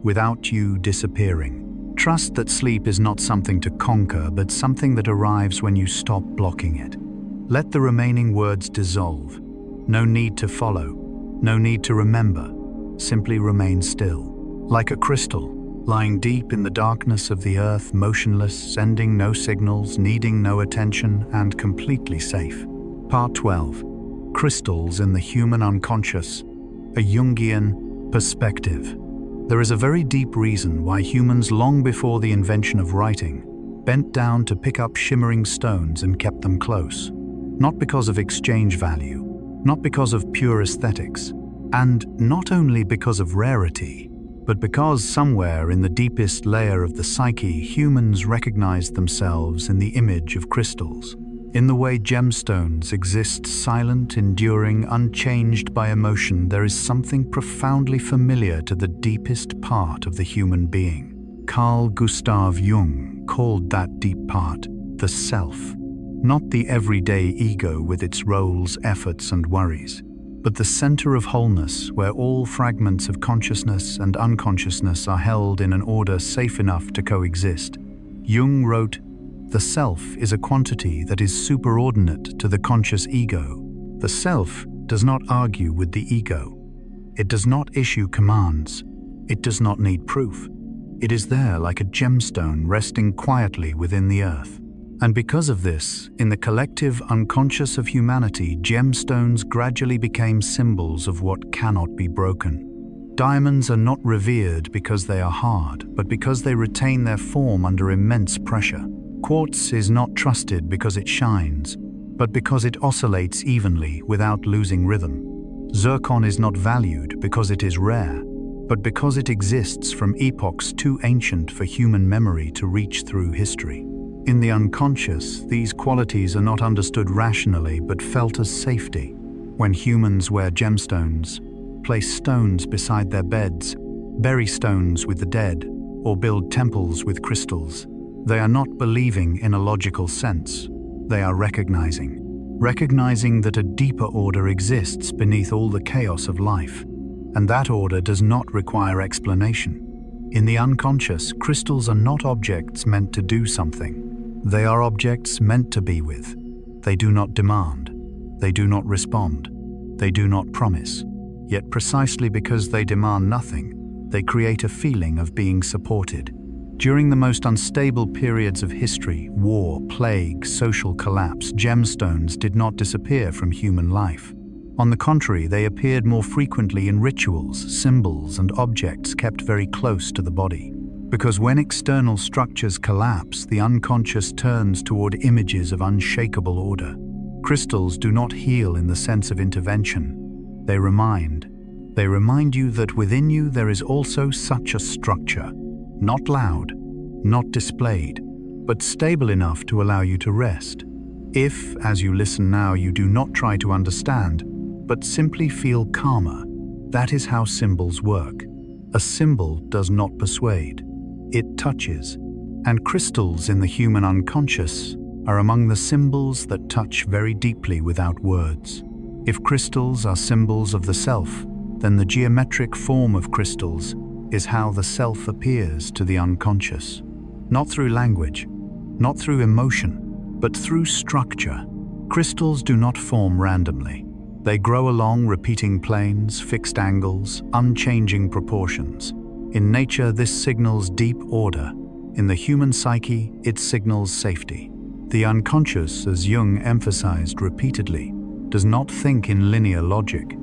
without you disappearing. Trust that sleep is not something to conquer, but something that arrives when you stop blocking it. Let the remaining words dissolve. No need to follow. No need to remember. Simply remain still. Like a crystal, lying deep in the darkness of the earth, motionless, sending no signals, needing no attention, and completely safe. Part 12. Crystals in the Human Unconscious. A Jungian perspective. There is a very deep reason why humans, long before the invention of writing, bent down to pick up shimmering stones and kept them close. Not because of exchange value, not because of pure aesthetics, and not only because of rarity, but because somewhere in the deepest layer of the psyche, humans recognized themselves in the image of crystals. In the way gemstones exist silent, enduring, unchanged by emotion, there is something profoundly familiar to the deepest part of the human being. Carl Gustav Jung called that deep part the self. Not the everyday ego with its roles, efforts, and worries, but the center of wholeness where all fragments of consciousness and unconsciousness are held in an order safe enough to coexist. Jung wrote, "The self is a quantity that is superordinate to the conscious ego. The self does not argue with the ego. It does not issue commands. It does not need proof. It is there like a gemstone resting quietly within the earth." And because of this, in the collective unconscious of humanity, gemstones gradually became symbols of what cannot be broken. Diamonds are not revered because they are hard, but because they retain their form under immense pressure. Quartz is not trusted because it shines, but because it oscillates evenly without losing rhythm. Zircon is not valued because it is rare, but because it exists from epochs too ancient for human memory to reach through history. In the unconscious, these qualities are not understood rationally but felt as safety. When humans wear gemstones, place stones beside their beds, bury stones with the dead, or build temples with crystals, they are not believing in a logical sense. They are recognizing that a deeper order exists beneath all the chaos of life, and that order does not require explanation. In the unconscious, crystals are not objects meant to do something. They are objects meant to be with. They do not demand. They do not respond. They do not promise. Yet precisely because they demand nothing, they create a feeling of being supported. During the most unstable periods of history, war, plague, social collapse, gemstones did not disappear from human life. On the contrary, they appeared more frequently in rituals, symbols, and objects kept very close to the body. Because when external structures collapse, the unconscious turns toward images of unshakable order. Crystals do not heal in the sense of intervention. They remind you that within you there is also such a structure. Not loud, not displayed, but stable enough to allow you to rest. If, as you listen now, you do not try to understand, but simply feel calmer, that is how symbols work. A symbol does not persuade, it touches. And crystals in the human unconscious are among the symbols that touch very deeply without words. If crystals are symbols of the self, then the geometric form of crystals is how the self appears to the unconscious. Not through language, not through emotion, but through structure. Crystals do not form randomly. They grow along repeating planes, fixed angles, unchanging proportions. In nature, this signals deep order. In the human psyche, it signals safety. The unconscious, as Jung emphasized repeatedly, does not think in linear logic.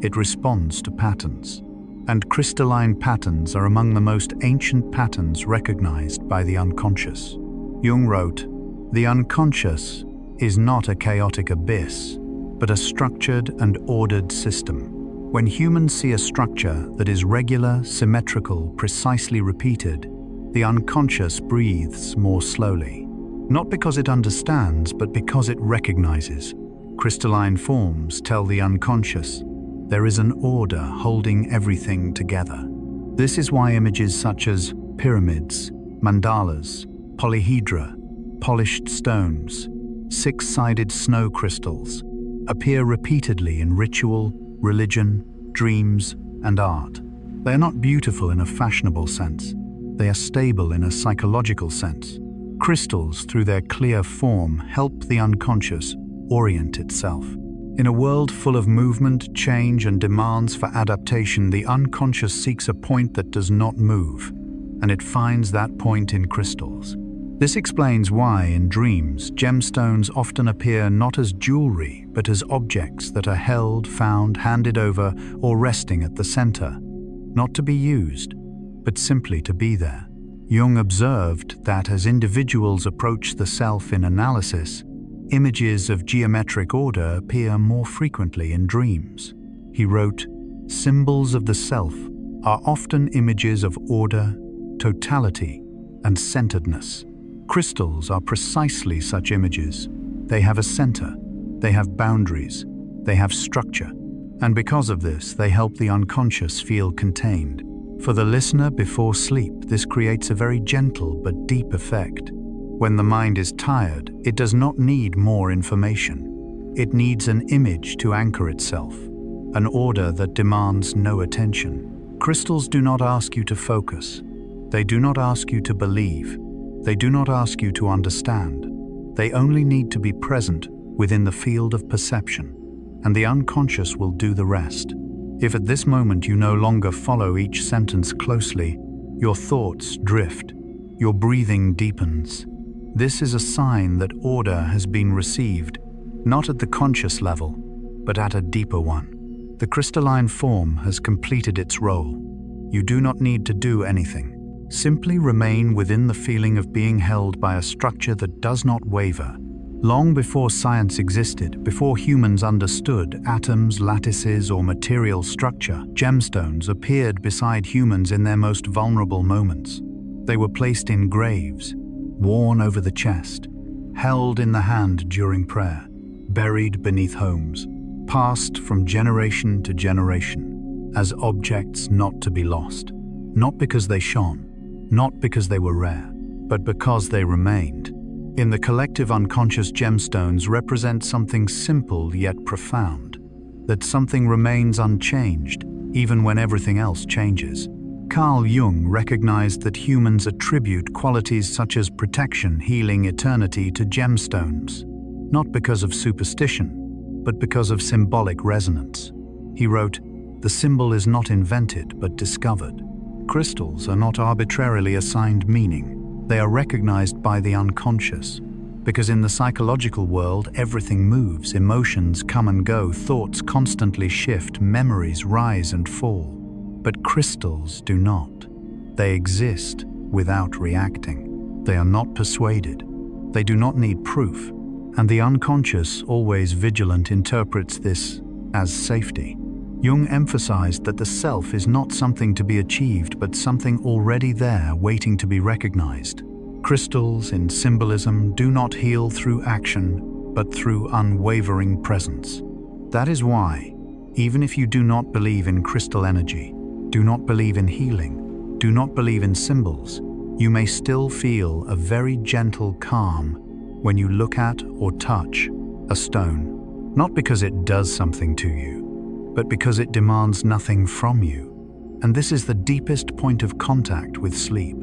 It responds to patterns. And crystalline patterns are among the most ancient patterns recognized by the unconscious. Jung wrote, "The unconscious is not a chaotic abyss, but a structured and ordered system." When humans see a structure that is regular, symmetrical, precisely repeated, the unconscious breathes more slowly. Not because it understands, but because it recognizes. Crystalline forms tell the unconscious there is an order holding everything together. This is why images such as pyramids, mandalas, polyhedra, polished stones, six-sided snow crystals appear repeatedly in ritual, religion, dreams, and art. They are not beautiful in a fashionable sense. They are stable in a psychological sense. Crystals, through their clear form, help the unconscious orient itself. In a world full of movement, change, and demands for adaptation, the unconscious seeks a point that does not move, and it finds that point in crystals. This explains why, in dreams, gemstones often appear not as jewelry, but as objects that are held, found, handed over, or resting at the center, not to be used, but simply to be there. Jung observed that as individuals approach the self in analysis, images of geometric order appear more frequently in dreams. He wrote, "Symbols of the self are often images of order, totality, and centeredness." Crystals are precisely such images. They have a center, they have boundaries, they have structure, and because of this, they help the unconscious feel contained. For the listener before sleep, this creates a very gentle but deep effect. When the mind is tired, it does not need more information. It needs an image to anchor itself, an order that demands no attention. Crystals do not ask you to focus. They do not ask you to believe. They do not ask you to understand. They only need to be present within the field of perception, and the unconscious will do the rest. If at this moment you no longer follow each sentence closely, your thoughts drift, your breathing deepens. This is a sign that order has been received, not at the conscious level, but at a deeper one. The crystalline form has completed its role. You do not need to do anything. Simply remain within the feeling of being held by a structure that does not waver. Long before science existed, before humans understood atoms, lattices, or material structure, gemstones appeared beside humans in their most vulnerable moments. They were placed in graves, worn over the chest, held in the hand during prayer, buried beneath homes, passed from generation to generation, as objects not to be lost. Not because they shone, not because they were rare, but because they remained. In the collective unconscious, gemstones represent something simple yet profound, that something remains unchanged even when everything else changes. Carl Jung recognized that humans attribute qualities such as protection, healing, eternity to gemstones, not because of superstition, but because of symbolic resonance. He wrote, "The symbol is not invented but discovered." Crystals are not arbitrarily assigned meaning. They are recognized by the unconscious, because in the psychological world, everything moves, emotions come and go, thoughts constantly shift, memories rise and fall. But crystals do not. They exist without reacting. They are not persuaded. They do not need proof. And the unconscious, always vigilant, interprets this as safety. Jung emphasized that the self is not something to be achieved, but something already there, waiting to be recognized. Crystals, in symbolism, do not heal through action, but through unwavering presence. That is why, even if you do not believe in crystal energy, do not believe in healing, do not believe in symbols, you may still feel a very gentle calm when you look at or touch a stone. Not because it does something to you, but because it demands nothing from you. And this is the deepest point of contact with sleep.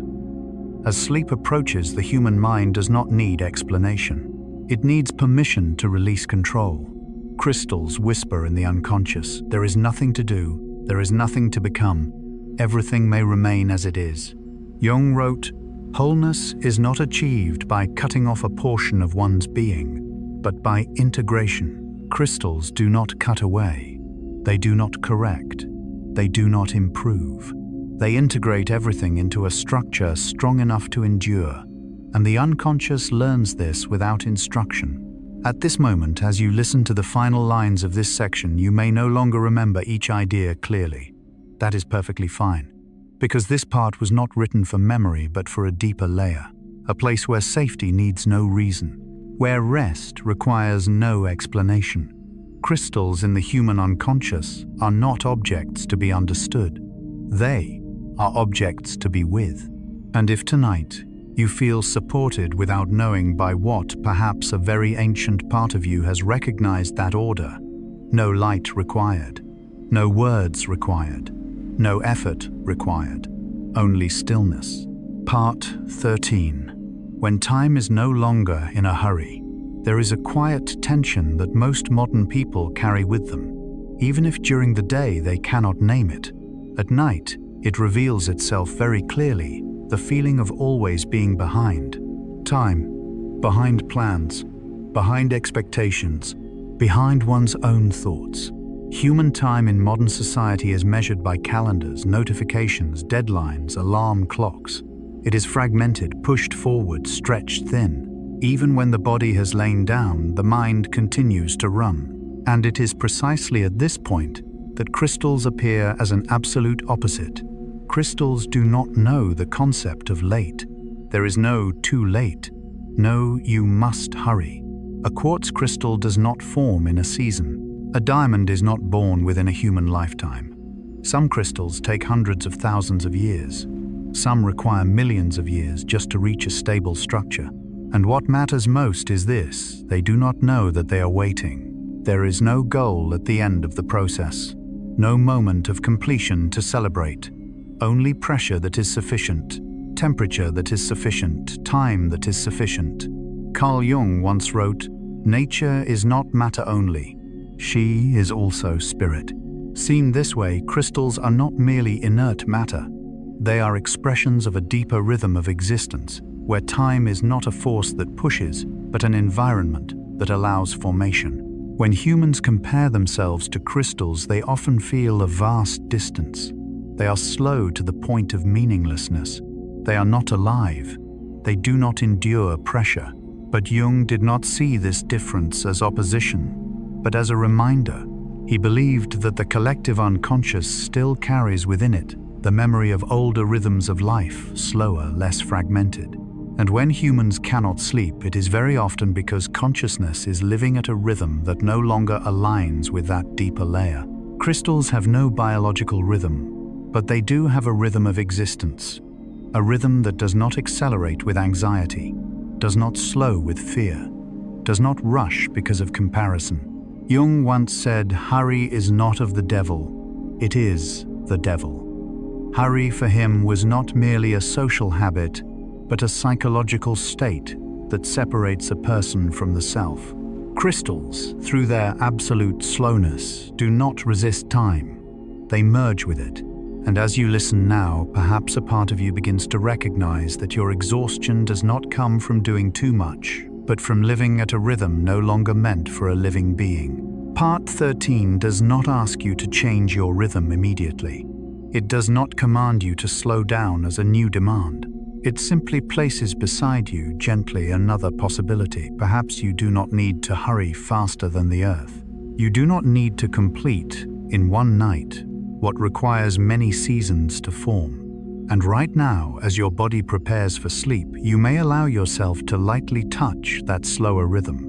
As sleep approaches, the human mind does not need explanation. It needs permission to release control. Crystals whisper in the unconscious, there is nothing to do, there is nothing to become, everything may remain as it is. Jung wrote, wholeness is not achieved by cutting off a portion of one's being, but by integration. Crystals do not cut away. They do not correct. They do not improve. They integrate everything into a structure strong enough to endure, and the unconscious learns this without instruction. At this moment, as you listen to the final lines of this section, you may no longer remember each idea clearly. That is perfectly fine, because this part was not written for memory but for a deeper layer, a place where safety needs no reason, where rest requires no explanation. Crystals in the human unconscious are not objects to be understood. They are objects to be with. And if tonight you feel supported without knowing by what, perhaps a very ancient part of you has recognized that order, no light required, no words required, no effort required, only stillness. Part 13. When time is no longer in a hurry, there is a quiet tension that most modern people carry with them. Even if during the day they cannot name it, at night it reveals itself very clearly, the feeling of always being behind. Time, behind plans, behind expectations, behind one's own thoughts. Human time in modern society is measured by calendars, notifications, deadlines, alarm clocks. It is fragmented, pushed forward, stretched thin. Even when the body has lain down, the mind continues to run. And it is precisely at this point that crystals appear as an absolute opposite. Crystals do not know the concept of late. There is no too late. No, you must hurry. A quartz crystal does not form in a season. A diamond is not born within a human lifetime. Some crystals take hundreds of thousands of years. Some require millions of years just to reach a stable structure. And what matters most is this: they do not know that they are waiting. There is no goal at the end of the process. No moment of completion to celebrate. Only pressure that is sufficient, temperature that is sufficient, time that is sufficient. Carl Jung once wrote, "Nature is not matter only. She is also spirit." Seen this way, crystals are not merely inert matter. They are expressions of a deeper rhythm of existence, where time is not a force that pushes, but an environment that allows formation. When humans compare themselves to crystals, they often feel a vast distance. They are slow to the point of meaninglessness. They are not alive. They do not endure pressure. But Jung did not see this difference as opposition, but as a reminder. He believed that the collective unconscious still carries within it the memory of older rhythms of life, slower, less fragmented. And when humans cannot sleep, it is very often because consciousness is living at a rhythm that no longer aligns with that deeper layer. Crystals have no biological rhythm, but they do have a rhythm of existence, a rhythm that does not accelerate with anxiety, does not slow with fear, does not rush because of comparison. Jung once said, "Hurry is not of the devil, it is the devil." Hurry for him was not merely a social habit, but a psychological state that separates a person from the self. Crystals, through their absolute slowness, do not resist time. They merge with it. And as you listen now, perhaps a part of you begins to recognize that your exhaustion does not come from doing too much, but from living at a rhythm no longer meant for a living being. Part 13 does not ask you to change your rhythm immediately. It does not command you to slow down as a new demand. It simply places beside you gently another possibility. Perhaps you do not need to hurry faster than the earth. You do not need to complete, in one night, what requires many seasons to form. And right now, as your body prepares for sleep, you may allow yourself to lightly touch that slower rhythm.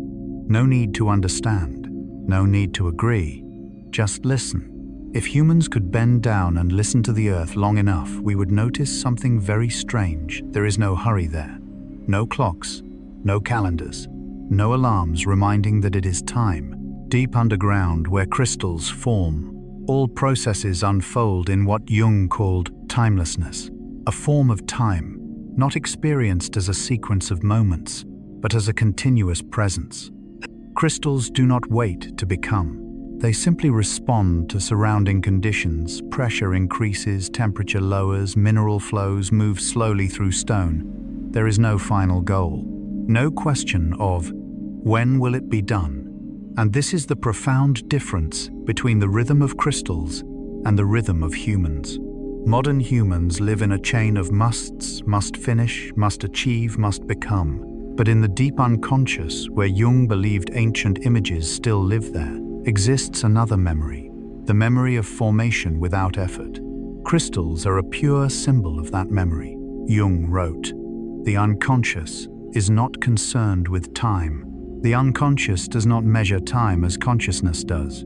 No need to understand, no need to agree, just listen. If humans could bend down and listen to the earth long enough, we would notice something very strange. There is no hurry there. No clocks, no calendars, no alarms reminding that it is time. Deep underground, where crystals form, All processes unfold in what Jung called timelessness, a form of time, not experienced as a sequence of moments, but as a continuous presence. Crystals do not wait to become. They simply respond to surrounding conditions. Pressure increases, temperature lowers, mineral flows move slowly through stone. There is no final goal, no question of when will it be done. And this is the profound difference between the rhythm of crystals and the rhythm of humans. Modern humans live in a chain of musts, must finish, must achieve, must become. But in the deep unconscious, where Jung believed ancient images still live there, exists another memory, the memory of formation without effort. Crystals are a pure symbol of that memory. Jung wrote, "The unconscious is not concerned with time. The unconscious does not measure time as consciousness does.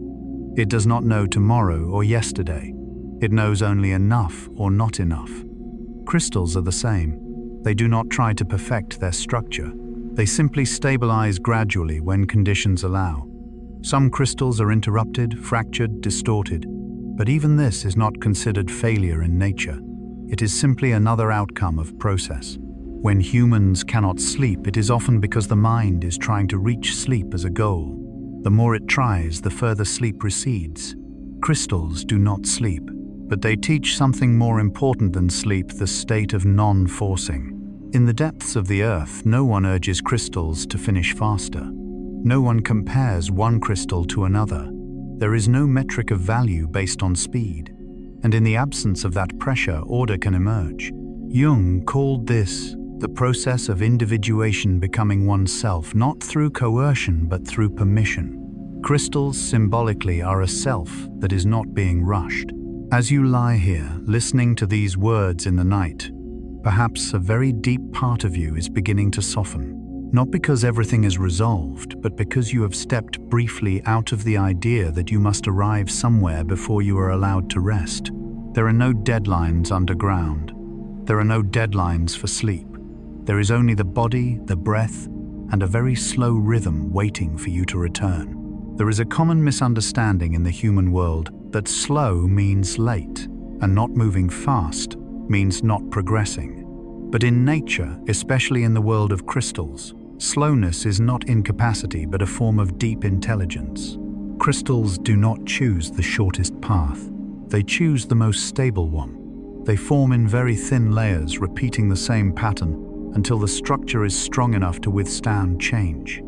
It does not know tomorrow or yesterday. It knows only enough or not enough." Crystals are the same. They do not try to perfect their structure. They simply stabilize gradually when conditions allow. Some crystals are interrupted, fractured, distorted, but even this is not considered failure in nature. It is simply another outcome of process. When humans cannot sleep, it is often because the mind is trying to reach sleep as a goal. The more it tries, the further sleep recedes. Crystals do not sleep, but they teach something more important than sleep, the state of non-forcing. In the depths of the earth, no one urges crystals to finish faster. No one compares one crystal to another. There is no metric of value based on speed. And in the absence of that pressure, order can emerge. Jung called this the process of individuation, becoming oneself, not through coercion but through permission. Crystals symbolically are a self that is not being rushed. As you lie here, listening to these words in the night, perhaps a very deep part of you is beginning to soften. Not because everything is resolved, but because you have stepped briefly out of the idea that you must arrive somewhere before you are allowed to rest. There are no deadlines underground. There are no deadlines for sleep. There is only the body, the breath, and a very slow rhythm waiting for you to return. There is a common misunderstanding in the human world that slow means late, and not moving fast means not progressing. But in nature, especially in the world of crystals, slowness is not incapacity but a form of deep intelligence. Crystals do not choose the shortest path. They choose the most stable one. They form in very thin layers, repeating the same pattern until the structure is strong enough to withstand change.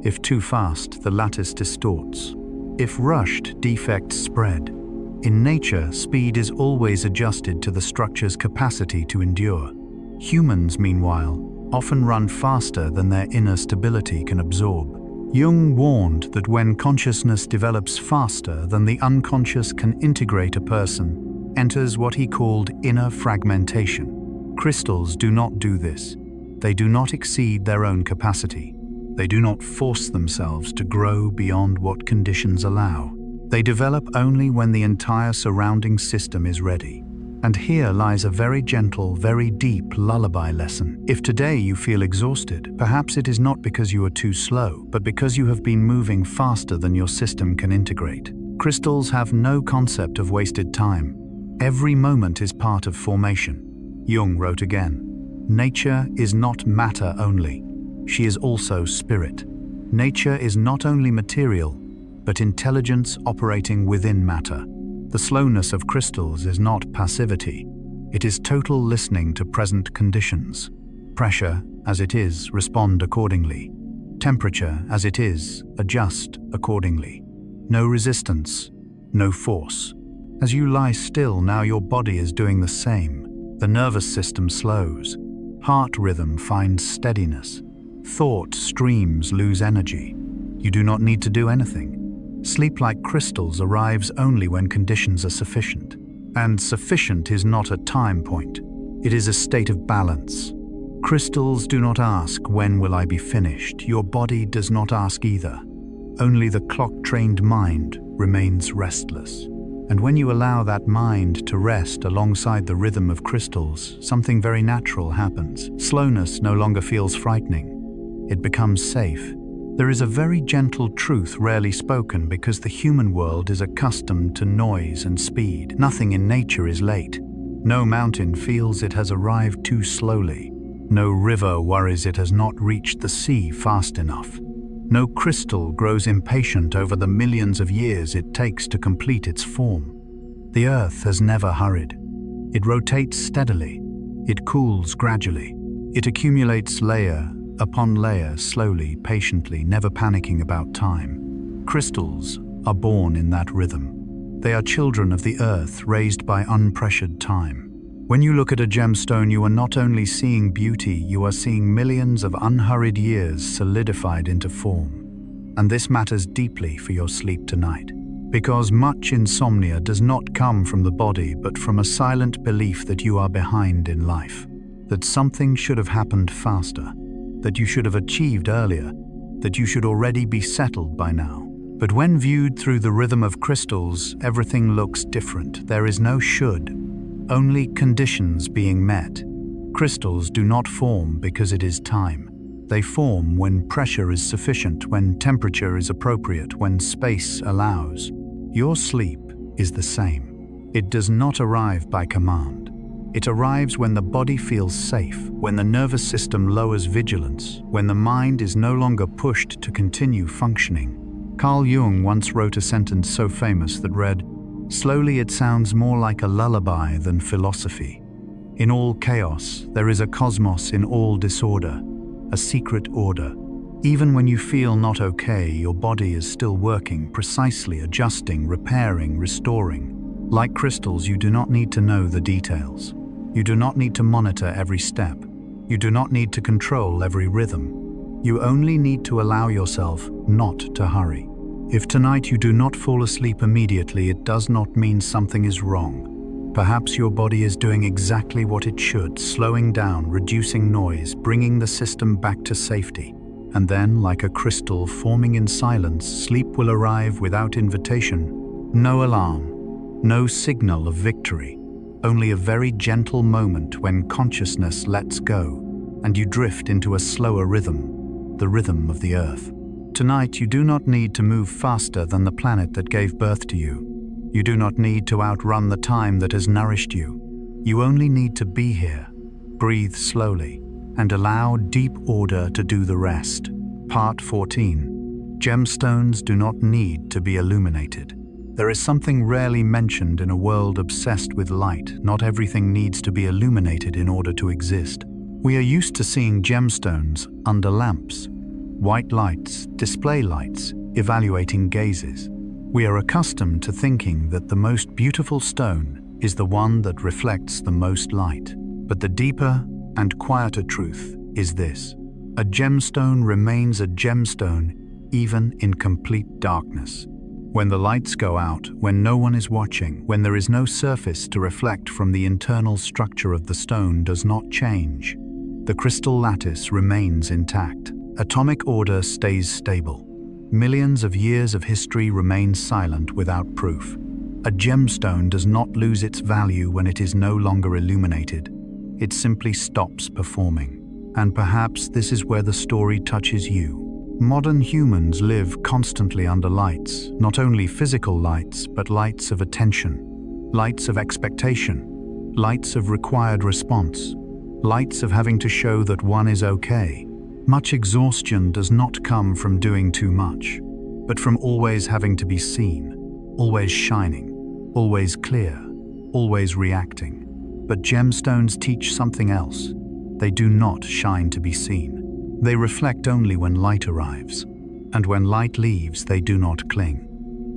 If too fast, the lattice distorts. If rushed, defects spread. In nature, speed is always adjusted to the structure's capacity to endure. Humans, meanwhile, often run faster than their inner stability can absorb. Jung warned that when consciousness develops faster than the unconscious can integrate, a person enters what he called inner fragmentation. Crystals do not do this. They do not exceed their own capacity. They do not force themselves to grow beyond what conditions allow. They develop only when the entire surrounding system is ready. And here lies a very gentle, very deep lullaby lesson. If today you feel exhausted, perhaps it is not because you are too slow, but because you have been moving faster than your system can integrate. Crystals have no concept of wasted time. Every moment is part of formation. Jung wrote again, "Nature is not matter only. She is also spirit. Nature is not only material, but intelligence operating within matter." The slowness of crystals is not passivity. It is total listening to present conditions. Pressure, as it is, respond accordingly. Temperature, as it is, adjust accordingly. No resistance, no force. As you lie still, now your body is doing the same. The nervous system slows. Heart rhythm finds steadiness. Thought streams lose energy. You do not need to do anything. Sleep like crystals arrives only when conditions are sufficient. And sufficient is not a time point. It is a state of balance. Crystals do not ask, "When will I be finished?" Your body does not ask either. Only the clock-trained mind remains restless. And when you allow that mind to rest alongside the rhythm of crystals, something very natural happens. Slowness no longer feels frightening. It becomes safe. There is a very gentle truth rarely spoken because the human world is accustomed to noise and speed. Nothing in nature is late. No mountain feels it has arrived too slowly. No river worries it has not reached the sea fast enough. No crystal grows impatient over the millions of years it takes to complete its form. The earth has never hurried. It rotates steadily. It cools gradually. It accumulates layer upon layer, slowly, patiently, never panicking about time. Crystals are born in that rhythm. They are children of the earth, raised by unpressured time. When you look at a gemstone, you are not only seeing beauty, you are seeing millions of unhurried years solidified into form. And this matters deeply for your sleep tonight, because much insomnia does not come from the body, but from a silent belief that you are behind in life, that something should have happened faster, that you should have achieved earlier, that you should already be settled by now. But when viewed through the rhythm of crystals, everything looks different. There is no should, only conditions being met. Crystals do not form because it is time. They form when pressure is sufficient, when temperature is appropriate, when space allows. Your sleep is the same. It does not arrive by command. It arrives when the body feels safe, when the nervous system lowers vigilance, when the mind is no longer pushed to continue functioning. Carl Jung once wrote a sentence so famous that read, "Slowly it sounds more like a lullaby than philosophy. In all chaos, there is a cosmos. In all disorder, a secret order. Even when you feel not okay, your body is still working, precisely adjusting, repairing, restoring. Like crystals, you do not need to know the details. You do not need to monitor every step. You do not need to control every rhythm. You only need to allow yourself not to hurry. If tonight you do not fall asleep immediately, it does not mean something is wrong. Perhaps your body is doing exactly what it should, slowing down, reducing noise, bringing the system back to safety. And then, like a crystal forming in silence, sleep will arrive without invitation. No alarm, no signal of victory, only a very gentle moment when consciousness lets go and you drift into a slower rhythm, the rhythm of the earth. Tonight, you do not need to move faster than the planet that gave birth to you. You do not need to outrun the time that has nourished you. You only need to be here, breathe slowly, and allow deep order to do the rest. Part 14. Gemstones do not need to be illuminated. There is something rarely mentioned in a world obsessed with light. Not everything needs to be illuminated in order to exist. We are used to seeing gemstones under lamps, white lights, display lights, evaluating gazes. We are accustomed to thinking that the most beautiful stone is the one that reflects the most light. But the deeper and quieter truth is this: a gemstone remains a gemstone even in complete darkness. When the lights go out, when no one is watching, when there is no surface to reflect from, the internal structure of the stone does not change. The crystal lattice remains intact. Atomic order stays stable. Millions of years of history remain silent without proof. A gemstone does not lose its value when it is no longer illuminated. It simply stops performing. And perhaps this is where the story touches you. Modern humans live constantly under lights, not only physical lights, but lights of attention, lights of expectation, lights of required response, lights of having to show that one is okay. Much exhaustion does not come from doing too much, but from always having to be seen, always shining, always clear, always reacting. But gemstones teach something else. They do not shine to be seen. They reflect only when light arrives, and when light leaves, they do not cling.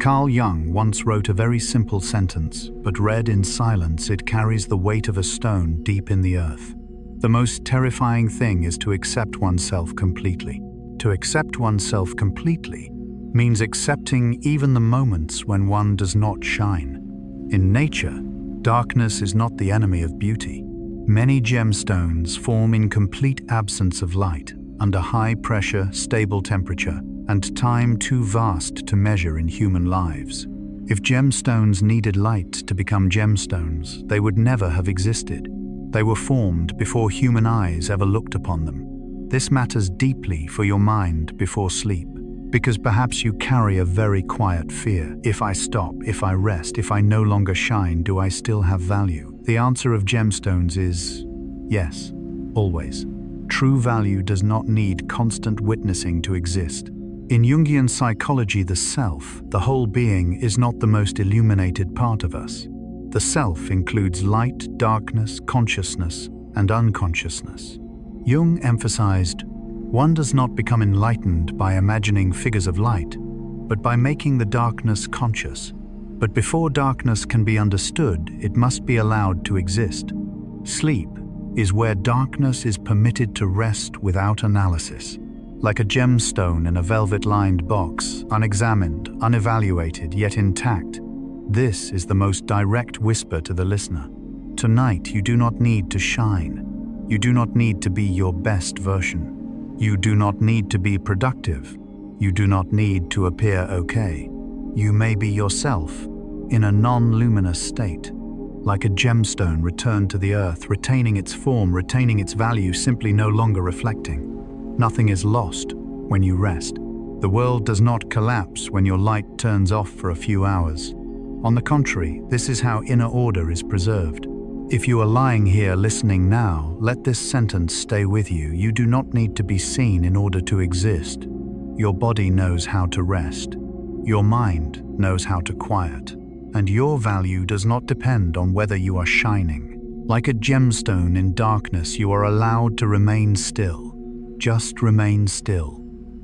Carl Jung once wrote a very simple sentence, but read in silence, it carries the weight of a stone deep in the earth. The most terrifying thing is to accept oneself completely. To accept oneself completely means accepting even the moments when one does not shine. In nature, darkness is not the enemy of beauty. Many gemstones form in complete absence of light, under high pressure, stable temperature, and time too vast to measure in human lives. If gemstones needed light to become gemstones, they would never have existed. They were formed before human eyes ever looked upon them. This matters deeply for your mind before sleep, because perhaps you carry a very quiet fear. If I stop, if I rest, if I no longer shine, do I still have value? The answer of gemstones is yes, always. True value does not need constant witnessing to exist. In Jungian psychology, the self, the whole being, is not the most illuminated part of us. The self includes light, darkness, consciousness, and unconsciousness. Jung emphasized, one does not become enlightened by imagining figures of light, but by making the darkness conscious. But before darkness can be understood, it must be allowed to exist. Sleep is where darkness is permitted to rest without analysis. Like a gemstone in a velvet-lined box, unexamined, unevaluated, yet intact. This is the most direct whisper to the listener. Tonight, you do not need to shine. You do not need to be your best version. You do not need to be productive. You do not need to appear okay. You may be yourself in a non-luminous state, like a gemstone returned to the earth, retaining its form, retaining its value, simply no longer reflecting. Nothing is lost when you rest. The world does not collapse when your light turns off for a few hours. On the contrary, this is how inner order is preserved. If you are lying here listening now, let this sentence stay with you. You do not need to be seen in order to exist. Your body knows how to rest. Your mind knows how to quiet. And your value does not depend on whether you are shining. Like a gemstone in darkness, you are allowed to remain still. Just remain still.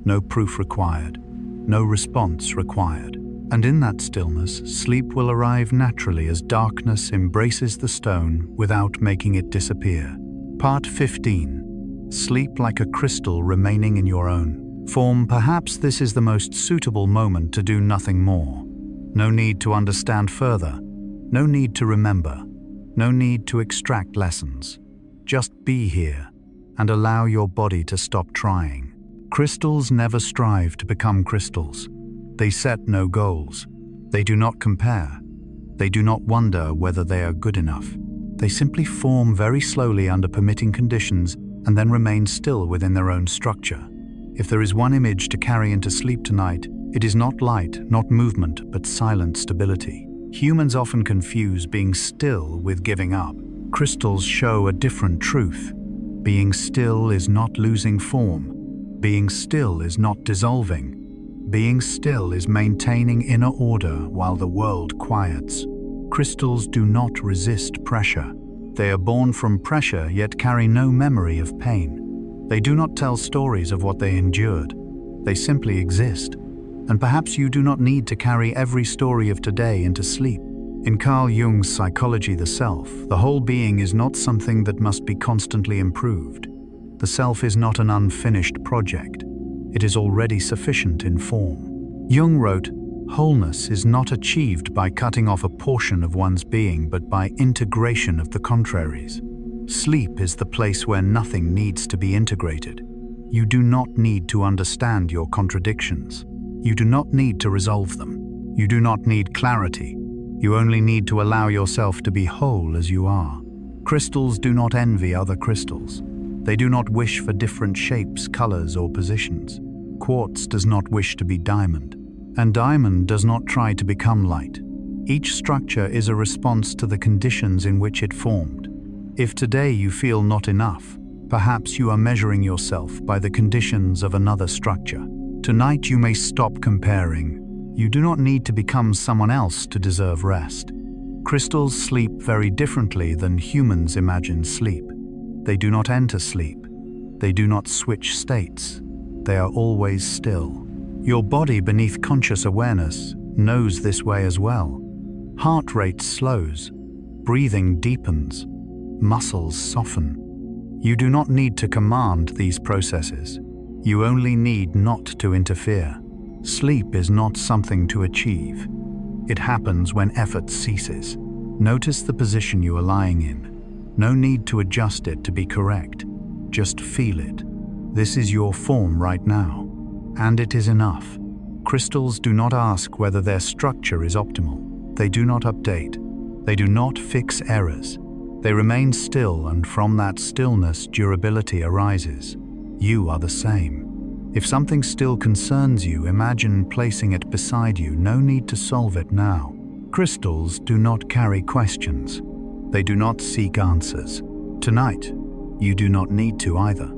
No proof required. No response required. And in that stillness, sleep will arrive naturally as darkness embraces the stone without making it disappear. Part 15. Sleep like a crystal remaining in your own form. Perhaps this is the most suitable moment to do nothing more. No need to understand further. No need to remember. No need to extract lessons. Just be here and allow your body to stop trying. Crystals never strive to become crystals. They set no goals. They do not compare. They do not wonder whether they are good enough. They simply form very slowly under permitting conditions and then remain still within their own structure. If there is one image to carry into sleep tonight, it is not light, not movement, but silent stability. Humans often confuse being still with giving up. Crystals show a different truth. Being still is not losing form. Being still is not dissolving. Being still is maintaining inner order while the world quiets. Crystals do not resist pressure. They are born from pressure yet carry no memory of pain. They do not tell stories of what they endured. They simply exist. And perhaps you do not need to carry every story of today into sleep. In Carl Jung's psychology, the self, the whole being, is not something that must be constantly improved. The self is not an unfinished project. It is already sufficient in form. Jung wrote, "Wholeness is not achieved by cutting off a portion of one's being, but by integration of the contraries." Sleep is the place where nothing needs to be integrated. You do not need to understand your contradictions. You do not need to resolve them. You do not need clarity. You only need to allow yourself to be whole as you are. Crystals do not envy other crystals. They do not wish for different shapes, colors, or positions. Quartz does not wish to be diamond, and diamond does not try to become light. Each structure is a response to the conditions in which it formed. If today you feel not enough, perhaps you are measuring yourself by the conditions of another structure. Tonight you may stop comparing. You do not need to become someone else to deserve rest. Crystals sleep very differently than humans imagine sleep. They do not enter sleep. They do not switch states. They are always still. Your body beneath conscious awareness knows this way as well. Heart rate slows. Breathing deepens. Muscles soften. You do not need to command these processes. You only need not to interfere. Sleep is not something to achieve. It happens when effort ceases. Notice the position you are lying in. No need to adjust it to be correct. Just feel it. This is your form right now, and it is enough. Crystals do not ask whether their structure is optimal. They do not update. They do not fix errors. They remain still, and from that stillness, durability arises. You are the same. If something still concerns you, imagine placing it beside you. No need to solve it now. Crystals do not carry questions. They do not seek answers. Tonight, you do not need to either.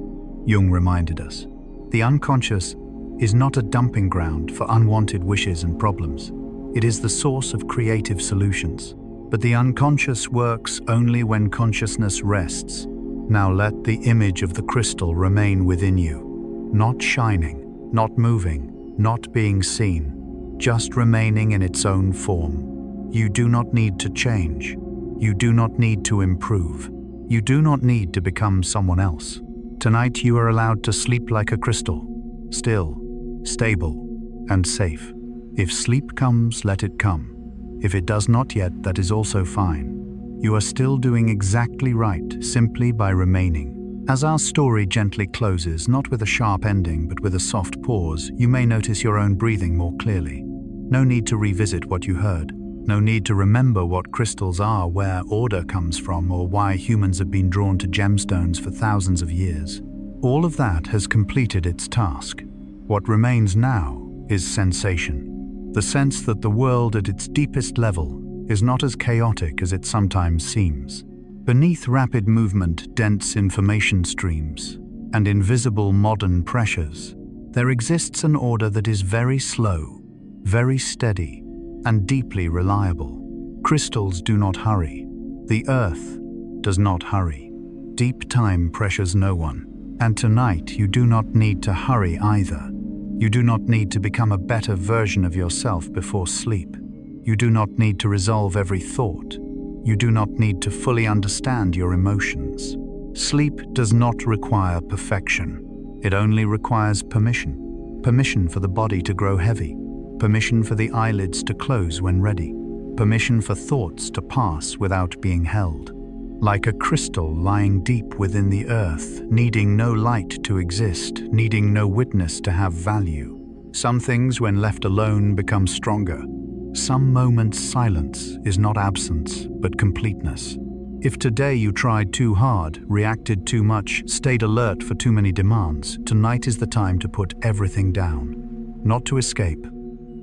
Jung reminded us. The unconscious is not a dumping ground for unwanted wishes and problems. It is the source of creative solutions. But the unconscious works only when consciousness rests. Now let the image of the crystal remain within you. Not shining, not moving, not being seen, just remaining in its own form. You do not need to change. You do not need to improve. You do not need to become someone else. Tonight you are allowed to sleep like a crystal, still, stable, and safe. If sleep comes, let it come. If it does not yet, that is also fine. You are still doing exactly right, simply by remaining. As our story gently closes, not with a sharp ending, but with a soft pause, you may notice your own breathing more clearly. No need to revisit what you heard. No need to remember what crystals are, where order comes from, or why humans have been drawn to gemstones for thousands of years. All of that has completed its task. What remains now is sensation. The sense that the world at its deepest level is not as chaotic as it sometimes seems. Beneath rapid movement, dense information streams, and invisible modern pressures, there exists an order that is very slow, very steady, and deeply reliable. Crystals do not hurry. The earth does not hurry. Deep time pressures no one. And tonight you do not need to hurry either. You do not need to become a better version of yourself before sleep. You do not need to resolve every thought. You do not need to fully understand your emotions. Sleep does not require perfection. It only requires permission. Permission for the body to grow heavy. Permission for the eyelids to close when ready. Permission for thoughts to pass without being held. Like a crystal lying deep within the earth, needing no light to exist, needing no witness to have value. Some things, when left alone, become stronger. Some moments' silence is not absence, but completeness. If today you tried too hard, reacted too much, stayed alert for too many demands, tonight is the time to put everything down. Not to escape,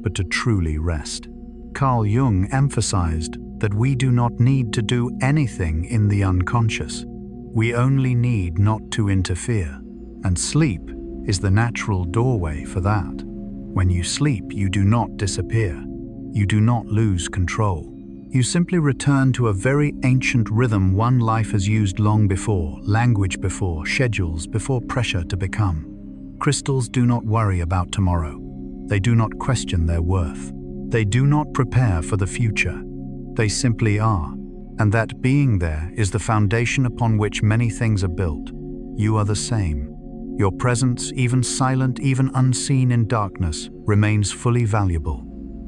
but to truly rest. Carl Jung emphasized that we do not need to do anything in the unconscious. We only need not to interfere. And sleep is the natural doorway for that. When you sleep, you do not disappear. You do not lose control. You simply return to a very ancient rhythm one life has used long before, language before, schedules before pressure to become. Crystals do not worry about tomorrow. They do not question their worth. They do not prepare for the future. They simply are. And that being there is the foundation upon which many things are built. You are the same. Your presence, even silent, even unseen in darkness, remains fully valuable.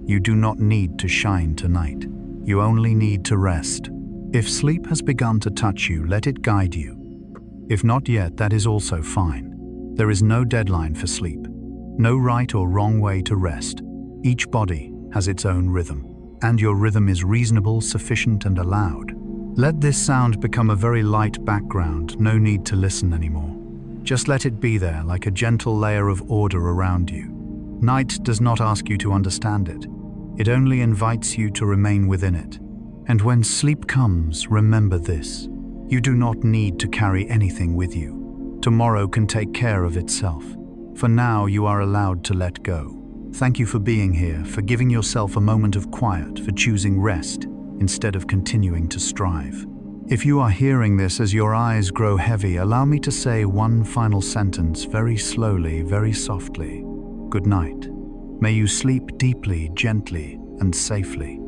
You do not need to shine tonight. You only need to rest. If sleep has begun to touch you, let it guide you. If not yet, that is also fine. There is no deadline for sleep. No right or wrong way to rest. Each body has its own rhythm. And your rhythm is reasonable, sufficient, and allowed. Let this sound become a very light background. No need to listen anymore. Just let it be there like a gentle layer of order around you. Night does not ask you to understand it. It only invites you to remain within it. And when sleep comes, remember this. You do not need to carry anything with you. Tomorrow can take care of itself. For now, you are allowed to let go. Thank you for being here, for giving yourself a moment of quiet, for choosing rest instead of continuing to strive. If you are hearing this as your eyes grow heavy, allow me to say one final sentence very slowly, very softly. Good night. May you sleep deeply, gently, and safely.